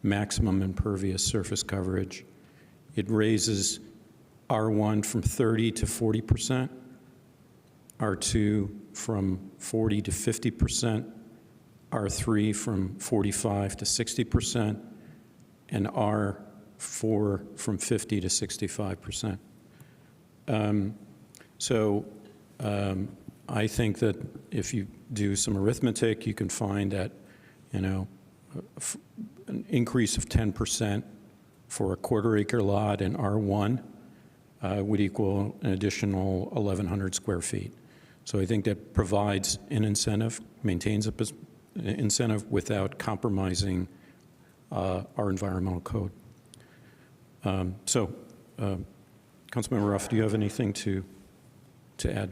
[SPEAKER 7] maximum impervious surface coverage. It raises R1 from 30 to 40%, R2 from 40 to 50%, R3 from 45 to 60%, and R4 from 50 to 65%. I think that if you do some arithmetic, you can find that, an increase of 10% for a quarter-acre lot in R1 would equal an additional 1,100 square feet. So I think that provides an incentive, maintains an incentive without compromising our environmental code. Councilmember Ruff, do you have anything to add?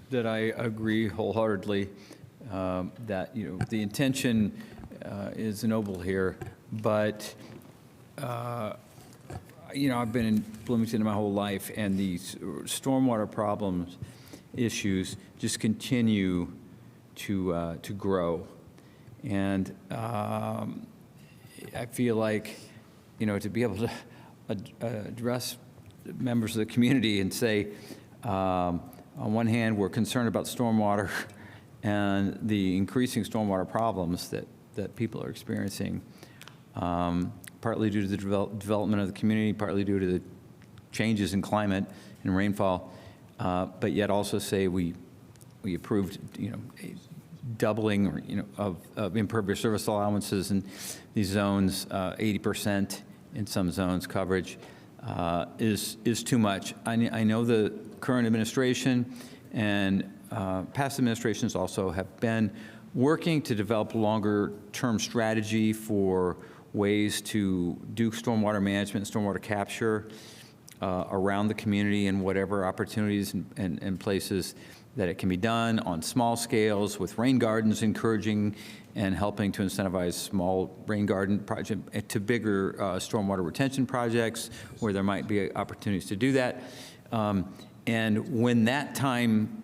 [SPEAKER 8] That I agree wholeheartedly that the intention is noble here, but I've been in Bloomington my whole life, and these stormwater problems issues just continue to grow, and I feel like to be able to address members of the community and say, on one hand, we're concerned about stormwater and the increasing stormwater problems that people are experiencing, partly due to the development of the community, partly due to the changes in climate and rainfall, but yet also say we approved, a doubling of impervious surface allowances in these zones, 80% in some zones coverage is too much. I know the current administration and past administrations also have been working to develop a longer-term strategy for ways to do stormwater management, stormwater capture around the community, and whatever opportunities and places that it can be done on small scales, with rain gardens encouraging and helping to incentivize small rain garden projects to bigger stormwater retention projects where there might be opportunities to do that. And when that time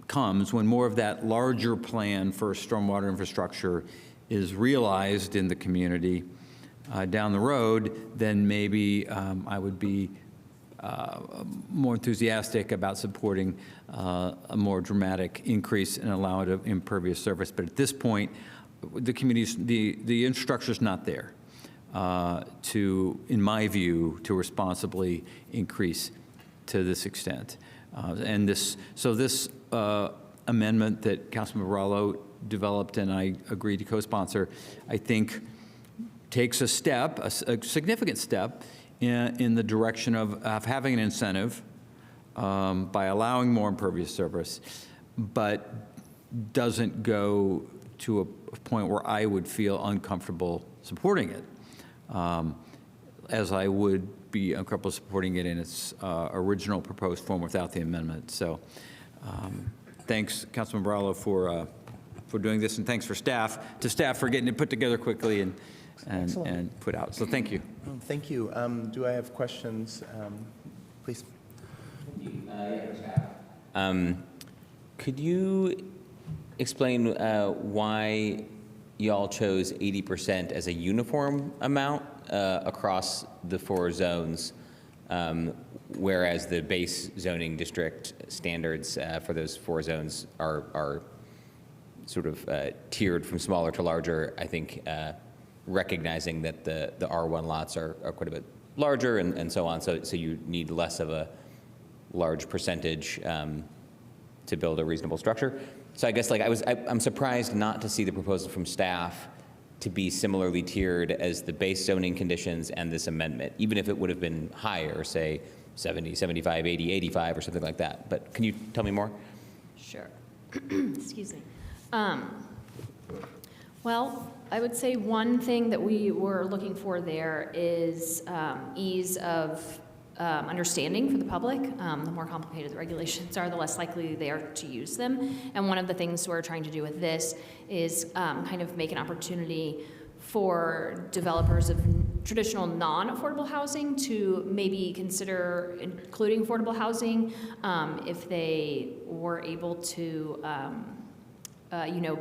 [SPEAKER 8] comes, when more of that larger plan for stormwater infrastructure is realized in the community down the road, then maybe I would be more enthusiastic about supporting a more dramatic increase in allowed impervious surface. But at this point, the community's, the infrastructure is not there to, in my view, to responsibly increase to this extent. And this amendment that Councilman Barallo developed and I agreed to co-sponsor, I think takes a step, a significant step in the direction of having an incentive by allowing more impervious surface, but doesn't go to a point where I would feel uncomfortable supporting it, as I would be uncomfortable supporting it in its original proposed form without the amendment. So thanks, Councilman Barallo, for doing this, and thanks to staff for getting it put together quickly and put out. So thank you.
[SPEAKER 1] Thank you. Do I have questions? Please.
[SPEAKER 10] Could you explain why y'all chose 80% as a uniform amount across the 4 zones, whereas the base zoning district standards for those 4 zones are sort of tiered from smaller to larger, I think, recognizing that the R1 lots are quite a bit larger and so on, so you need less of a large percentage to build a reasonable structure. So I guess like I'm surprised not to see the proposal from staff to be similarly tiered as the base zoning conditions and this amendment, even if it would have been higher, say 70, 75, 80, 85, or something like that. But can you tell me more?
[SPEAKER 14] Sure. Excuse me. Well, I would say one thing that we were looking for there is ease of understanding for the public. The more complicated the regulations are, the less likely they are to use them. And one of the things we're trying to do with this is kind of make an opportunity for developers of traditional non-affordable housing to maybe consider including affordable housing if they were able to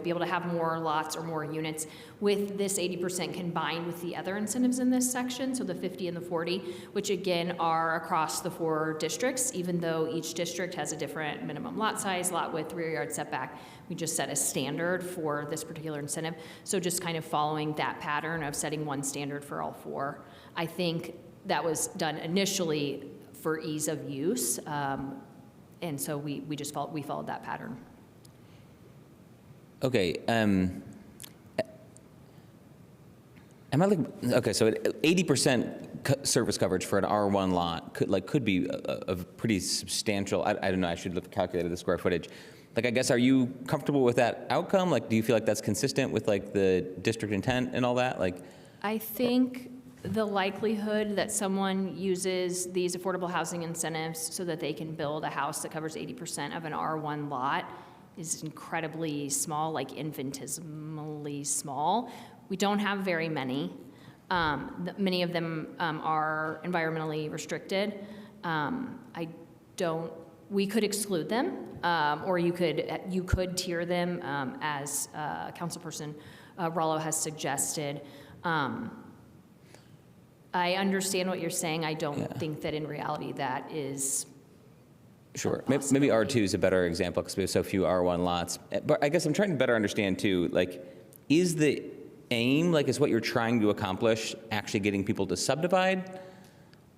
[SPEAKER 14] be able to have more lots or more units with this 80% combined with the other incentives in this section, so the 50 and the 40, which again are across the 4 districts, even though each district has a different minimum lot size, lot width, rear yard setback. We just set a standard for this particular incentive. So just kind of following that pattern of setting one standard for all 4. I think that was done initially for ease of use. And so we followed that pattern.
[SPEAKER 10] Okay. So 80% surface coverage for an R1 lot could be a pretty substantial. I don't know. I should have calculated the square footage. Like, I guess, are you comfortable with that outcome? Like, do you feel like that's consistent with like the district intent and all that? Like,
[SPEAKER 14] I think the likelihood that someone uses these affordable housing incentives so that they can build a house that covers 80% of an R1 lot is incredibly small, like infinitesimally small. We don't have very many. Many of them are environmentally restricted. We could exclude them, or you could tier them as Councilperson Rollo has suggested. I understand what you're saying. I don't think that in reality that is.
[SPEAKER 10] Sure. Maybe R2 is a better example because we have so few R1 lots. But I guess I'm trying to better understand too, like, is the aim, like, is what you're trying to accomplish actually getting people to subdivide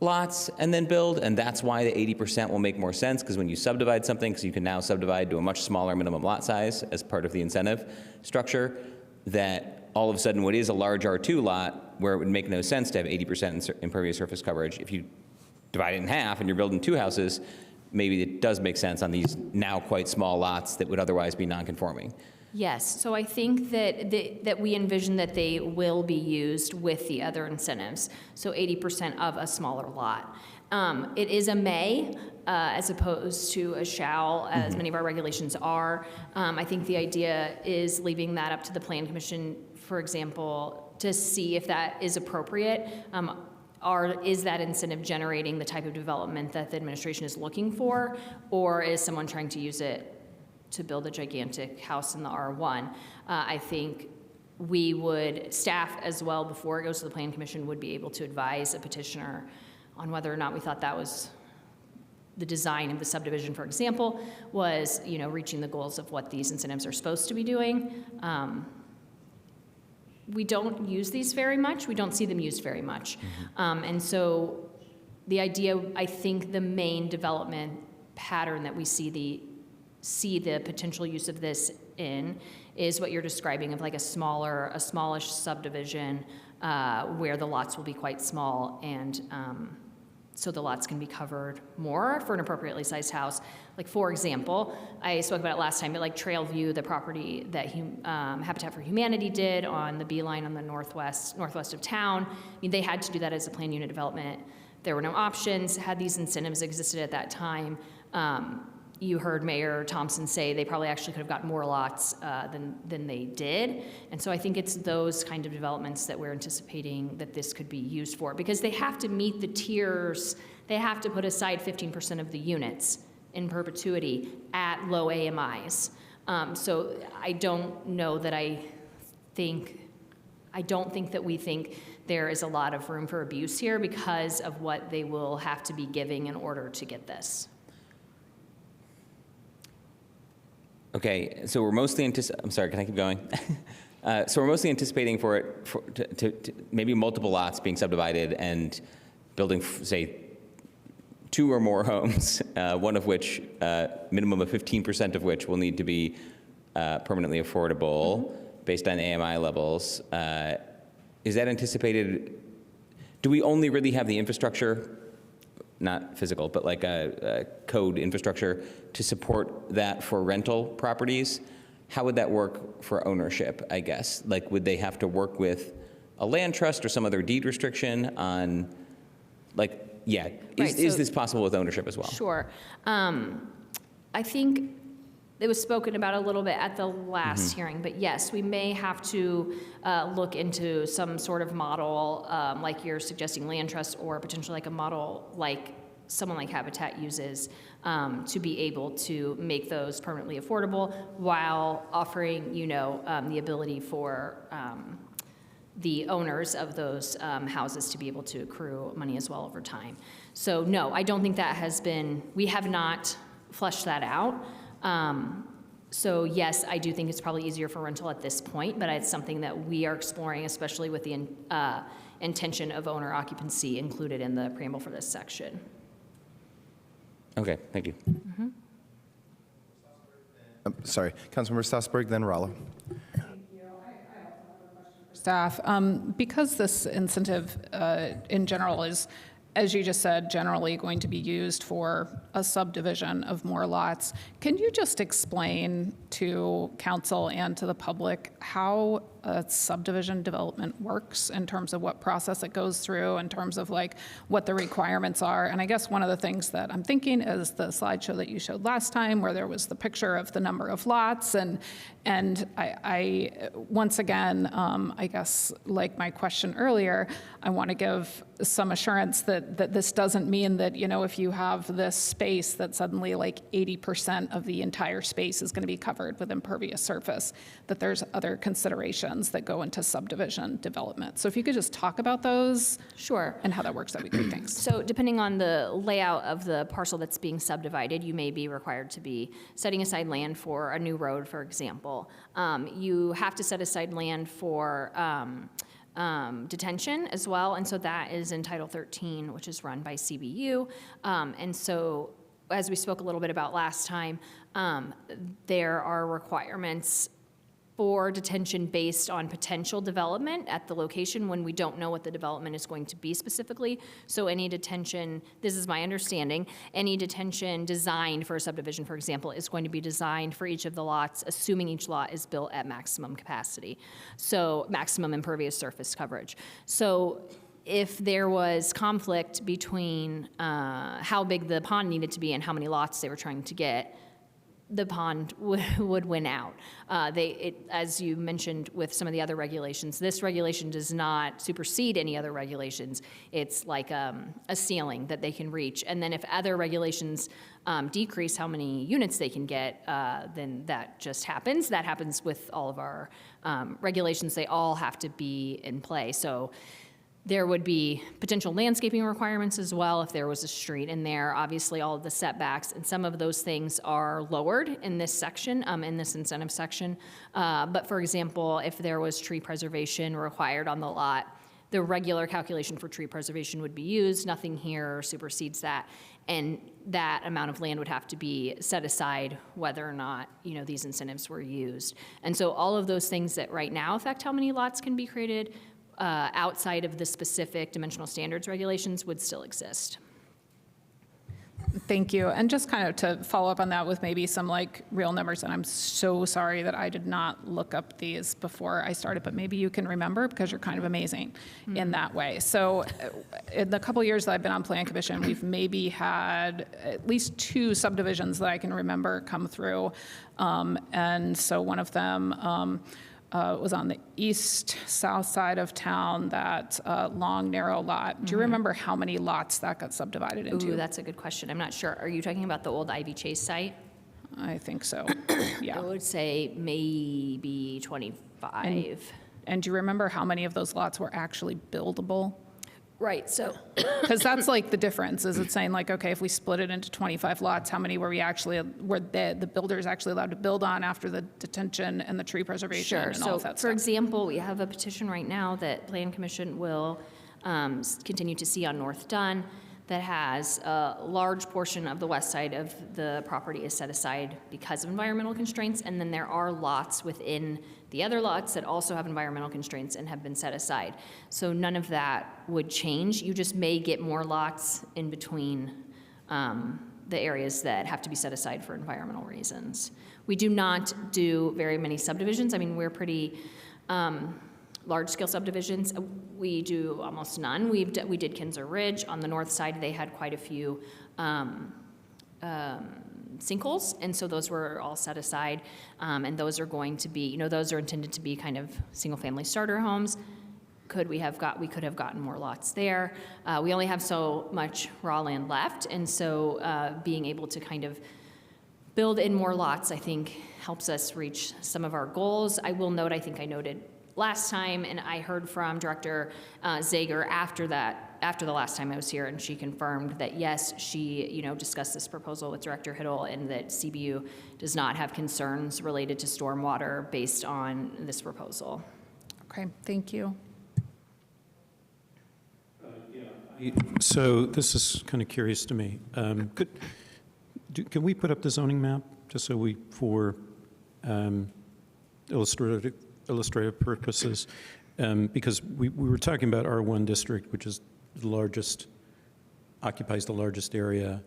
[SPEAKER 10] lots and then build? And that's why the 80% will make more sense, because when you subdivide something, because you can now subdivide to a much smaller minimum lot size as part of the incentive structure, that all of a sudden what is a large R2 lot where it would make no sense to have 80% impervious surface coverage, if you divide it in half and you're building 2 houses, maybe it does make sense on these now quite small lots that would otherwise be non-conforming.
[SPEAKER 14] Yes, so I think that we envision that they will be used with the other incentives, so 80% of a smaller lot. It is a may as opposed to a shall, as many of our regulations are. I think the idea is leaving that up to the Plan Commission, for example, to see if that is appropriate. Is that incentive generating the type of development that the administration is looking for, or is someone trying to use it to build a gigantic house in the R1? I think staff as well, before it goes to the Plan Commission, would be able to advise a petitioner on whether or not we thought that was the design of the subdivision, for example, was reaching the goals of what these incentives are supposed to be doing. We don't use these very much. We don't see them used very much. And so the idea, I think the main development pattern that we see the potential use of this in is what you're describing of like a smallish subdivision where the lots will be quite small, and so the lots can be covered more for an appropriately sized house. Like, for example, I spoke about it last time, but like Trailview, the property that Habitat for Humanity did on the Beeline on the northwest of town, I mean, they had to do that as a planned unit development. There were no options. Had these incentives existed at that time, you heard Mayor Thompson say they probably actually could have gotten more lots than they did. And so I think it's those kind of developments that we're anticipating that this could be used for, because they have to meet the tiers. They have to put aside 15% of the units in perpetuity at low AMIs. So I don't know that I don't think that we think there is a lot of room for abuse here because of what they will have to be giving in order to get this.
[SPEAKER 10] Okay, so we're mostly I'm sorry, can I keep going? So we're mostly anticipating for it to maybe multiple lots being subdivided and building, say, 2 or more homes, one of which, minimum of 15% of which will need to be permanently affordable based on AMI levels. Is that anticipated? Do we only really have the infrastructure, not physical, but like a code infrastructure to support that for rental properties? How would that work for ownership, I guess? Like, would they have to work with a land trust or some other deed restriction on, like, yeah, is this possible with ownership as well?
[SPEAKER 14] Sure. I think it was spoken about a little bit at the last hearing, but yes, we may have to look into some sort of model, like you're suggesting land trust, or potentially like a model like someone like Habitat uses, to be able to make those permanently affordable while offering, the ability for the owners of those houses to be able to accrue money as well over time. So no, I don't think that we have not fleshed that out. So yes, I do think it's probably easier for rental at this point, but it's something that we are exploring, especially with the intention of owner occupancy included in the preamble for this section.
[SPEAKER 10] Okay, thank you.
[SPEAKER 1] Sorry, Councilmember Strasburg, then Rallo.
[SPEAKER 5] Staff, because this incentive in general is, as you just said, generally going to be used for a subdivision of more lots, can you just explain to council and to the public how a subdivision development works in terms of what process it goes through, in terms of like what the requirements are? And I guess one of the things that I'm thinking is the slideshow that you showed last time, where there was the picture of the number of lots, and I once again, I guess like my question earlier, I want to give some assurance that this doesn't mean that, if you have this space, that suddenly like 80% of the entire space is going to be covered with impervious surface, that there's other considerations that go into subdivision development. So if you could just talk about those.
[SPEAKER 14] Sure.
[SPEAKER 5] And how that works, that'd be great, thanks.
[SPEAKER 14] So depending on the layout of the parcel that's being subdivided, you may be required to be setting aside land for a new road, for example. You have to set aside land for detention as well, and so that is in Title 13, which is run by CBU. And so, as we spoke a little bit about last time, there are requirements for detention based on potential development at the location when we don't know what the development is going to be specifically. So any detention, this is my understanding, any detention designed for a subdivision, for example, is going to be designed for each of the lots, assuming each lot is built at maximum capacity, so maximum impervious surface coverage. So if there was conflict between how big the pond needed to be and how many lots they were trying to get, the pond would win out. As you mentioned with some of the other regulations, this regulation does not supersede any other regulations. It's like a ceiling that they can reach. And then if other regulations decrease how many units they can get, then that just happens. That happens with all of our regulations. They all have to be in play. So there would be potential landscaping requirements as well if there was a street in there. Obviously, all of the setbacks, and some of those things are lowered in this section, in this incentive section. But for example, if there was tree preservation required on the lot, the regular calculation for tree preservation would be used. Nothing here supersedes that. And that amount of land would have to be set aside whether or not, these incentives were used. And so all of those things that right now affect how many lots can be created outside of the specific dimensional standards regulations would still exist.
[SPEAKER 5] Thank you. And just kind of to follow up on that with maybe some like real numbers, and I'm so sorry that I did not look up these before I started, but maybe you can remember because you're kind of amazing in that way. So in the couple years that I've been on Plan Commission, we've maybe had at least 2 subdivisions that I can remember come through. And so one of them, was on the east-south side of town, that long, narrow lot. Do you remember how many lots that got subdivided into?
[SPEAKER 14] Ooh, that's a good question. I'm not sure. Are you talking about the old Ivy Chase site?
[SPEAKER 5] I think so, yeah.
[SPEAKER 14] I would say maybe 25.
[SPEAKER 5] And do you remember how many of those lots were actually buildable?
[SPEAKER 14] Right, so.
[SPEAKER 5] Because that's like the difference, is it's saying like, okay, if we split it into 25 lots, how many were the builders actually allowed to build on after the detention and the tree preservation and all of that stuff?
[SPEAKER 14] For example, we have a petition right now that Plan Commission will continue to see on North Dunn. that has a large portion of the west side of the property is set aside because of environmental constraints, and then there are lots within the other lots that also have environmental constraints and have been set aside. So none of that would change. You just may get more lots in between the areas that have to be set aside for environmental reasons. We do not do very many subdivisions. I mean, we're pretty large-scale subdivisions. We do almost none. We did Kinzer Ridge. On the north side, they had quite a few sinkholes, and so those were all set aside, and those are going to be, those are intended to be kind of single-family starter homes. We could have gotten more lots there. We only have so much raw land left, and so being able to kind of build in more lots, I think, helps us reach some of our goals. I will note, I think I noted last time, and I heard from Director Zager after the last time I was here, and she confirmed that yes, she discussed this proposal with Director Hiddle, and that CBU does not have concerns related to stormwater based on this proposal.
[SPEAKER 5] Okay, thank you.
[SPEAKER 7] So this is kind of curious to me. Can we put up the zoning map just so for illustrative purposes? Because we were talking about R1 district, which is the largest, occupies the largest area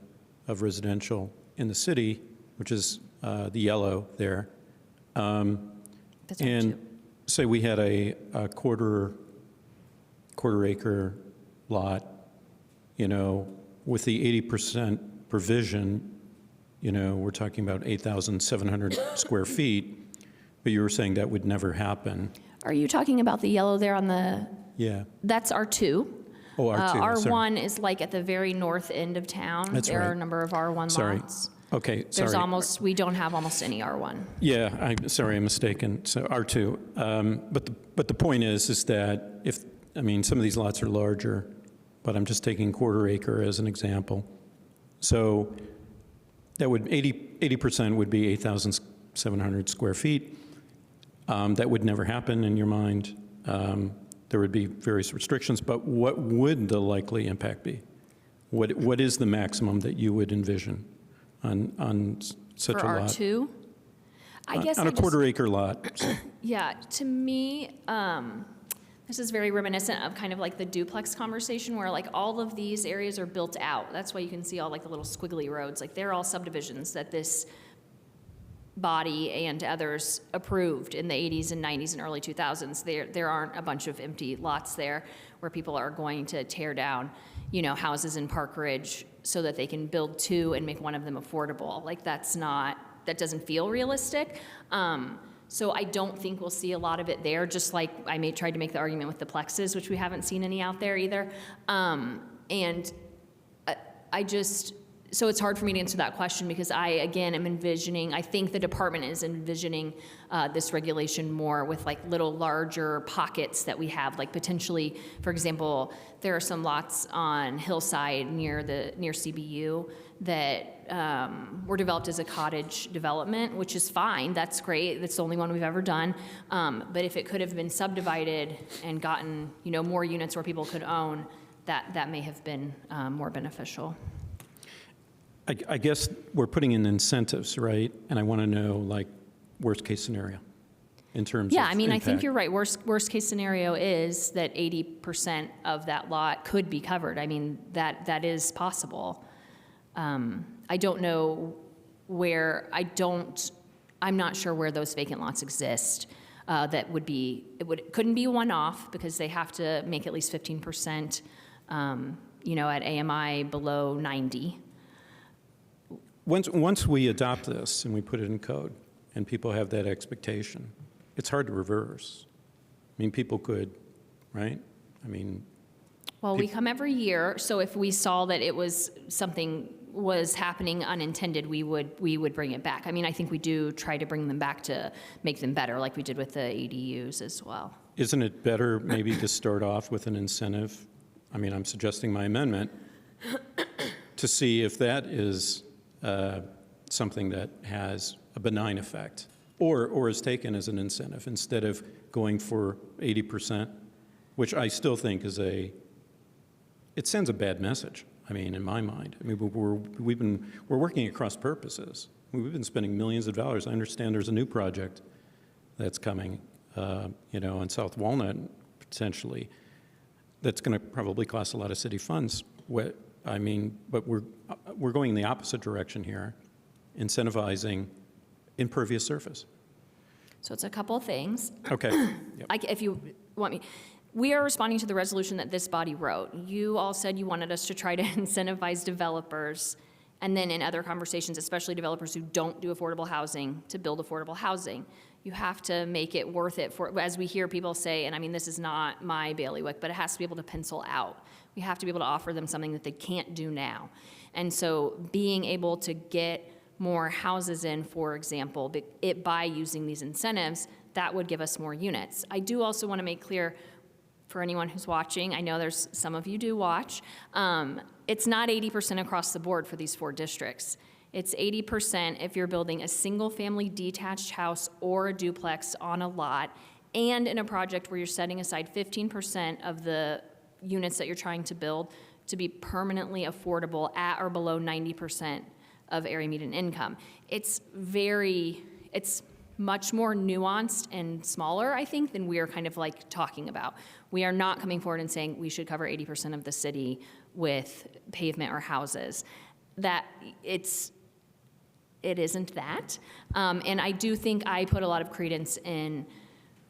[SPEAKER 7] of residential in the city, which is the yellow there. And say we had a quarter acre lot, with the 80% provision, we're talking about 8,700 square feet, but you were saying that would never happen.
[SPEAKER 14] Are you talking about the yellow there on the?
[SPEAKER 7] Yeah.
[SPEAKER 14] That's R2.
[SPEAKER 7] Oh, R2.
[SPEAKER 14] R1 is like at the very north end of town.
[SPEAKER 7] That's
[SPEAKER 14] there
[SPEAKER 7] right.
[SPEAKER 14] are a number of R1
[SPEAKER 7] Sorry.
[SPEAKER 14] lots.
[SPEAKER 7] Okay, sorry.
[SPEAKER 14] We don't have almost any R1.
[SPEAKER 7] Yeah, I'm mistaken. So R2. But the point is that some of these lots are larger, but I'm just taking quarter acre as an example. So that would 80% would be 8,700 square feet. That would never happen in your mind. There would be various restrictions, but what would the likely impact be? What is the maximum that you would envision on such a lot?
[SPEAKER 14] For R2? I guess
[SPEAKER 7] on a quarter acre lot.
[SPEAKER 14] Yeah, to me, this is very reminiscent of kind of like the duplex conversation where like all of these areas are built out. That's why you can see all like the little squiggly roads. Like they're all subdivisions that this body and others approved in the 80s and 90s and early 2000s. There aren't a bunch of empty lots there where people are going to tear down, houses in Park Ridge so that they can build two and make one of them affordable. Like that doesn't feel realistic. So I don't think we'll see a lot of it there, just like I tried to make the argument with the plexes, which we haven't seen any out there either. So it's hard for me to answer that question because I think the department is envisioning this regulation more with like little larger pockets that we have, like potentially, for example, there are some lots on Hillside near CBU that were developed as a cottage development, which is fine, that's great, that's the only one we've ever done. But if it could have been subdivided and gotten, more units where people could own, that may have been more beneficial.
[SPEAKER 7] I guess we're putting in incentives, right? And I want to know, like, worst case scenario in terms of
[SPEAKER 14] I think
[SPEAKER 7] impact.
[SPEAKER 14] you're right. Worst case scenario is that 80% of that lot could be covered. I mean, that is possible. I don't know where, I'm not sure where those vacant lots exist. That couldn't be one-off because they have to make at least 15%, at AMI below 90.
[SPEAKER 7] Once we adopt this and we put it in code and people have that expectation, it's hard to reverse. I mean, people could, right?
[SPEAKER 14] Well, we come every year, so if we saw that something was happening unintended, we would bring it back. I think we do try to bring them back to make them better, like we did with the ADUs as well.
[SPEAKER 7] Isn't it better maybe to start off with an incentive? I'm suggesting my amendment to see if that is something that has a benign effect or is taken as an incentive instead of going for 80%, which I still think it sends a bad message. I mean, in my mind. I mean, we're working at cross purposes. We've been spending millions of dollars. I understand there's a new project that's coming, on South Walnut, potentially, that's going to probably cost a lot of city funds. But we're going in the opposite direction here, incentivizing impervious surface.
[SPEAKER 14] So it's a couple of things.
[SPEAKER 7] Okay. Yep.
[SPEAKER 14] If you want me. We are responding to the resolution that this body wrote. You all said you wanted us to try to incentivize developers, and then in other conversations, especially developers who don't do affordable housing, to build affordable housing. You have to make it worth it for, as we hear people say, and I mean, this is not my bailiwick, but it has to be able to pencil out. We have to be able to offer them something that they can't do now. And so being able to get more houses in, for example, by using these incentives, that would give us more units. I do also want to make clear, for anyone who's watching, I know there's some of you do watch, it's not 80% across the board for these 4 districts. It's 80% if you're building a single-family detached house or a duplex on a lot, and in a project where you're setting aside 15% of the units that you're trying to build to be permanently affordable at or below 90% of area median income. It's much more nuanced and smaller, I think, than we are kind of like talking about. We are not coming forward and saying we should cover 80% of the city with pavement or houses. It isn't that. And I do think I put a lot of credence in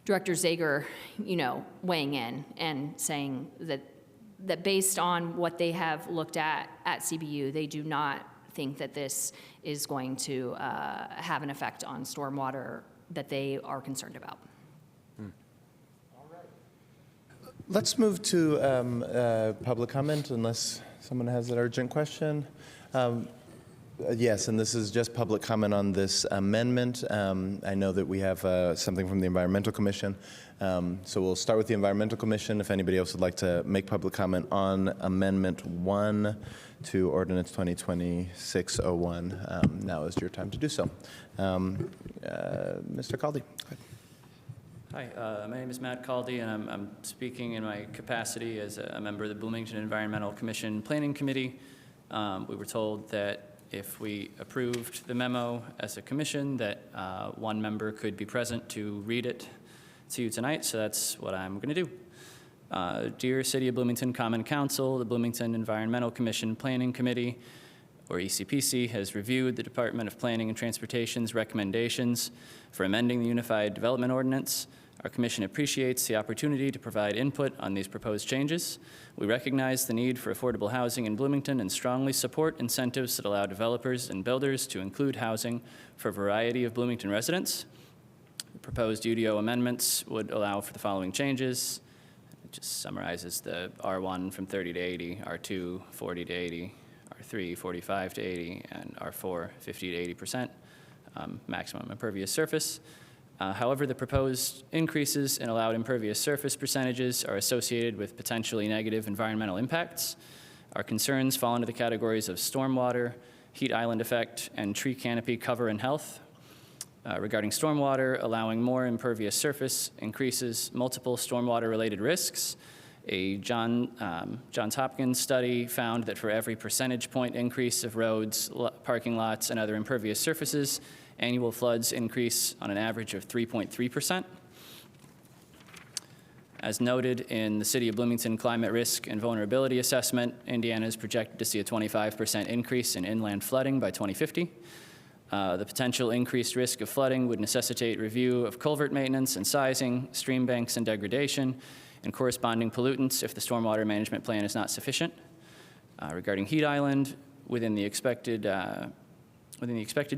[SPEAKER 14] Director Zager, weighing in and saying that based on what they have looked at CBU, they do not think that this is going to have an effect on stormwater that they are concerned about.
[SPEAKER 1] Let's move to public comment, unless someone has an urgent question. Yes, and this is just public comment on this amendment. I know that we have something from the Environmental Commission. So we'll start with the Environmental Commission. If anybody else would like to make public comment on Amendment 1 to Ordinance 2026-01, now is your time to do so. Mr. Caldy.
[SPEAKER 16] Hi, my name is Matt Caldy, and I'm speaking in my capacity as a member of the Bloomington Environmental Commission Planning Committee. We were told that if we approved the memo as a commission, that one member could be present to read it to you tonight, so that's what I'm going to do. Dear City of Bloomington Common Council, the Bloomington Environmental Commission Planning Committee, or ECPC, has reviewed the Department of Planning and Transportation's recommendations for amending the Unified Development Ordinance. Our commission appreciates the opportunity to provide input on these proposed changes. We recognize the need for affordable housing in Bloomington and strongly support incentives that allow developers and builders to include housing for a variety of Bloomington residents. The proposed UDO amendments would allow for the following changes. It just summarizes the R1 from 30 to 80, R2 40 to 80, R3 45 to 80, and R4 50 to 80% maximum impervious surface. However, the proposed increases in allowed impervious surface percentages are associated with potentially negative environmental impacts. Our concerns fall into the categories of stormwater, heat island effect, and tree canopy cover and health. Regarding stormwater, allowing more impervious surface increases multiple stormwater-related risks. A Johns Hopkins study found that for every percentage point increase of roads, parking lots, and other impervious surfaces, annual floods increase on an average of 3.3%. As noted in the City of Bloomington Climate Risk and Vulnerability Assessment, Indiana is projected to see a 25% increase in inland flooding by 2050. The potential increased risk of flooding would necessitate review of culvert maintenance and sizing, stream banks and degradation, and corresponding pollutants if the stormwater management plan is not sufficient. Regarding heat island, within the expected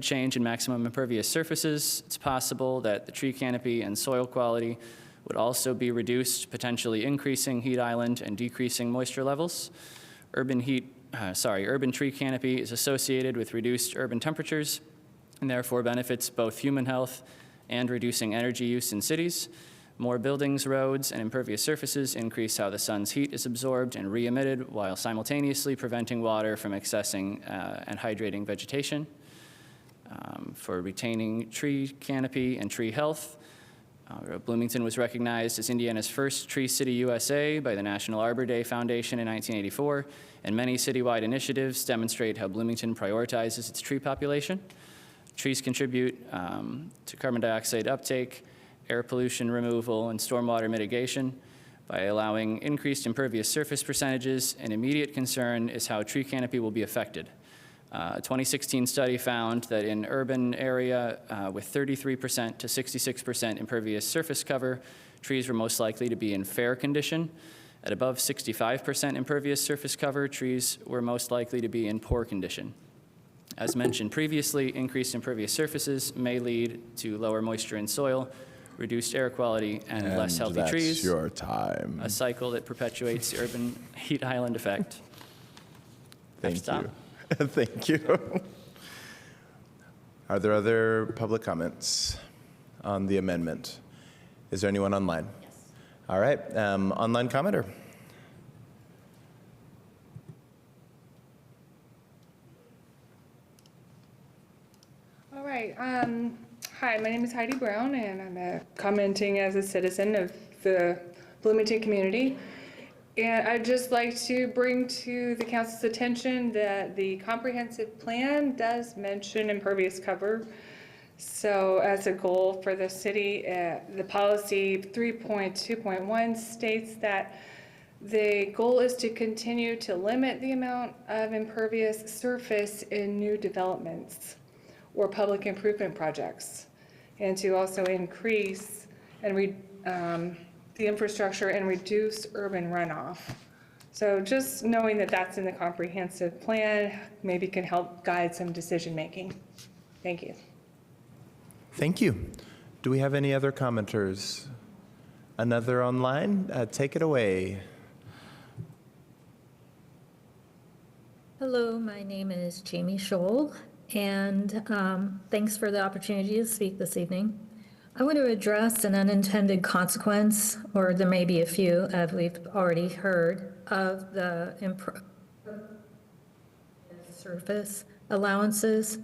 [SPEAKER 16] change in maximum impervious surfaces, it's possible that the tree canopy and soil quality would also be reduced, potentially increasing heat island and decreasing moisture levels. Urban tree canopy is associated with reduced urban temperatures and therefore benefits both human health and reducing energy use in cities. More buildings, roads, and impervious surfaces increase how the sun's heat is absorbed and re-emitted while simultaneously preventing water from accessing and hydrating vegetation. For retaining tree canopy and tree health, Bloomington was recognized as Indiana's first Tree City USA by the National Arbor Day Foundation in 1984, and many citywide initiatives demonstrate how Bloomington prioritizes its tree population. Trees contribute to carbon dioxide uptake, air pollution removal, and stormwater mitigation. By allowing increased impervious surface percentages, an immediate concern is how tree canopy will be affected. A 2016 study found that in urban area with 33% to 66% impervious surface cover, trees were most likely to be in fair condition. At above 65% impervious surface cover, trees were most likely to be in poor condition. As mentioned previously, increased impervious surfaces may lead to lower moisture in soil, reduced air quality, and less healthy trees.
[SPEAKER 1] That's your time.
[SPEAKER 16] A cycle that perpetuates the urban heat island effect.
[SPEAKER 1] Thank you. Thank you. Are there other public comments on the amendment? Is there anyone online? Yes. All right, online commenter.
[SPEAKER 18] All right. Hi, my name is Heidi Brown, and I'm commenting as a citizen of the Bloomington community. And I'd just like to bring to the council's attention that the comprehensive plan does mention impervious cover. So as a goal for the city, the policy 3.2.1 states that the goal is to continue to limit the amount of impervious surface in new developments or public improvement projects, and to also increase and the infrastructure and reduce urban runoff. So just knowing that that's in the comprehensive plan maybe can help guide some decision making. Thank you.
[SPEAKER 1] Thank you. Do we have any other commenters? Another online? Take it away.
[SPEAKER 20] Hello, my name is Jamie Scholl, and thanks for the opportunity to speak this evening. I want to address an unintended consequence, or there may be a few, as we've already heard, of the surface allowances.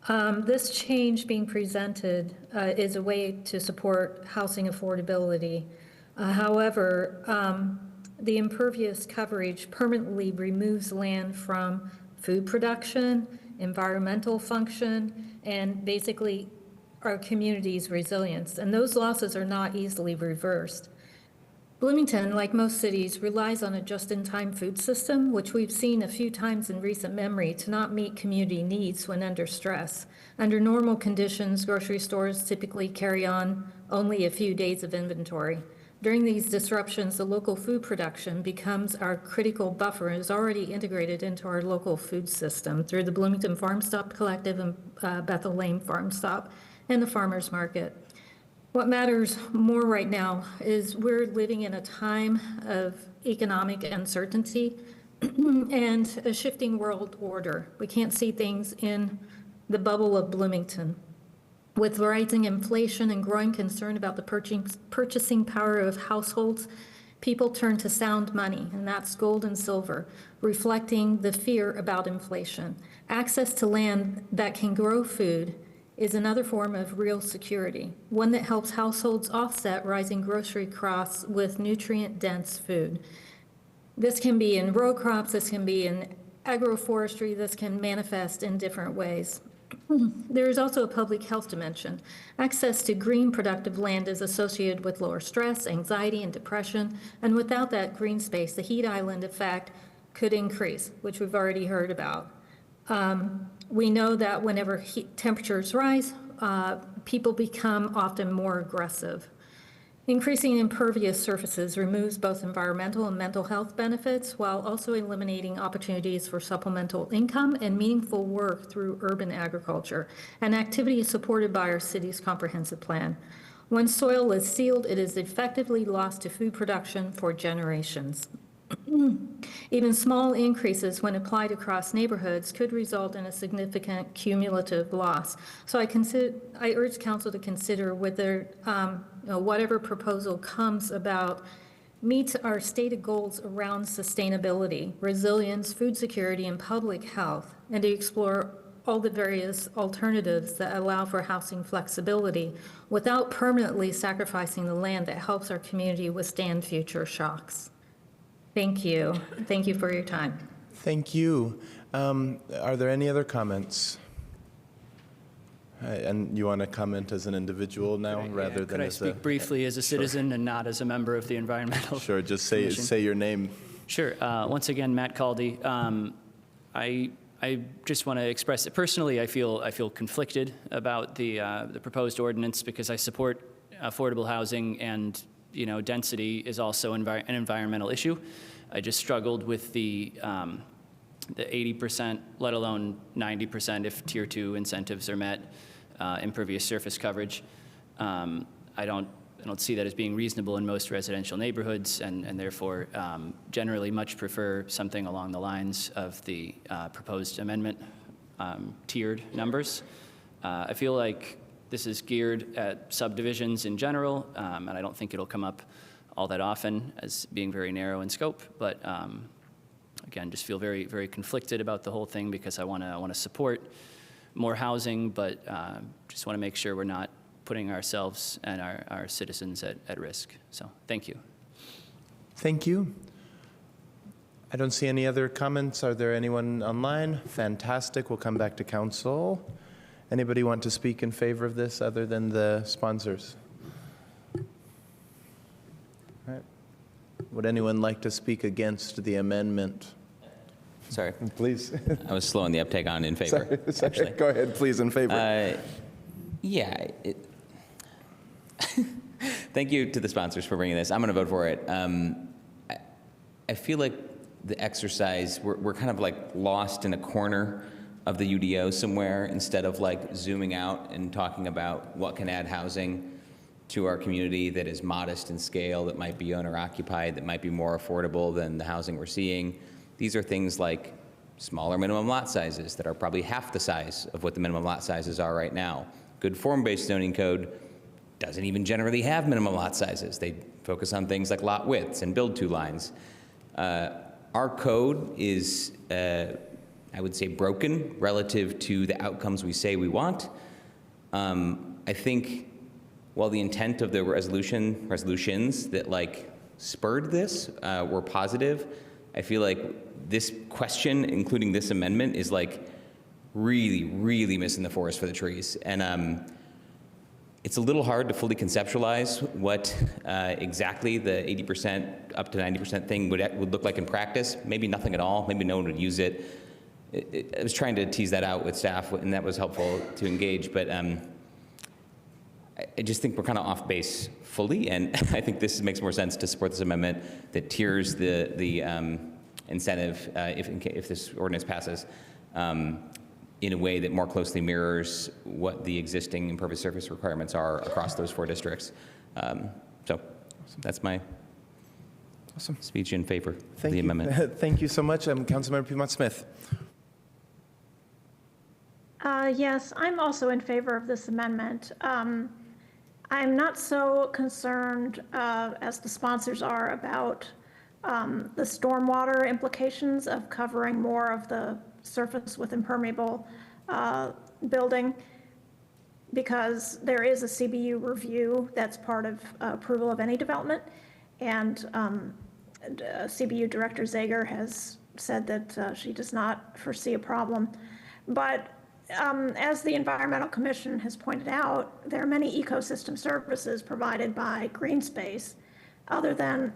[SPEAKER 20] This change being presented is a way to support housing affordability. However, the impervious coverage permanently removes land from food production, environmental function, and basically our community's resilience, and those losses are not easily reversed. Bloomington, like most cities, relies on a just-in-time food system, which we've seen a few times in recent memory to not meet community needs when under stress. Under normal conditions, grocery stores typically carry on only a few days of inventory. During these disruptions, the local food production becomes our critical buffer and is already integrated into our local food system through the Bloomington Farm Stop Collective and Bethel Lane Farm Stop and the Farmers Market. What matters more right now is we're living in a time of economic uncertainty and a shifting world order. We can't see things in the bubble of Bloomington. With rising inflation and growing concern about the purchasing power of households, people turn to sound money, and that's gold and silver, reflecting the fear about inflation. Access to land that can grow food is another form of real security, one that helps households offset rising grocery costs with nutrient-dense food. This can be in row crops, this can be in agroforestry, this can manifest in different ways. There is also a public health dimension. Access to green, productive land is associated with lower stress, anxiety, and depression, and without that green space, the heat island effect could increase, which we've already heard about. We know that whenever temperatures rise, people become often more aggressive. Increasing impervious surfaces removes both environmental and mental health benefits while also eliminating opportunities for supplemental income and meaningful work through urban agriculture, an activity supported by our city's comprehensive plan. When soil is sealed, it is effectively lost to food production for generations. Even small increases when applied across neighborhoods could result in a significant cumulative loss. So I urge council to consider whether whatever proposal comes about meets our stated goals around sustainability, resilience, food security, and public health, and to explore all the various alternatives that allow for housing flexibility without permanently sacrificing the land that helps our community withstand future shocks. Thank you. Thank you for your time.
[SPEAKER 1] Thank you. Are there any other comments? And you want to comment as an individual now rather than
[SPEAKER 4] Could I
[SPEAKER 1] as
[SPEAKER 4] speak briefly as a citizen and not as a member of the Environmental
[SPEAKER 1] Sure, just
[SPEAKER 4] Commission?
[SPEAKER 1] say your name.
[SPEAKER 4] Sure. Once again, Matt Caldy. I just want to express that personally, I feel conflicted about the proposed ordinance because I support affordable housing, and density is also an environmental issue. I just struggled with the 80%, let alone 90% if Tier 2 incentives are met, impervious surface coverage. I don't see that as being reasonable in most residential neighborhoods, and therefore generally much prefer something along the lines of the proposed amendment, tiered numbers. I feel like this is geared at subdivisions in general, and I don't think it'll come up all that often as being very narrow in scope, but again, just feel very, very conflicted about the whole thing because I want to support more housing, but just want to make sure we're not putting ourselves and our citizens at risk. So thank you.
[SPEAKER 1] Thank you. I don't see any other comments. Are there anyone online? Fantastic. We'll come back to council. Anybody want to speak in favor of this other than the sponsors? All right. Would anyone like to speak against the amendment?
[SPEAKER 10] Sorry.
[SPEAKER 1] Please.
[SPEAKER 10] I was slow on the uptake on in favor.
[SPEAKER 1] Sorry. Go ahead, please, in favor.
[SPEAKER 10] Yeah. Thank you to the sponsors for bringing this. I'm going to vote for it. I feel like the exercise, we're kind of like lost in a corner of the UDO somewhere instead of like zooming out and talking about what can add housing to our community that is modest in scale, that might be owner-occupied, that might be more affordable than the housing we're seeing. These are things like smaller minimum lot sizes that are probably half the size of what the minimum lot sizes are right now. Good form-based zoning code doesn't even generally have minimum lot sizes. They focus on things like lot widths and build-to lines. Our code is, I would say, broken relative to the outcomes we say we want. I think while the intent of the resolutions that like spurred this were positive, I feel like this question, including this amendment, is like really, really missing the forest for the trees. And it's a little hard to fully conceptualize what exactly the 80% up to 90% thing would look like in practice. Maybe nothing at all. Maybe no one would use it. I was trying to tease that out with staff, and that was helpful to engage. But I just think we're kind of off base fully, and I think this makes more sense to support this amendment that tiers the incentive if this ordinance passes in a way that more closely mirrors what the existing impervious surface requirements are across those 4 districts. So that's my speech in favor of the amendment.
[SPEAKER 1] Thank you so much. Councilmember Piedmont-Smith.
[SPEAKER 2] Yes, I'm also in favor of this amendment. I'm not so concerned as the sponsors are about the stormwater implications of covering more of the surface with impermeable building, because there is a CBU review that's part of approval of any development, and CBU Director Zager has said that she does not foresee a problem. But as the Environmental Commission has pointed out, there are many ecosystem services provided by green space other than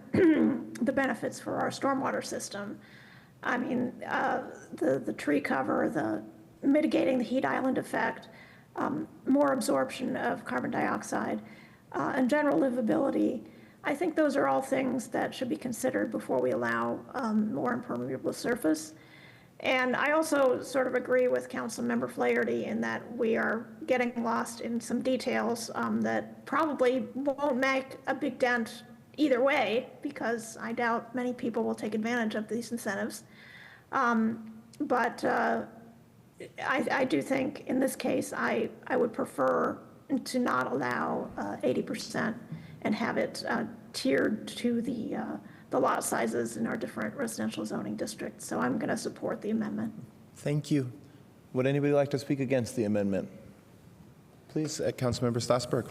[SPEAKER 2] the benefits for our stormwater system. I mean, the tree cover, the mitigating the heat island effect, more absorption of carbon dioxide, and general livability. I think those are all things that should be considered before we allow more impermeable surface. And I also sort of agree with Councilmember Flaherty in that we are getting lost in some details that probably won't make a big dent either way, because I doubt many people will take advantage of these incentives. But I do think in this case, I would prefer to not allow 80% and have it tiered to the lot sizes in our different residential zoning districts. So I'm going to support the amendment.
[SPEAKER 1] Thank you. Would anybody like to speak against the amendment? Please, Councilmember Strasburg.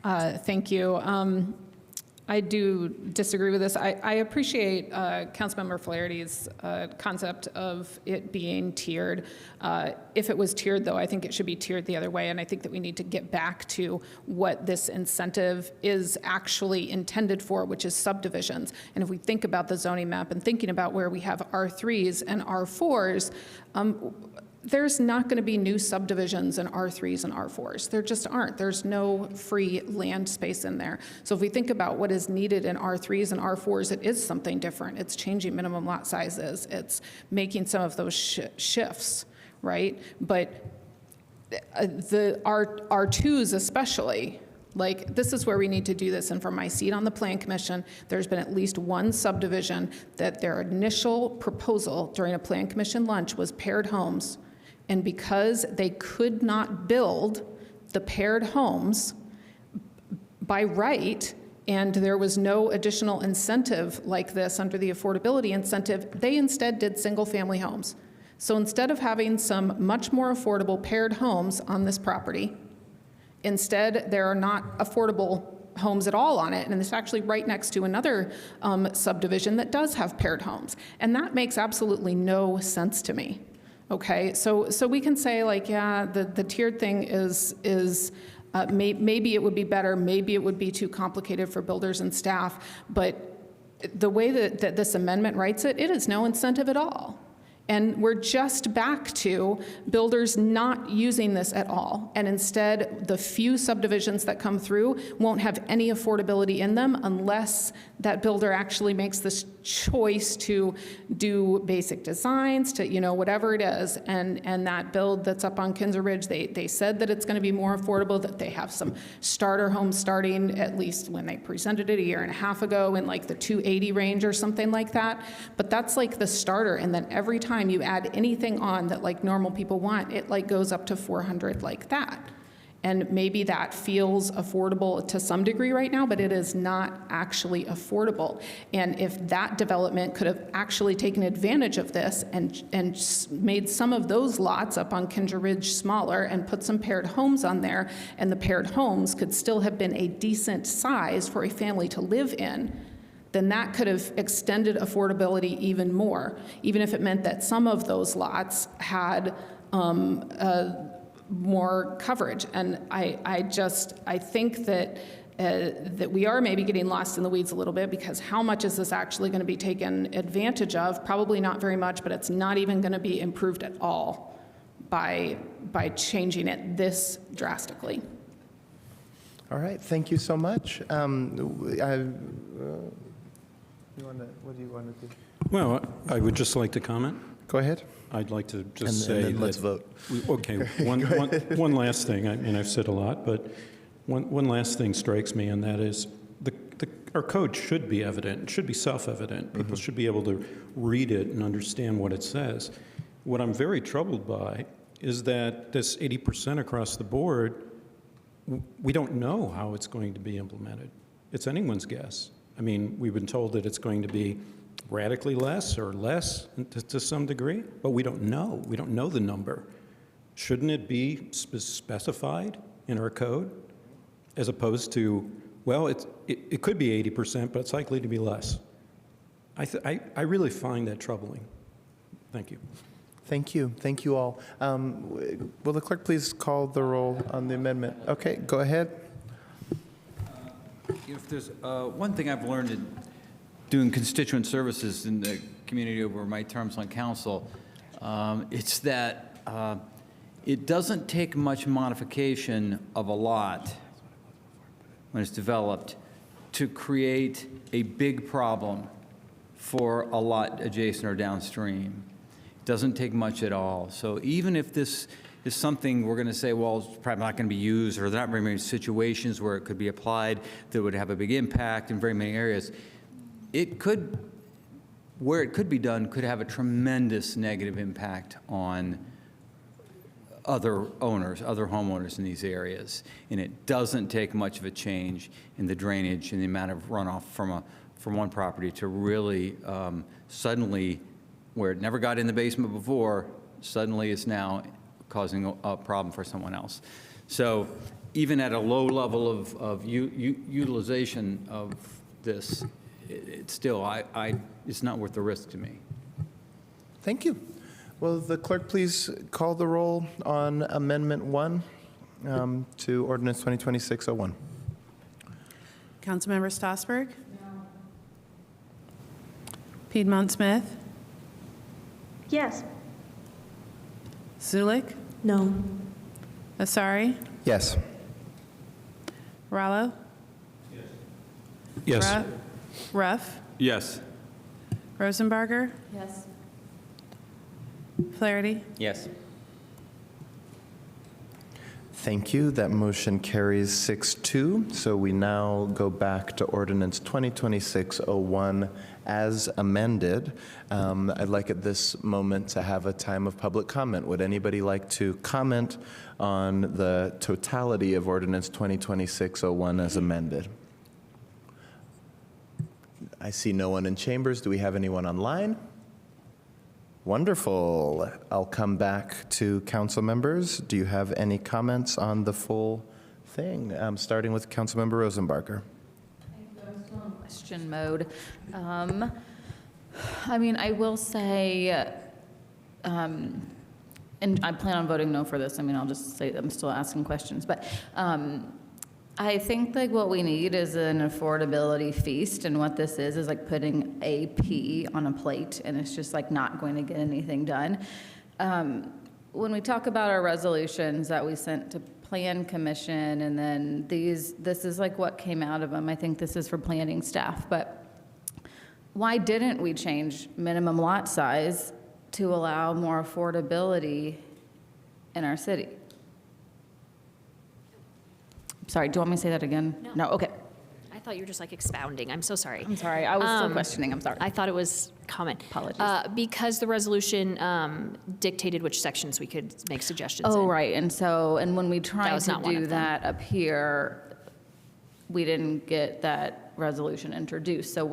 [SPEAKER 5] Thank you. I do disagree with this. I appreciate Councilmember Flaherty's concept of it being tiered. If it was tiered, though, I think it should be tiered the other way, and I think that we need to get back to what this incentive is actually intended for, which is subdivisions. And if we think about the zoning map and thinking about where we have R3s and R4s, there's not going to be new subdivisions in R3s and R4s. There just aren't. There's no free land space in there. So if we think about what is needed in R3s and R4s, it is something different. It's changing minimum lot sizes. It's making some of those shifts, right? But the R2s especially, like, this is where we need to do this. And from my seat on the Plan Commission, there's been at least one subdivision that their initial proposal during a Plan Commission lunch was paired homes. And because they could not build the paired homes by right, and there was no additional incentive like this under the affordability incentive, they instead did single-family homes. So instead of having some much more affordable paired homes on this property, instead there are not affordable homes at all on it, and it's actually right next to another subdivision that does have paired homes. And that makes absolutely no sense to me. Okay, so we can say, like, yeah, the tiered thing is maybe it would be better, maybe it would be too complicated for builders and staff, but the way that this amendment writes it, it is no incentive at all. And we're just back to builders not using this at all. And instead, the few subdivisions that come through won't have any affordability in them unless that builder actually makes this choice to do basic designs, to, you know, whatever it is. And that build that's up on Kinser Ridge, they said that it's going to be more affordable, that they have some starter homes starting, at least when they presented it a year and a half ago, in like the 280 range or something like that. But that's like the starter. And then every time you add anything on that like normal people want, it like goes up to 400 like that. And maybe that feels affordable to some degree right now, but it is not actually affordable. And if that development could have actually taken advantage of this and made some of those lots up on Kinser Ridge smaller and put some paired homes on there, and the paired homes could still have been a decent size for a family to live in, then that could have extended affordability even more, even if it meant that some of those lots had more coverage. And I think that that we are maybe getting lost in the weeds a little bit, because how much is this actually going to be taken advantage of? Probably not very much, but it's not even going to be improved at all by changing it this drastically.
[SPEAKER 1] All right, thank you so much. What do you want to do?
[SPEAKER 7] Well, I would just like to comment.
[SPEAKER 1] Go ahead.
[SPEAKER 7] I'd like to just say
[SPEAKER 1] and then let's vote.
[SPEAKER 7] Okay, one last thing. I mean, I've said a lot, but one last thing strikes me, and that is our code should be evident. It should be self-evident. People should be able to read it and understand what it says. What I'm very troubled by is that this 80% across the board, we don't know how it's going to be implemented. It's anyone's guess. I mean, we've been told that it's going to be radically less or less to some degree, but we don't know. We don't know the number. Shouldn't it be specified in our code as opposed to, well, it could be 80%, but it's likely to be less? I really find that troubling. Thank you.
[SPEAKER 1] Thank you. Thank you all. Will the clerk please call the roll on the amendment? Okay, go ahead.
[SPEAKER 8] If there's one thing I've learned in doing constituent services in the community over my terms on council, it's that it doesn't take much modification of a lot when it's developed to create a big problem for a lot adjacent or downstream. It doesn't take much at all. So even if this is something we're going to say, well, it's probably not going to be used, or there are not very many situations where it could be applied that would have a big impact in very many areas, it could, where it could be done, could have a tremendous negative impact on other owners, other homeowners in these areas. And it doesn't take much of a change in the drainage and the amount of runoff from one property to really suddenly, where it never got in the basement before, suddenly is now causing a problem for someone else. So even at a low level of utilization of this, it's still, it's not worth the risk to me.
[SPEAKER 1] Thank you. Will the clerk please call the roll on Amendment 1 to Ordinance 2026-01?
[SPEAKER 9] Councilmember Stossberg? Piedmont Smith?
[SPEAKER 2] Yes.
[SPEAKER 9] Zulik?
[SPEAKER 12] No.
[SPEAKER 9] Asari?
[SPEAKER 1] Yes.
[SPEAKER 9] Rallo?
[SPEAKER 7] Yes.
[SPEAKER 9] Ruff?
[SPEAKER 8] Yes.
[SPEAKER 9] Rosenbarger?
[SPEAKER 11] Yes.
[SPEAKER 9] Flaherty?
[SPEAKER 10] Yes.
[SPEAKER 1] Thank you. That motion carries 6-2. So we now go back to Ordinance 2026-01 as amended. I'd like at this moment to have a time of public comment. Would anybody like to comment on the totality of Ordinance 2026-01 as amended? I see no one in chambers. Do we have anyone online? Wonderful. I'll come back to council members. Do you have any comments on the full thing? Starting with Councilmember Rosenbarger.
[SPEAKER 11] I'm still in question mode. I mean, I will say, and I plan on voting no for this. I mean, I'll just say I'm still asking questions, but I think like what we need is an affordability feast, and what this is like putting a P on a plate, and it's just like not going to get anything done. When we talk about our resolutions that we sent to Plan Commission, and then this is like what came out of them. I think this is for planning staff, but why didn't we change minimum lot size to allow more affordability in our city? Sorry, do you want me to say that again? No, okay.
[SPEAKER 14] I thought you were just like expounding. I'm so sorry.
[SPEAKER 11] I'm sorry, I was still questioning, I'm sorry.
[SPEAKER 14] I thought it was comment.
[SPEAKER 11] Apologies.
[SPEAKER 14] Because the resolution dictated which sections we could make suggestions
[SPEAKER 11] Oh,
[SPEAKER 14] in.
[SPEAKER 11] right, and when we tried
[SPEAKER 14] was
[SPEAKER 11] to
[SPEAKER 14] not one
[SPEAKER 11] do
[SPEAKER 14] of them.
[SPEAKER 11] that up here, we didn't get that resolution introduced, so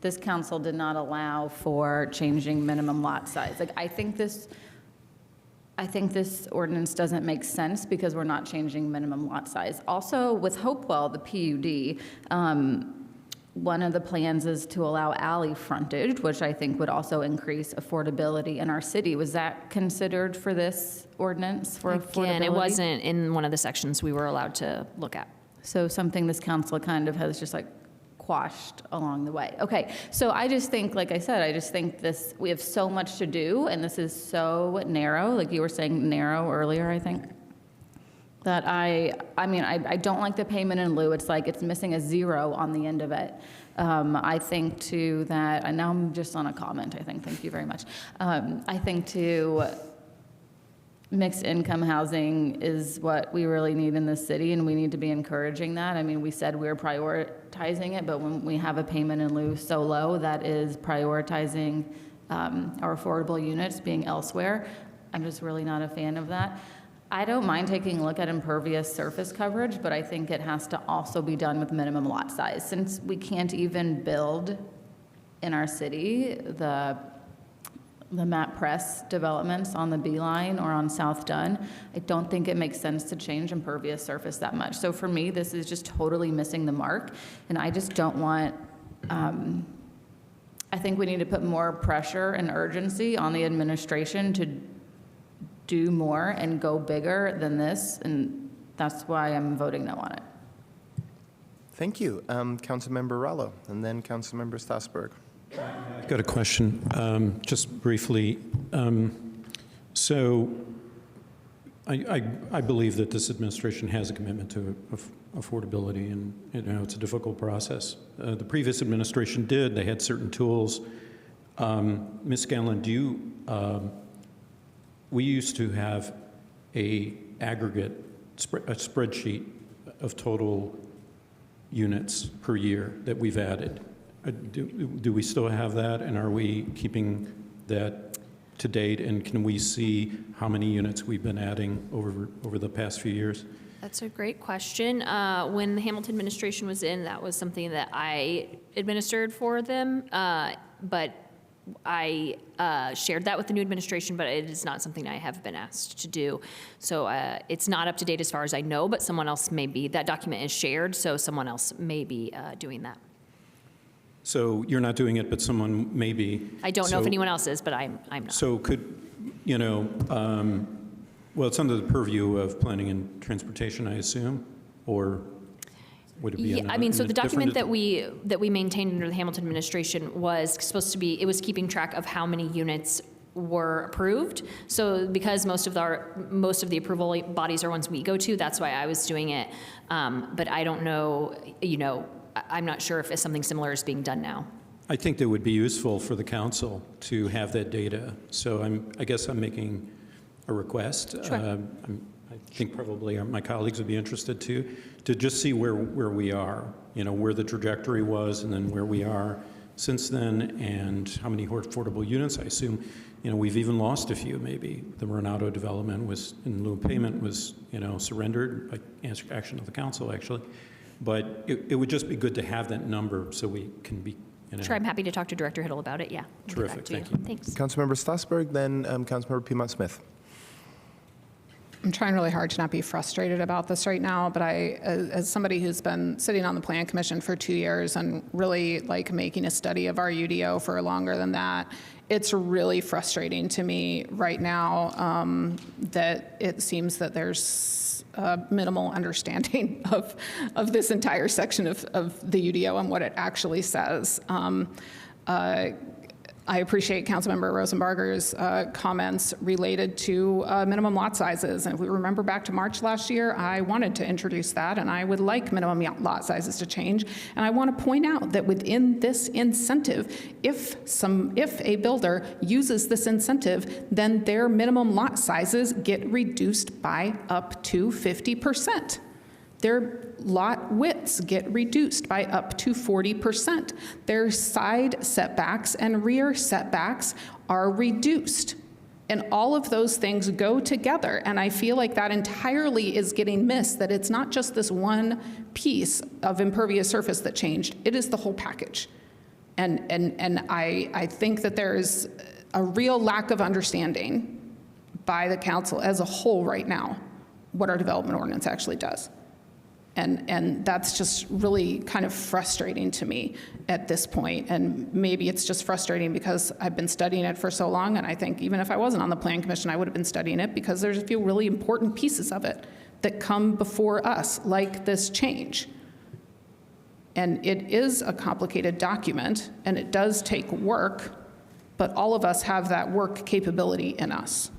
[SPEAKER 11] this council did not allow for changing minimum lot size. Like, I think this ordinance doesn't make sense because we're not changing minimum lot size. Also, with Hopewell, the PUD, one of the plans is to allow alley frontage, which I think would also increase affordability in our city. Was that considered for this ordinance for affordability?
[SPEAKER 14] Again, it wasn't in one of the sections we were allowed to look at.
[SPEAKER 11] So something this council kind of has just like quashed along the way. Okay, so I just think, like I said, I just think we have so much to do, and this is so narrow, like you were saying narrow earlier, I think, that I mean, I don't like the payment in lieu. It's like it's missing a zero on the end of it. I think too that, and now I'm just on a comment, I think, thank you very much. I think too, mixed income housing is what we really need in this city, and we need to be encouraging that. I mean, we said we were prioritizing it, but when we have a payment in lieu so low, that is prioritizing our affordable units being elsewhere. I'm just really not a fan of that. I don't mind taking a look at impervious surface coverage, but I think it has to also be done with minimum lot size. Since we can't even build in our city the Matt Press developments on the Beeline or on South Dunn, I don't think it makes sense to change impervious surface that much. So for me, this is just totally missing the mark, and I just don't want, I think we need to put more pressure and urgency on the administration to do more and go bigger than this, and that's why I'm voting no on it.
[SPEAKER 1] Thank you. Councilmember Rallo, and then Councilmember Stossberg.
[SPEAKER 7] I've got a question, just briefly. So I believe that this administration has a commitment to affordability, and it's a difficult process. The previous administration did. They had certain tools. Ms. Scanlon, we used to have a aggregate a spreadsheet of total units per year that we've added. Do we still have that, and are we keeping that to date, and can we see how many units we've been adding over the past few years?
[SPEAKER 14] That's a great question. When the Hamilton administration was in, that was something that I administered for them, but I shared that with the new administration, but it is not something I have been asked to do. So it's not up to date as far as I know, but someone else may be. That document is shared, so someone else may be doing that.
[SPEAKER 7] So you're not doing it, but someone may be.
[SPEAKER 14] I don't know if
[SPEAKER 7] So-
[SPEAKER 14] anyone else is, but I'm not.
[SPEAKER 7] So could, well, it's under the purview of planning and transportation, I assume, or would it be?
[SPEAKER 14] Yeah, I mean, so the document that we maintained under the Hamilton administration was supposed to be, it was keeping track of how many units were approved. So because most of the approval bodies are ones we go to, that's why I was doing it. But I don't know, I'm not sure if something similar is being done now.
[SPEAKER 7] I think that would be useful for the council to have that data. So I guess I'm making a request.
[SPEAKER 14] Sure.
[SPEAKER 7] I think probably my colleagues would be interested to just see where we are, where the trajectory was and then where we are since then and how many affordable units. I assume, we've even lost a few maybe. The Renato development was, in lieu of payment, was, surrendered by action of the council actually. But it would just be good to have that number so we can be,
[SPEAKER 14] Sure, I'm happy to talk to Director Hiddle about it, yeah. We'll get back
[SPEAKER 7] Terrific,
[SPEAKER 14] to
[SPEAKER 7] thank you.
[SPEAKER 14] Thanks.
[SPEAKER 1] Councilmember Strasburg, then Councilmember Piedmont-Smith.
[SPEAKER 5] I'm trying really hard to not be frustrated about this right now, but as somebody who's been sitting on the Plan Commission for 2 years and really making a study of our UDO for longer than that, it's really frustrating to me right now that it seems that there's minimal understanding of this entire section of the UDO and what it actually says. I appreciate Councilmember Rosenbarger's comments related to minimum lot sizes. And if we remember back to March last year, I wanted to introduce that, and I would like minimum lot sizes to change. And I want to point out that within this incentive, if a builder uses this incentive, then their minimum lot sizes get reduced by up to 50%. Their lot widths get reduced by up to 40%. Their side setbacks and rear setbacks are reduced. And all of those things go together. And I feel like that entirely is getting missed, that it's not just this one piece of impervious surface that changed, it is the whole package. And I think that there's a real lack of understanding by the council as a whole right now what our development ordinance actually does. And that's just really kind of frustrating to me at this point. And maybe it's just frustrating because I've been studying it for so long, and I think even if I wasn't on the Plan Commission, I would have been studying it because there's a few really important pieces of it that come before us, like this change. And it is a complicated document, and it does take work, but all of us have that work capability in us.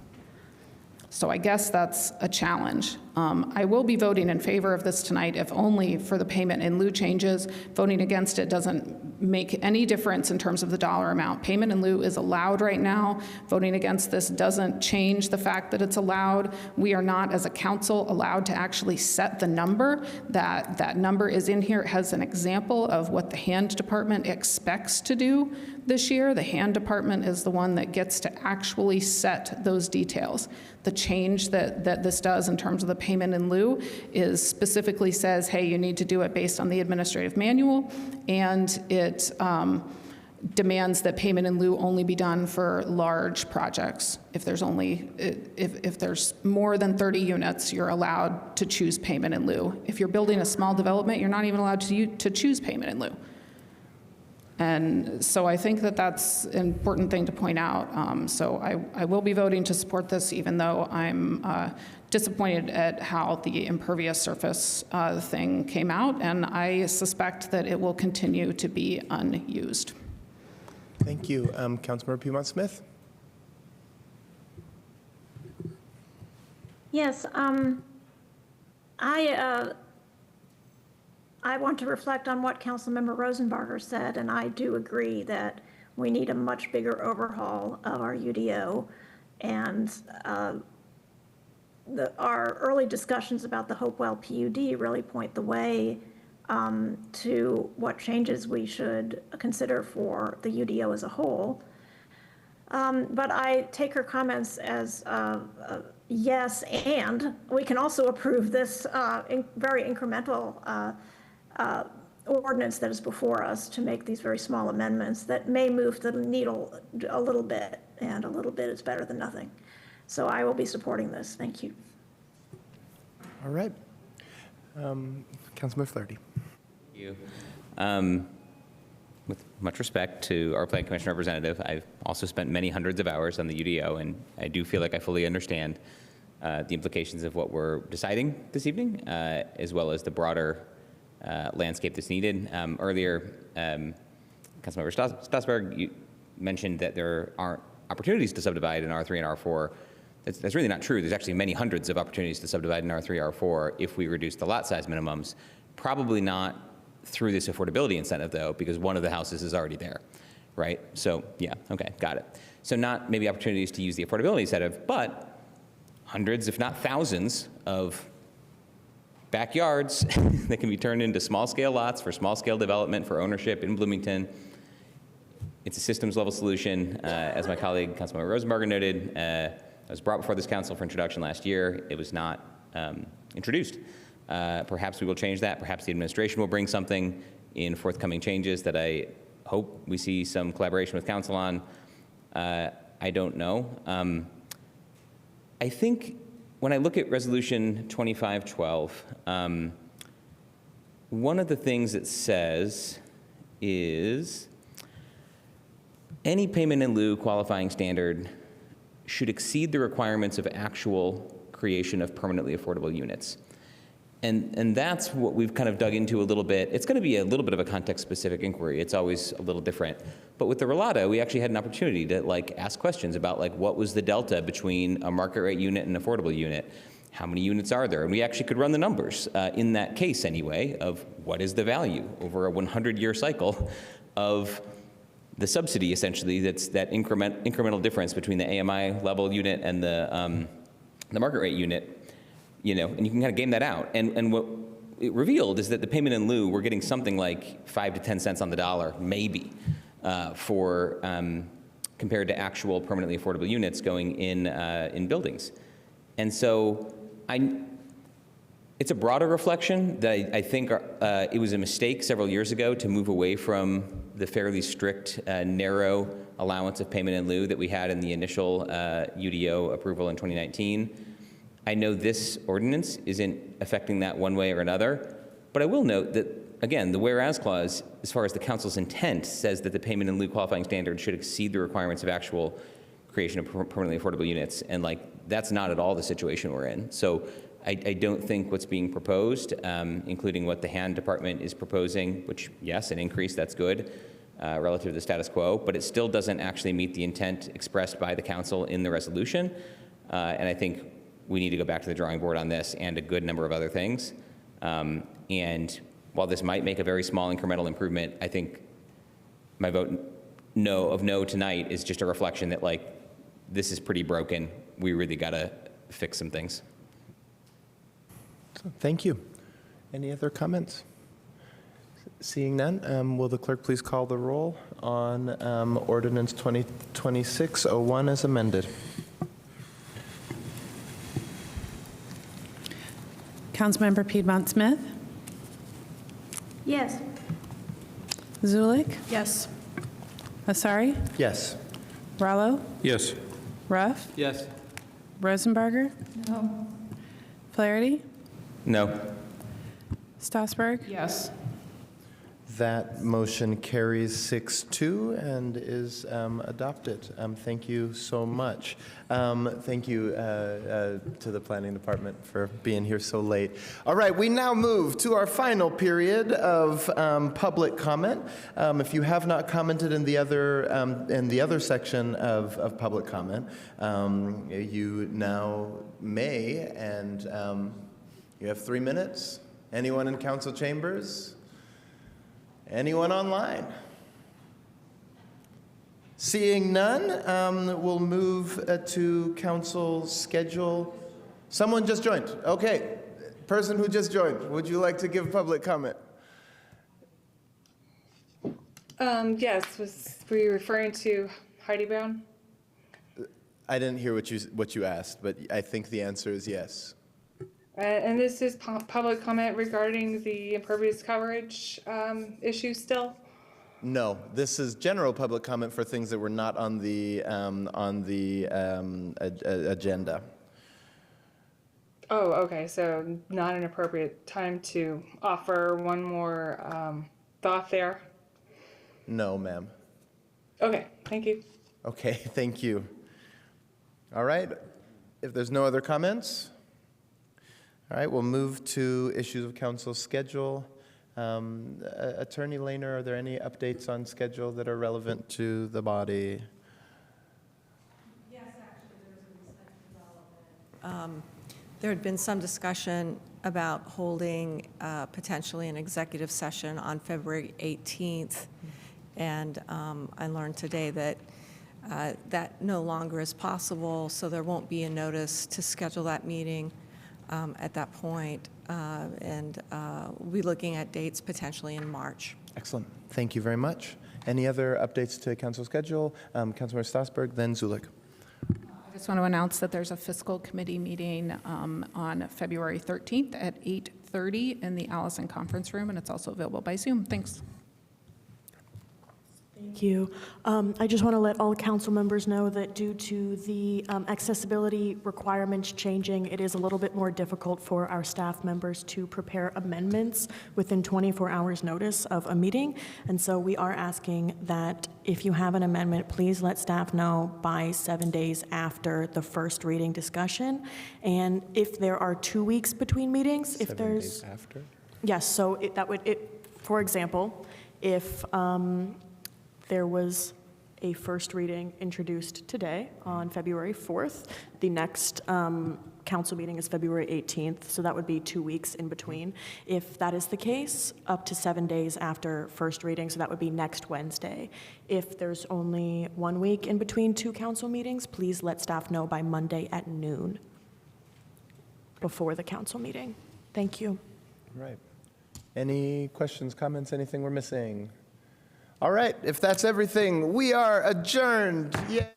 [SPEAKER 5] So I guess that's a challenge. I will be voting in favor of this tonight, if only for the payment in lieu changes. Voting against it doesn't make any difference in terms of the dollar amount. Payment in lieu is allowed right now. Voting against this doesn't change the fact that it's allowed. We are not, as a council, allowed to actually set the number. That number is in here. It has an example of what the hand department expects to do this year. The hand department is the one that gets to actually set those details. The change that this does in terms of the payment in lieu is specifically says, hey, you need to do it based on the administrative manual, and it demands that payment in lieu only be done for large projects. If there's more than 30 units, you're allowed to choose payment in lieu. If you're building a small development, you're not even allowed to choose payment in lieu. And so I think that that's an important thing to point out. So I will be voting to support this, even though I'm disappointed at how the impervious surface thing came out, and I suspect that it will continue to be unused.
[SPEAKER 1] Thank you. Councilmember Piedmont-Smith?
[SPEAKER 2] Yes, I want to reflect on what Councilmember Rosenbarger said, and I do agree that we need a much bigger overhaul of our UDO. And our early discussions about the Hopewell PUD really point the way to what changes we should consider for the UDO as a whole. But I take her comments as yes, and we can also approve this very incremental ordinance that is before us to make these very small amendments that may move the needle a little bit, and a little bit is better than nothing. So I will be supporting this. Thank you.
[SPEAKER 1] All right. Councilmember Flaherty.
[SPEAKER 10] Thank you. With much respect to our Plan Commission representative, I've also spent many hundreds of hours on the UDO, and I do feel like I fully understand the implications of what we're deciding this evening, as well as the broader landscape that's needed. Earlier, Councilmember Strasburg, you mentioned that there aren't opportunities to subdivide in R3 and R4. That's really not true. There's actually many hundreds of opportunities to subdivide in R3, R4 if we reduce the lot size minimums. Probably not through this affordability incentive, though, because one of the houses is already there, right? So, yeah, okay, got it. So not maybe opportunities to use the affordability incentive, but hundreds, if not thousands, of backyards that can be turned into small-scale lots for small-scale development for ownership in Bloomington. It's a systems-level solution. As my colleague, Councilmember Rosenberger noted, it was brought before this council for introduction last year. It was not introduced. Perhaps we will change that. Perhaps the administration will bring something in forthcoming changes that I hope we see some collaboration with council on. I don't know. I think when I look at Resolution 2512, one of the things it says is any payment in lieu qualifying standard should exceed the requirements of actual creation of permanently affordable units. And that's what we've kind of dug into a little bit. It's going to be a little bit of a context-specific inquiry. It's always a little different. But with the Relata, we actually had an opportunity to ask questions about what was the delta between a market rate unit and an affordable unit. How many units are there? And we actually could run the numbers in that case anyway of what is the value over a 100-year cycle of the subsidy, essentially, that's that incremental difference between the AMI level unit and the market rate unit. And you can kind of game that out. And what it revealed is that the payment in lieu, we're getting something like 5 to 10 cents on the dollar, maybe, for compared to actual permanently affordable units going in buildings. And so it's a broader reflection that I think it was a mistake several years ago to move away from the fairly strict, narrow allowance of payment in lieu that we had in the initial UDO approval in 2019. I know this ordinance isn't affecting that one way or another, but I will note that, again, the whereas clause, as far as the council's intent, says that the payment in lieu qualifying standard should exceed the requirements of actual creation of permanently affordable units, and that's not at all the situation we're in. So I don't think what's being proposed, including what the hand department is proposing, which, yes, an increase, that's good, relative to the status quo, but it still doesn't actually meet the intent expressed by the council in the resolution, and I think we need to go back to the drawing board on this and a good number of other things. And while this might make a very small incremental improvement, I think my vote no tonight is just a reflection that this is pretty broken. We really got to fix some things.
[SPEAKER 1] Thank you. Any other comments? Seeing none, will the clerk please call the roll on Ordinance 2026-01 as amended?
[SPEAKER 9] Councilmember Piedmont Smith,
[SPEAKER 2] Yes.
[SPEAKER 9] Zulik,
[SPEAKER 20] Yes.
[SPEAKER 9] Asari,
[SPEAKER 1] Yes.
[SPEAKER 9] Rallo,
[SPEAKER 7] Yes.
[SPEAKER 9] Ruff,
[SPEAKER 8] Yes.
[SPEAKER 9] Rosenberger,
[SPEAKER 20] No.
[SPEAKER 9] Flaherty,
[SPEAKER 10] No.
[SPEAKER 9] Strasburg,
[SPEAKER 20] Yes.
[SPEAKER 1] That motion carries 6-2 and is adopted. Thank you so much. Thank you to the planning department for being here so late. All right, we now move to our final period of public comment. If you have not commented in the other section of public comment, you now may, and you have 3 minutes. Anyone in council chambers? Anyone online? Seeing none, we'll move to council schedule. Someone just joined. Okay. Person who just joined, would you like to give public comment?
[SPEAKER 18] Yes, were you referring to Heidi Brown?
[SPEAKER 1] I didn't hear what you asked, but I think the answer is yes.
[SPEAKER 18] And this is public comment regarding the impervious coverage issue still?
[SPEAKER 1] No, this is general public comment for things that were not on the agenda.
[SPEAKER 18] Oh, okay, so not an appropriate time to offer one more thought there?
[SPEAKER 1] No, ma'am.
[SPEAKER 18] Okay, thank you.
[SPEAKER 1] Okay, thank you. All right, if there's no other comments, all right, we'll move to issues of council schedule. Attorney Lehner, are there any updates on schedule that are relevant to the body?
[SPEAKER 13] Yes, actually, there's a recent development. There had been some discussion about holding potentially an executive session on February 18th, and I learned today that that no longer is possible, so there won't be a notice to schedule that meeting at that point, and we'll be looking at dates potentially in March.
[SPEAKER 1] Excellent. Thank you very much. Any other updates to council schedule? Councilmember Strasburg, then Zulik.
[SPEAKER 5] I just want to announce that there's a fiscal committee meeting on February 13th at 8:30 in the Allison Conference Room, and it's also available by Zoom. Thanks.
[SPEAKER 12] Thank you. I just want to let all council members know that due to the accessibility requirements changing, it is a little bit more difficult for our staff members to prepare amendments within 24 hours notice of a meeting. And so we are asking that if you have an amendment, please let staff know by 7 days after the first reading discussion. And if there are 2 weeks between meetings, if
[SPEAKER 1] 7
[SPEAKER 12] there's...
[SPEAKER 1] days after?
[SPEAKER 12] Yes, so for example, if there was a first reading introduced today on February 4th. The next council meeting is February 18th, so that would be 2 weeks in between. If that is the case, up to 7 days after first reading, so that would be next Wednesday. If there's only 1 week in between 2 council meetings, please let staff know by Monday at noon before the council meeting. Thank you.
[SPEAKER 1] Right. Any questions, comments, anything we're missing? All right, if that's everything, we are adjourned. Yay.